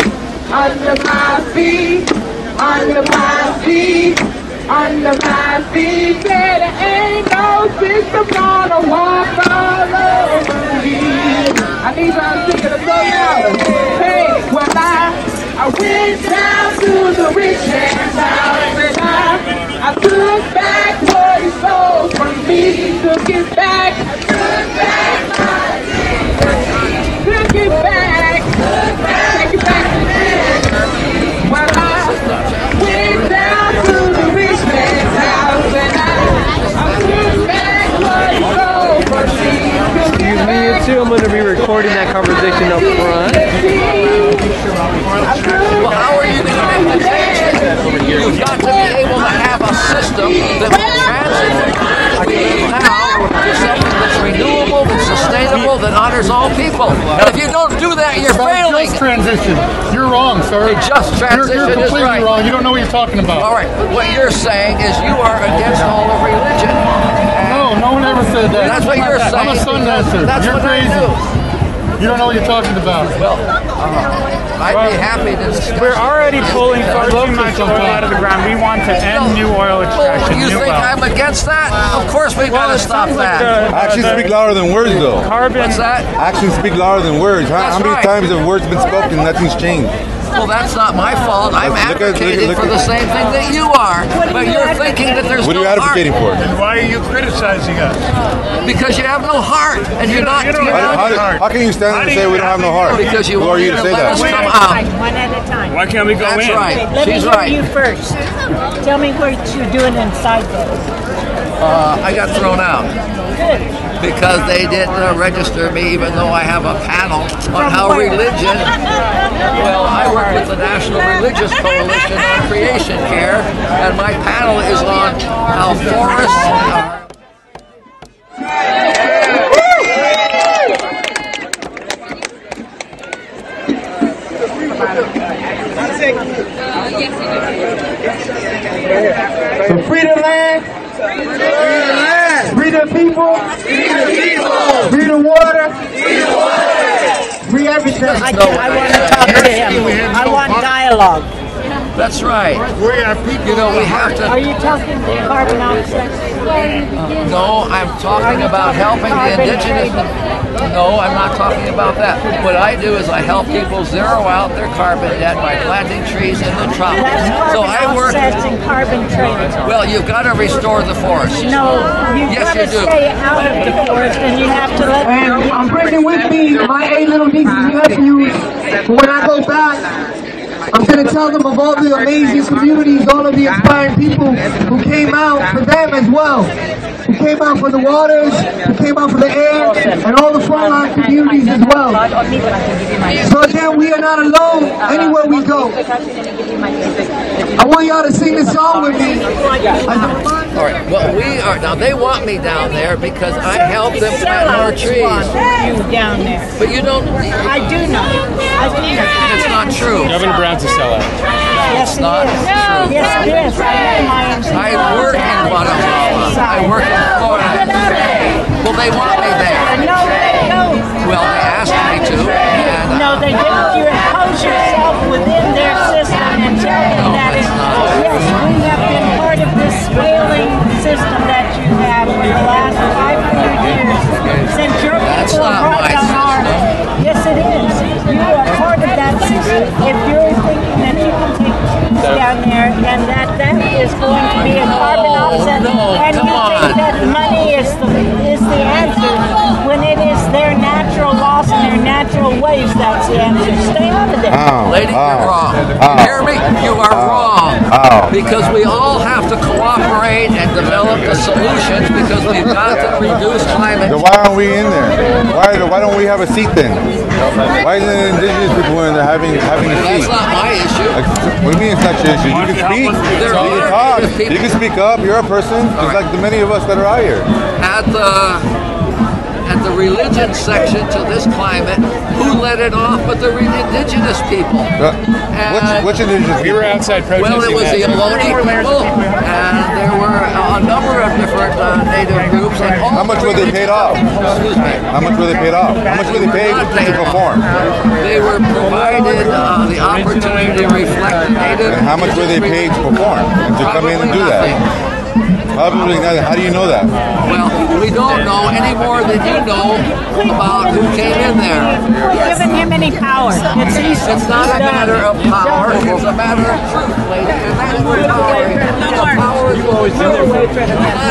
under my feet, under my feet, under my feet. Said there ain't no system gonna walk all over me. I need y'all to sing it a little louder. Hey, when I went down to the rich man's house and I took back what he stole from me. Took it back my dignity. Took it back, take it back. When I went down to the rich man's house and I took back what he stole from me. Excuse me, you too. I'm going to be recording that conversation up front. Well, how are you going to make the change? You've got to be able to have a system that will transit now to something that's renewable, that's sustainable, that honors all people. And if you don't do that, you're failing. Just transition. You're wrong, sir. Just transition you're completely is right. wrong. You don't know what you're talking about. All right. What you're saying is you are against all of religion. No, No, no one ever said that. That's what you're saying. I'm a sun dancer. That's You're what crazy. I do. You don't know what you're talking about. Well, I'd be happy to discuss. We're already pulling far too much oil out of the ground. We want to end new oil extraction. You think I'm against that? Of course we've got to stop that. Actions speak louder than words, though. What's that? Actions speak louder than words. How many times have words been spoken and nothing's changed? Well, that's not my fault. I'm advocating for the same thing that you are. But you're thinking that there's What are you no heart. advocating for? And why are you criticizing us? Because you have no heart, and you're not. How can you stand there and say we don't have no heart? Because you Who are you to say that? come out. One at a time. Why can't we go That's in? right. Let me She's hear right. you first. Tell me what you're doing inside there. I got thrown out. Good. Because they didn't register me, even though I have a panel on how religion. Well, I work with the National Religious Coalition on Creation Care, and my panel is on how forests are. So free the land, free the people, free the water, free everything. I want to talk to him. I want dialogue. That's right. You know, we have to. Are you talking carbon offsets? No, I'm talking about helping the indigenous. No, I'm not talking about that. What I do is I help people zero out their carbon debt by planting trees in the tropics. That's So carbon I work. offsets and carbon trade. Well, you've got to restore the forest. No, you've Yes, got to you do. stay out of the forest, and you have to let. And I'm bringing with me my 8 little nieces and nephews. When I go back, I'm going to tell them of all the amazing communities, all of the inspiring people who came out for them as well. Who came out for the waters, who came out for the air, and all the frontline communities as well. So again, we are not alone anywhere we go. I want y'all to sing this song with me. All right. Well, we are now. They want me down there because I help them plant more trees. You down there. But you don't. I do know. I do know. It's not true. Governor Brown's a sellout. Yes, it not is. true. Yes, it is. I work in Guatemala. I work in Florida. Well, they want me there. No, they don't. Well, they asked me to. And, No, they didn't. You impose yourself within their system and tell them that it's, yes, we have been part of this failing system that you have for the last 500 years since your That's people not brought my down our. Yes, it is. You are part of that system. If you're thinking that you can take trees down there and that is going to be a carbon offset, and you think that money is the answer when it is their natural loss and their natural ways, that's the answer. Stay out of there. Lady, you're wrong. You hear me? You are wrong. Because we all have to cooperate and develop the solutions because we've got to reduce climate Then why aren't we in there? Why don't we have a seat then? Why isn't it indigenous people in there having a seat? That's not my issue. What do you mean it's not your issue? You can speak. There You can are talk. people- You can speak up. You're a person, just like the many of us that are out here. At the religion section to this climate, who let it off but the indigenous people? Which indigenous people? We were outside protesting. Well, it was the Ohlone people, and there were a number of different native groups. And How much were they paid off? Excuse me. How much were they paid off? How much were they paid to perform? They were provided the opportunity to reflect the native. And how much were they paid to perform and to come in and do that? Probably nothing. How do you know that? Well, we don't know any more than you know about who came in there. We're giving him any power. It's not a matter of power, it's a matter of truth, lady. And that's where power is. Power is always it's not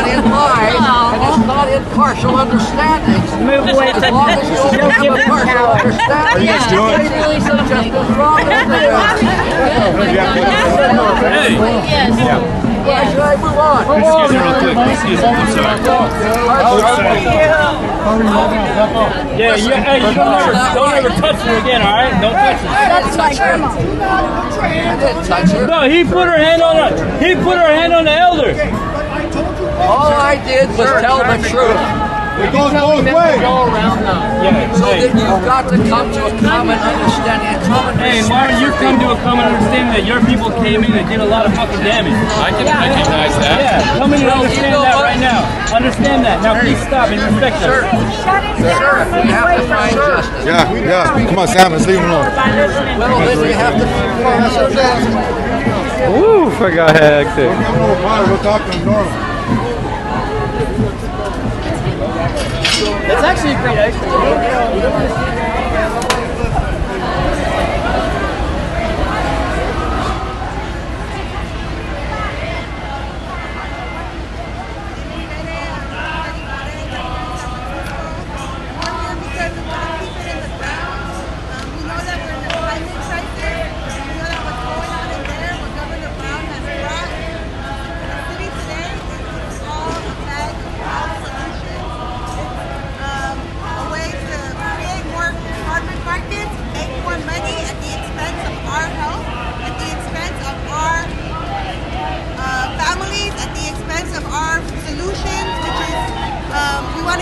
in lies, and it's not in partial understandings. Move away As from long as you don't have a partial understanding, What are you guys doing? it's just as wrong as they are. Yes. Why should I move on? Excuse me real quick. Excuse me. I'm sorry. Yeah, hey, don't ever touch her again, all right? Don't touch her. That's my grandma. I didn't touch her. No, he put her hand on the elder. All I did was tell the truth. It goes both ways. Go around them. Yeah. So that you've got to come to a common understanding, a common Hey, Martin, you've come to a common understanding that your people came in and did a lot of fucking damage. I can recognize that. Yeah, come in and understand that right now. Understand that. Now please stop and respect us. Sure. We have to find justice. Yeah. Come on, Sam, let's leave him alone. Well, then we have to find justice. Ooh, I got hectic. We'll talk to him normal. That's actually a great idea.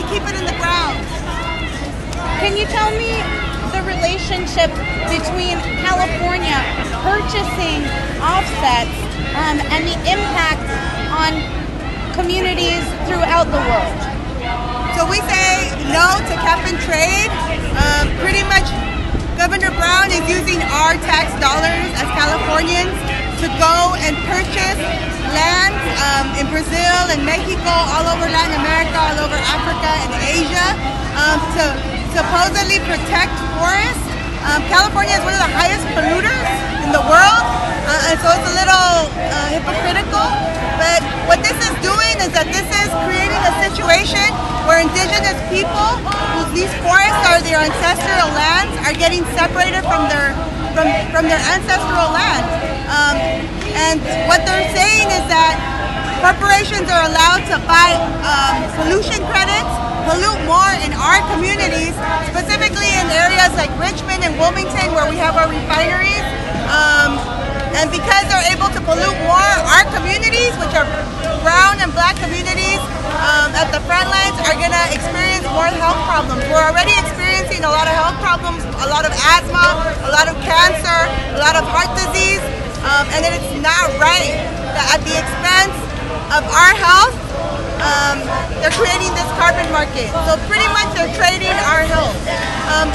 Keep it in the ground. Can you tell me the relationship between California purchasing offsets and the impact on communities throughout the world? So we say no to cap and trade. Pretty much Governor Brown is using our tax dollars as Californians to go and purchase land in Brazil and Mexico, all over Latin America, all over Africa and Asia, to supposedly protect forests. California is one of the highest polluters in the world, and so it's a little hypocritical. But what this is doing is that this is creating a situation where indigenous people, whose these forests are their ancestral lands, are getting separated from their ancestral land. And what they're saying is that corporations are allowed to buy pollution credits, pollute more in our communities, specifically in areas like Richmond and Wilmington where we have our refineries. And because they're able to pollute more, our communities, which are brown and black communities at the front lines, are going to experience more health problems. We're already experiencing a lot of health problems, a lot of asthma, a lot of cancer, a lot of heart disease. And then it's not right that at the expense of our health, they're creating this carbon market. So pretty much they're trading our health.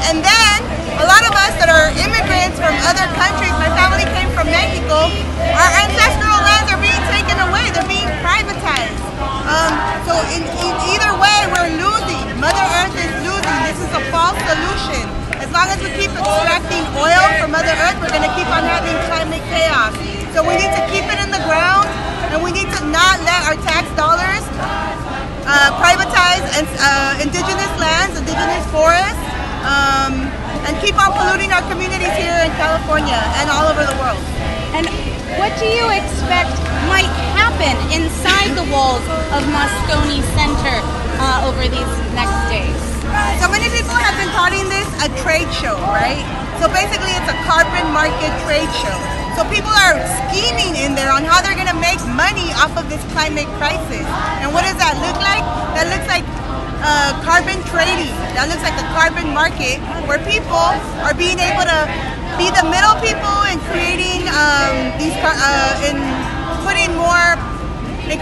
And then a lot of us that are immigrants from other countries, my family came from Mexico, our ancestral lands are being taken away. They're being privatized. So in either way, we're losing. Mother Earth is losing. This is a false solution. As long as we keep extracting oil from Mother Earth, we're going to keep on having climate chaos. So we need to keep it in the ground, and we need to not let our tax dollars privatize indigenous lands, indigenous forests, and keep on polluting our communities here in California and all over the world. And what do you expect might happen inside the walls of Moscone Center over these next days? So many people have been calling this a trade show, right? So basically it's a carbon market trade show. So people are scheming in there on how they're going to make money off of this climate crisis. And what does that look like? That looks like carbon trading. That looks like a carbon market where people are being able to be the middle people in creating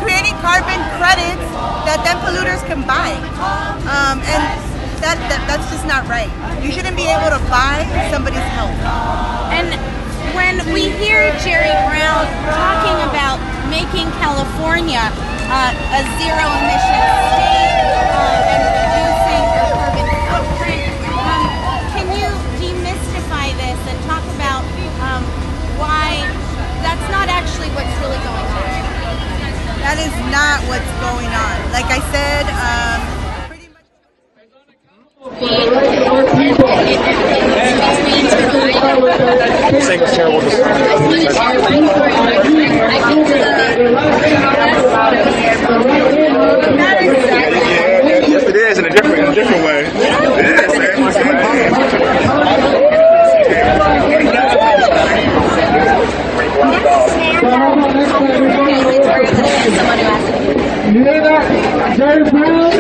creating carbon credits that then polluters can buy. And that's just not right. You shouldn't be able to buy somebody's health. And when we hear Jerry Brown talking about making California a zero-emission state and reducing our carbon footprint, can you demystify this and talk about why that's not actually what's really going on? That is not what's going on. Like I said, Yes, it is in a different way. You hear that? Jerry Brown,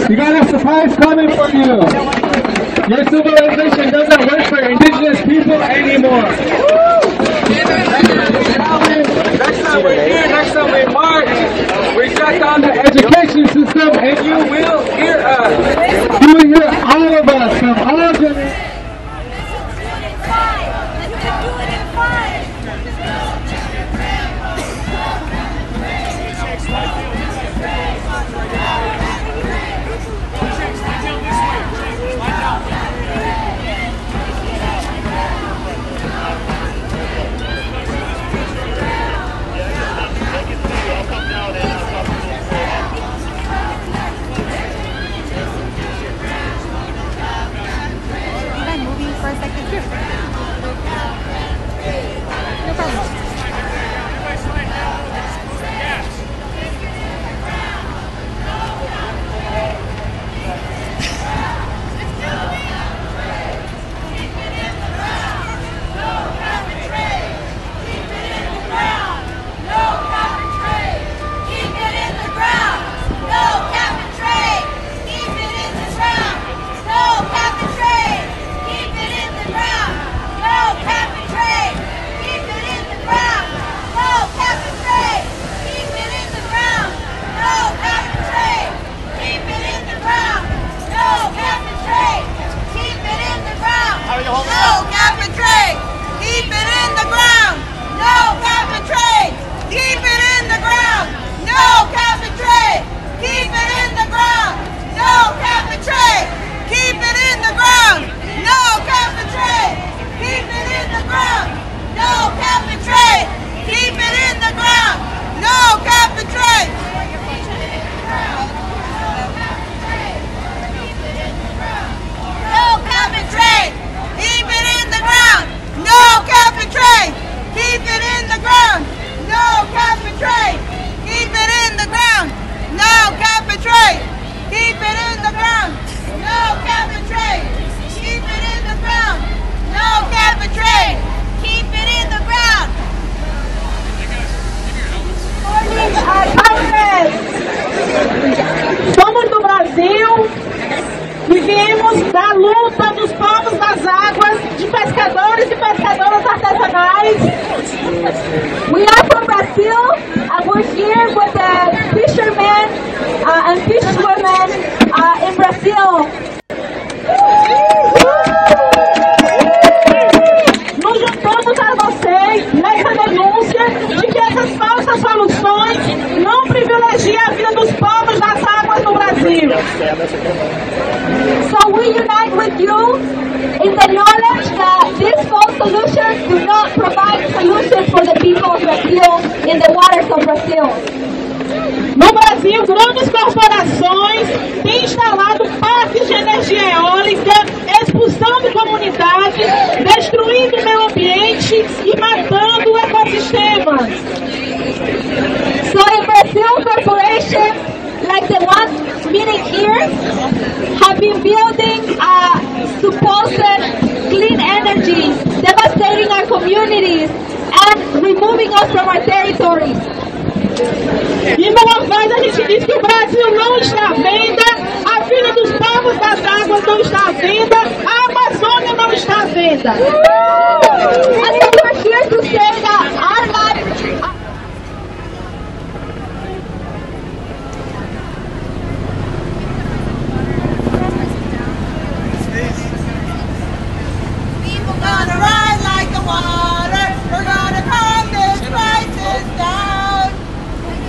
you gotta surprise comment from you. Your civilization doesn't work for indigenous people anymore. Next time we're here, next time we march, we shut down the education system, and you will hear us. You will hear all of us from all generations. Somos do Brasil e viemos da luta dos povos das águas, de pescadores e pescadoras artesanais. We are from Brazil and we're here with the fishermen and fishwomen in Brazil. Nos juntamos a vocês nessa denúncia de que essas falsas soluções não privilegiam a vida dos povos das águas no Brasil. So we unite with you in the knowledge that these false solutions do not provide solutions for the people of Brazil in the waters of Brazil. No Brasil, grandes corporações têm instalado parques de energia eólica, expulsando comunidades, destruindo o meio ambiente e matando ecossistemas. So in Brazil, corporations like the ones meeting here have been building supposed clean energy, devastating our communities and removing us from our territories. E numa vez a gente diz que o Brasil não está à venda, a vida dos povos das águas não está à venda, a Amazônia não está à venda. And so we're here to say that our lives... People gonna rise like the water. We're gonna calm this crisis down.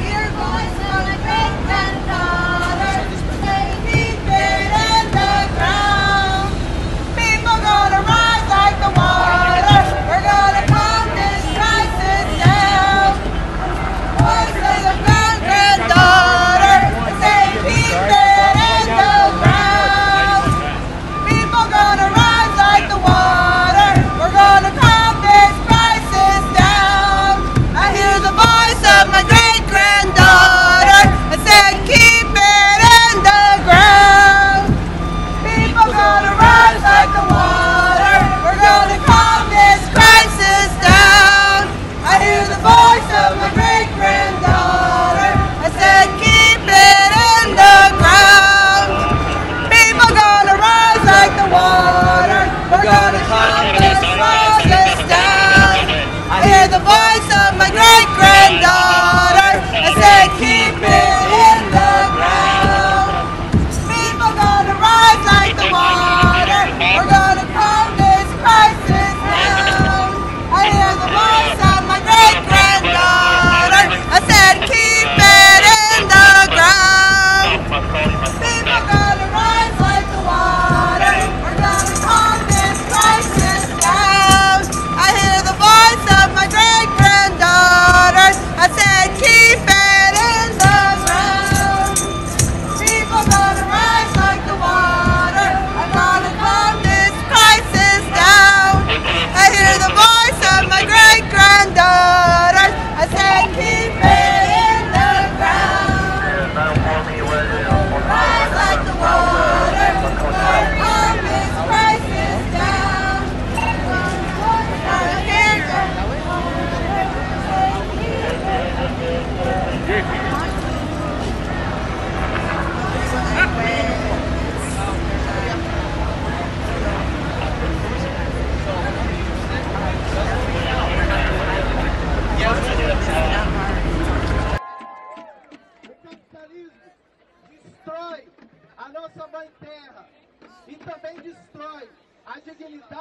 Your voice gonna break that dollar. Keep it in the ground. People gonna rise like the water. We're gonna calm this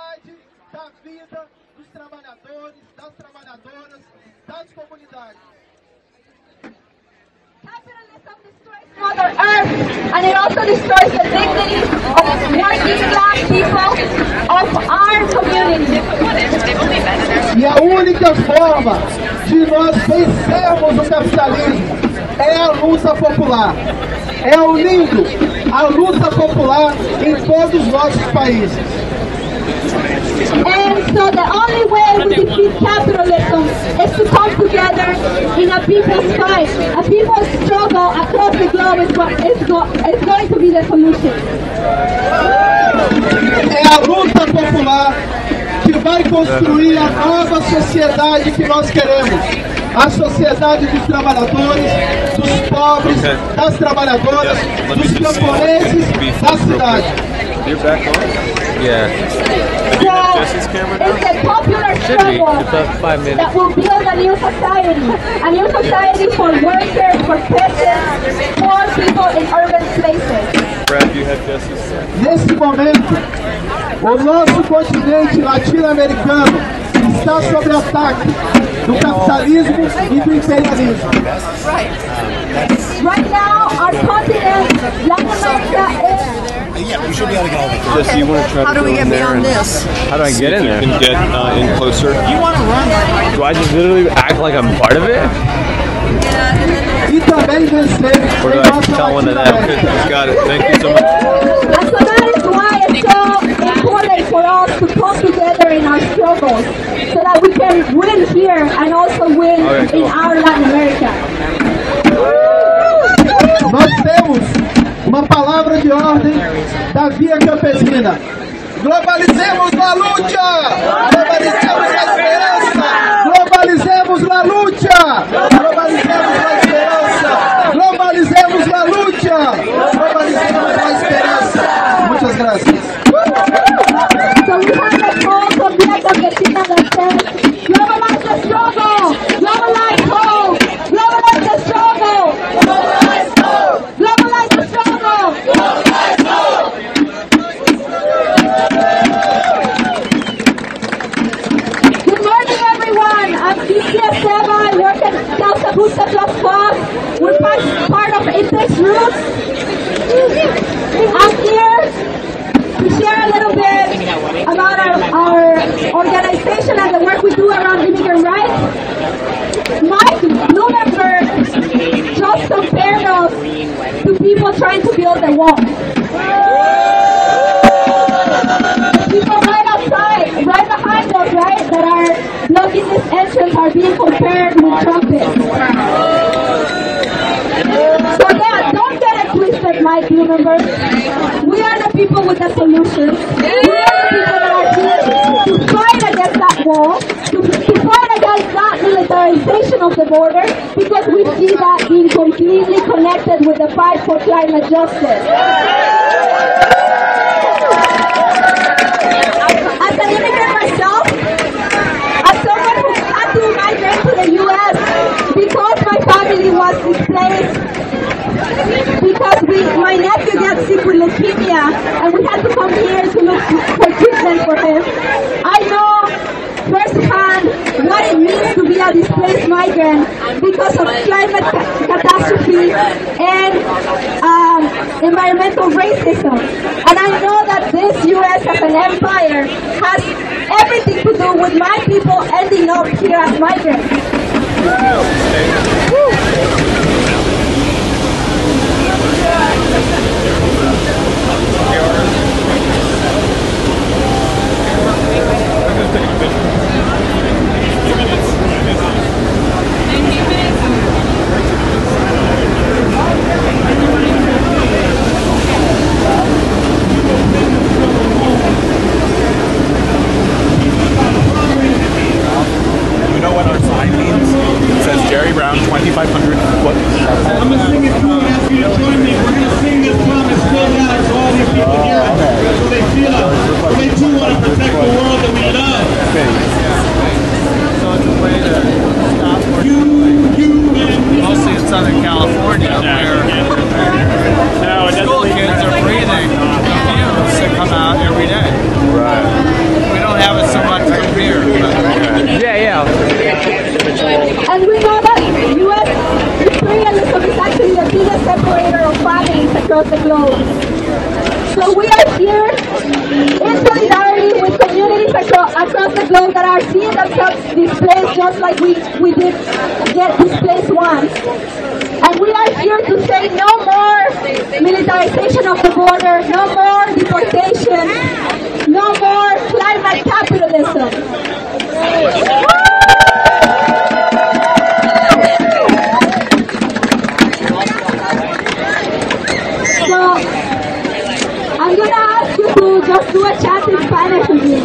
dignidade da vida dos trabalhadores, das trabalhadoras, das comunidades. Capitalism destroys Mother Earth, and it also destroys the dignity of working class people of our community. E a única forma de nós vencermos o capitalismo é a luta popular. É unindo a luta popular em todos os nossos países. And so the only way we defeat capitalism is to come together in a people's fight. A people's struggle across the globe is going to be the solution. É a luta popular que vai construir a nova sociedade que nós queremos. A sociedade dos trabalhadores, dos pobres, das trabalhadoras, dos camponeses da cidade. You're back on? Yeah. So, it's a popular struggle that will build a new society for workers, for peasants, poor people in urban places. Brad, you have justice. Nesse momento, o nosso continente latino-americano está sob ataque do capitalismo e do imperialismo. Right now, our continent, Latin America, is... Yeah, we should be able to get all of it. Jesse, you want to try How to do we go get in there beyond and- this? How do I get in there? You can get in closer. You want to run? Do I just literally act like I'm part of it? E também vencer Or do em I nossa tell one of them? Latinoamérica. Got it. Thank you so much. And so that is why it's so important for us to come together in our struggles so that we can win here and also win in our Latin America. Nós temos uma palavra de ordem da Via Campesina. Globalizemos la lucha! Globalizemos la esperança! Globalizemos la lucha! Globalizemos la esperança! Globalizemos la lucha! Globalizemos la esperanza! Muchas gracias. So we have a call from Via Campesina that says, globalize the struggle! Globalize hope! Globalize the struggle! Globalize hope! Globalize the struggle! Globalize hope! Good morning, everyone. I'm Cynthia Seba. I work at Casa Busta Plus Plus. We're part of Apex Roots. I'm here to share a little bit about our organization and the work we do around immigrant rights. Mike Bloomberg just compared us to people trying to build a wall. The people right outside, right behind us, right, that are blocking this entrance are being compared with trumpets. So yeah, don't get it twisted, Mike Bloomberg. We are the people with the solution. We are the people that are here to fight against that wall, to fight against that militarization of the border, because we see that being completely connected with the fight for climate justice. As an immigrant myself, as someone who had to migrate to the U.S. because my family was displaced, because my nephew got sick with leukemia and we had to come here to look for treatment for him, I know firsthand what it means to be a displaced migrant because of climate catastrophe and environmental racism. And I know that this U.S. as an empire has everything to do with my people ending up here as migrants. You know what our sign means? It says Jerry across the globe. So we are here in solidarity with communities across the globe that are seeing themselves displaced just like we did get displaced once. And we are here to say no more militarization of the border, no more deportation, no more climate capitalism. So, I'm going to ask you to just do a chant in Spanish with me.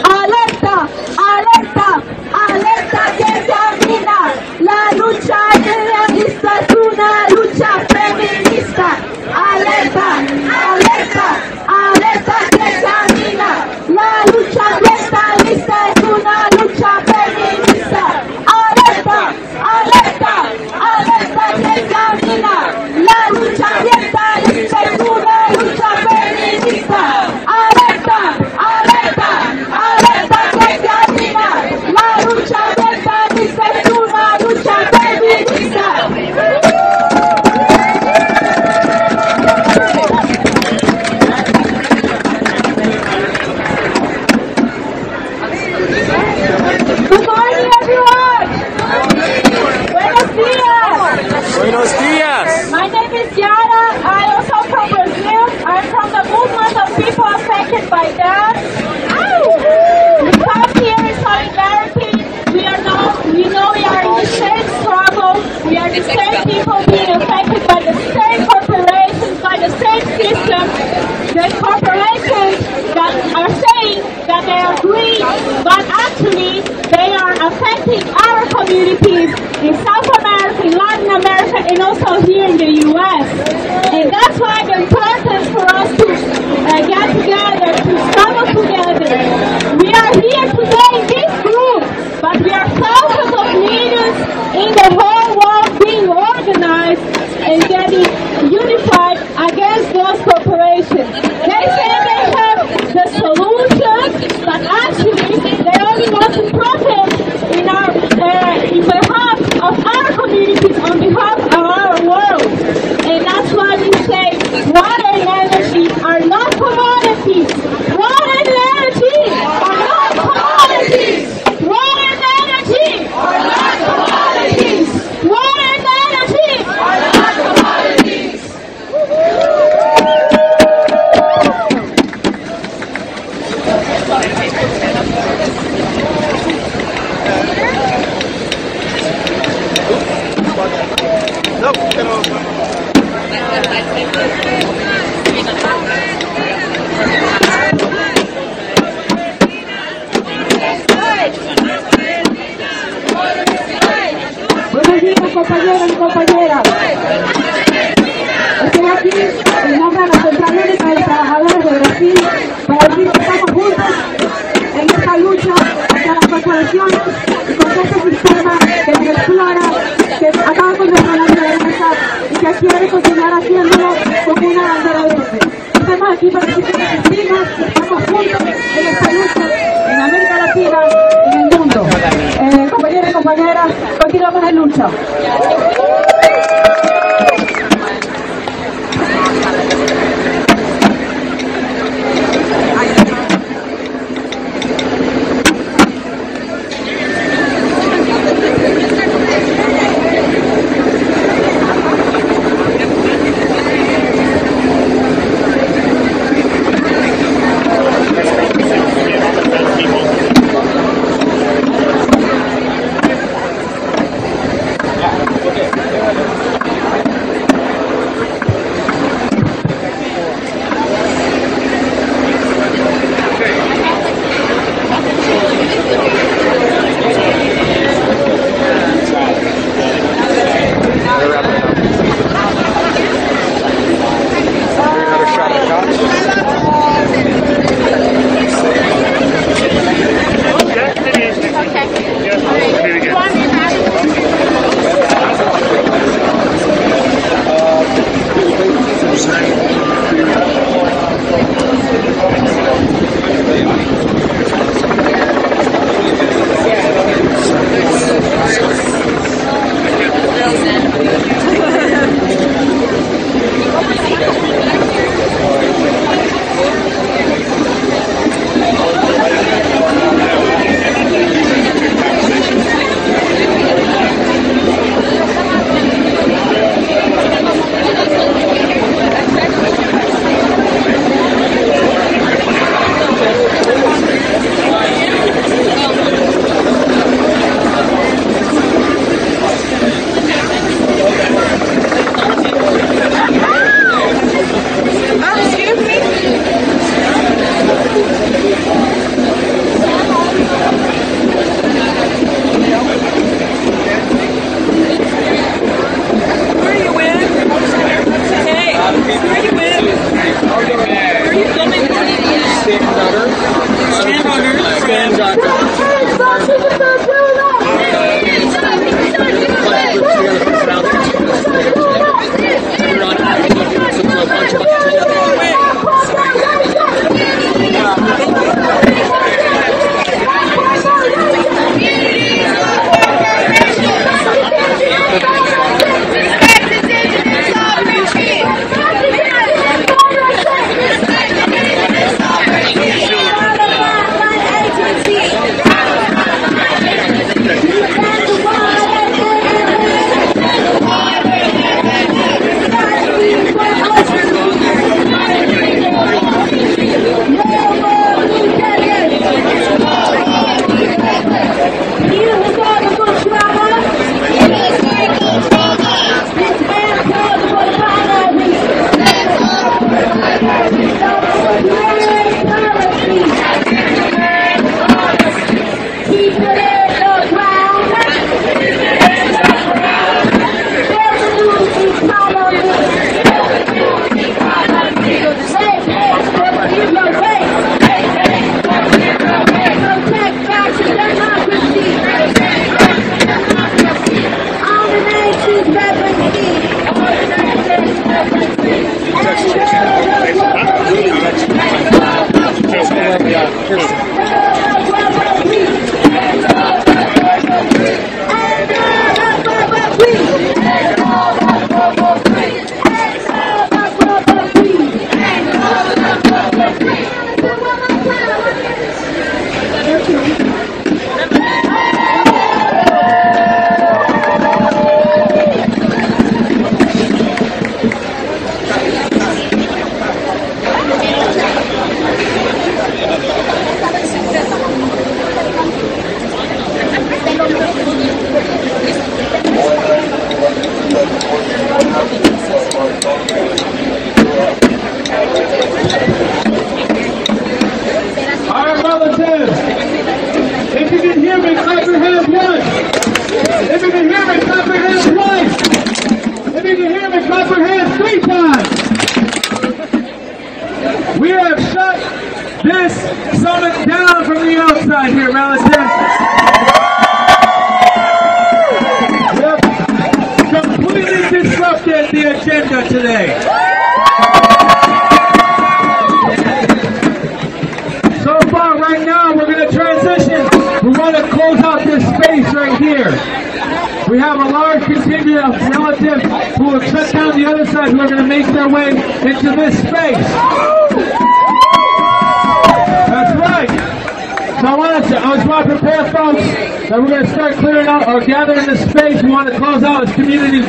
Alerta, alerta, alerta que camina. La lucha feminista es una lucha feminista. Alerta, alerta, alerta que camina. La lucha feminista es una lucha feminista. Alerta, alerta, alerta que camina. La lucha feminista es una lucha feminista. Alerta, alerta, alerta que camina. La lucha feminista es una lucha feminista. Good morning, everyone. Buenos dias. Buenos dias. My name is Yara. I also from Brazil. I'm from the movement of people affected by that. We come here in solidarity. We know we are in the same struggle. We are the same people being affected by the same corporations, by the same system. The corporations that are saying that they are green, but actually they are affecting our communities in South America, in Latin America, and also here in the U.S. And that's why the importance for us to get together, to struggle together. We are here today in this group, but we are thousands of leaders in the whole world being organized and getting unified against those corporations. They say they have the solutions, but actually they only want to profit in behalf of our communities, on behalf of our world. And that's why we say water and energy are not commodities. Water and energy are not commodities. Water and energy are not commodities. Water and energy are not commodities. Buenos días, compañeros y compañeras. Estoy aquí en nombre de la Central Única de Trabajadores de Brasil para decir que estamos juntos en esta lucha contra las corporaciones y contra este sistema que nos explora, que acaba con nuestra naturaleza y que quiere continuar haciéndolo como una bandera verde. Estamos aquí para decir que Cristina, estamos juntos en esta lucha en América Latina y en el mundo. Compañeros y compañeras, continuamos en lucha.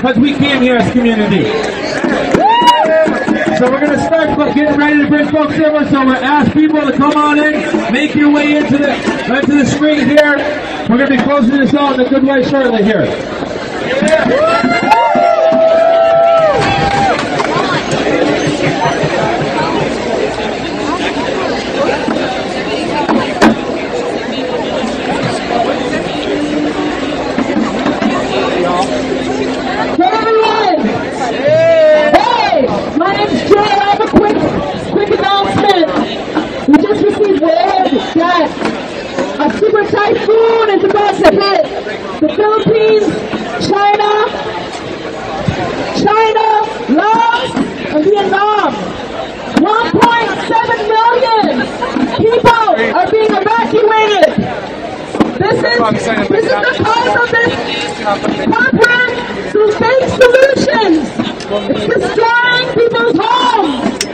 Because we came here as community. So we're going to start getting ready to bring folks over. So we're ask people to come on in, make your way into the screen here. We're going to be closing this out in a good way shortly here. A super typhoon is about to hit the Philippines, China, Laos, and Vietnam. 1.7 million people are being evacuated. This is the cause of this corporate through fake solutions. It's destroying people's homes.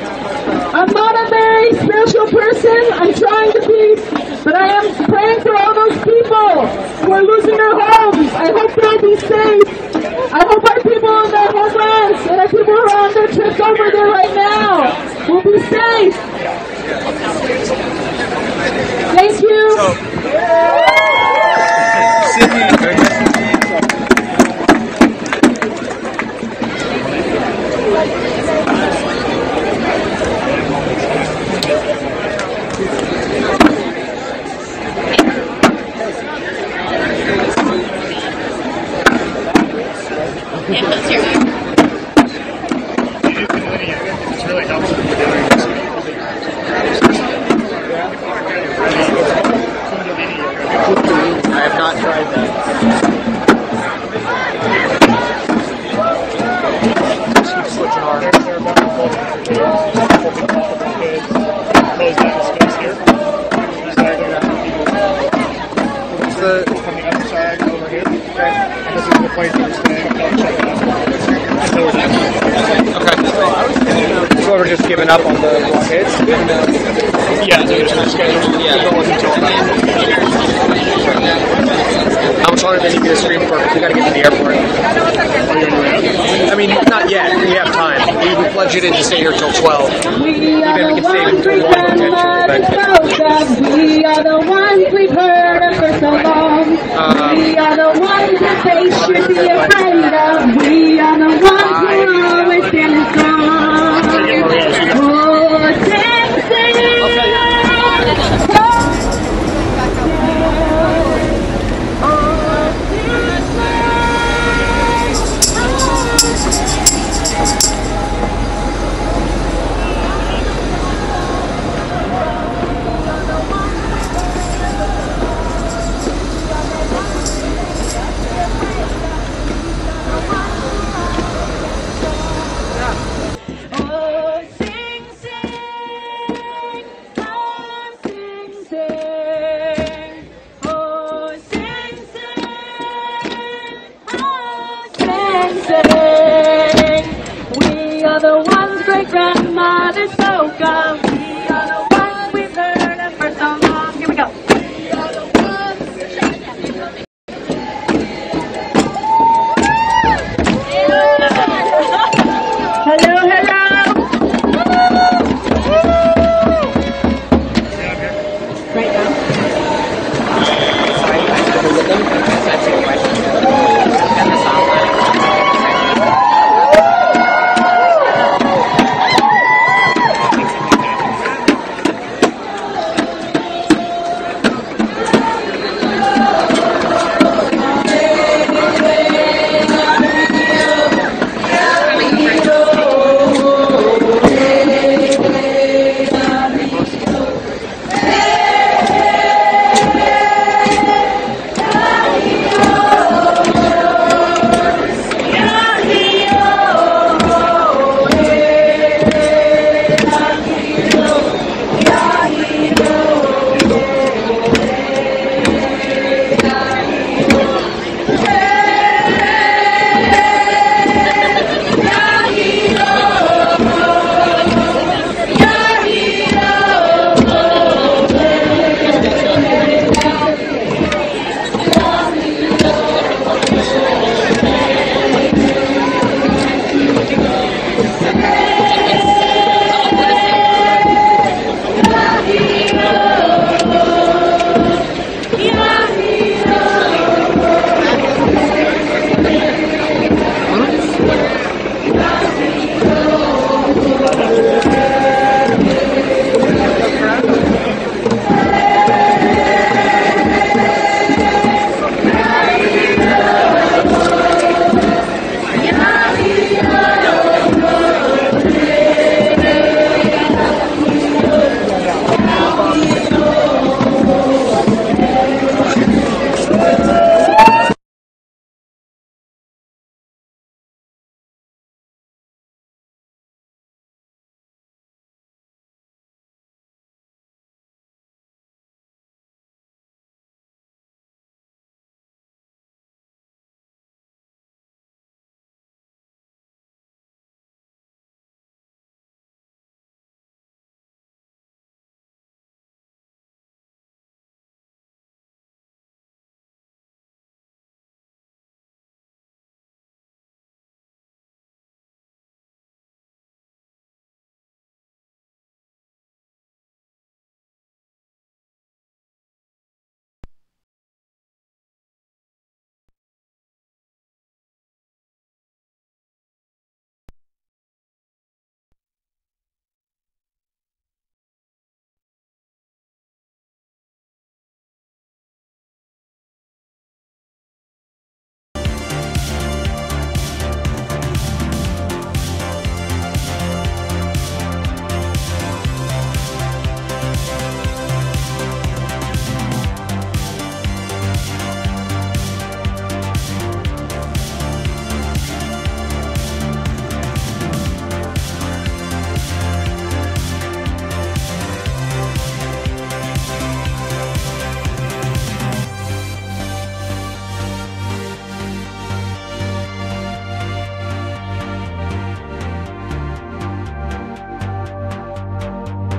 I'm not a very spiritual person. I'm trying to be, but I am praying for all those people who are losing their homes. I hope they'll be safe. I hope our people in their homelands and our people who are on their trips over there right now will be safe. Thank you. up on the blockades? Yeah, so you're scheduled. Yeah, it wasn't until how much longer do you need to stream for? We gotta get to the airport. I mean, not yet. We have time. We pledged you to stay here till 12. Even we can stay until 1 potentially. We are the ones we've heard of for so long. We are the ones that they should be afraid of. We are the ones who always stand strong. Oh, sing, sing. We are the ones great grandmothers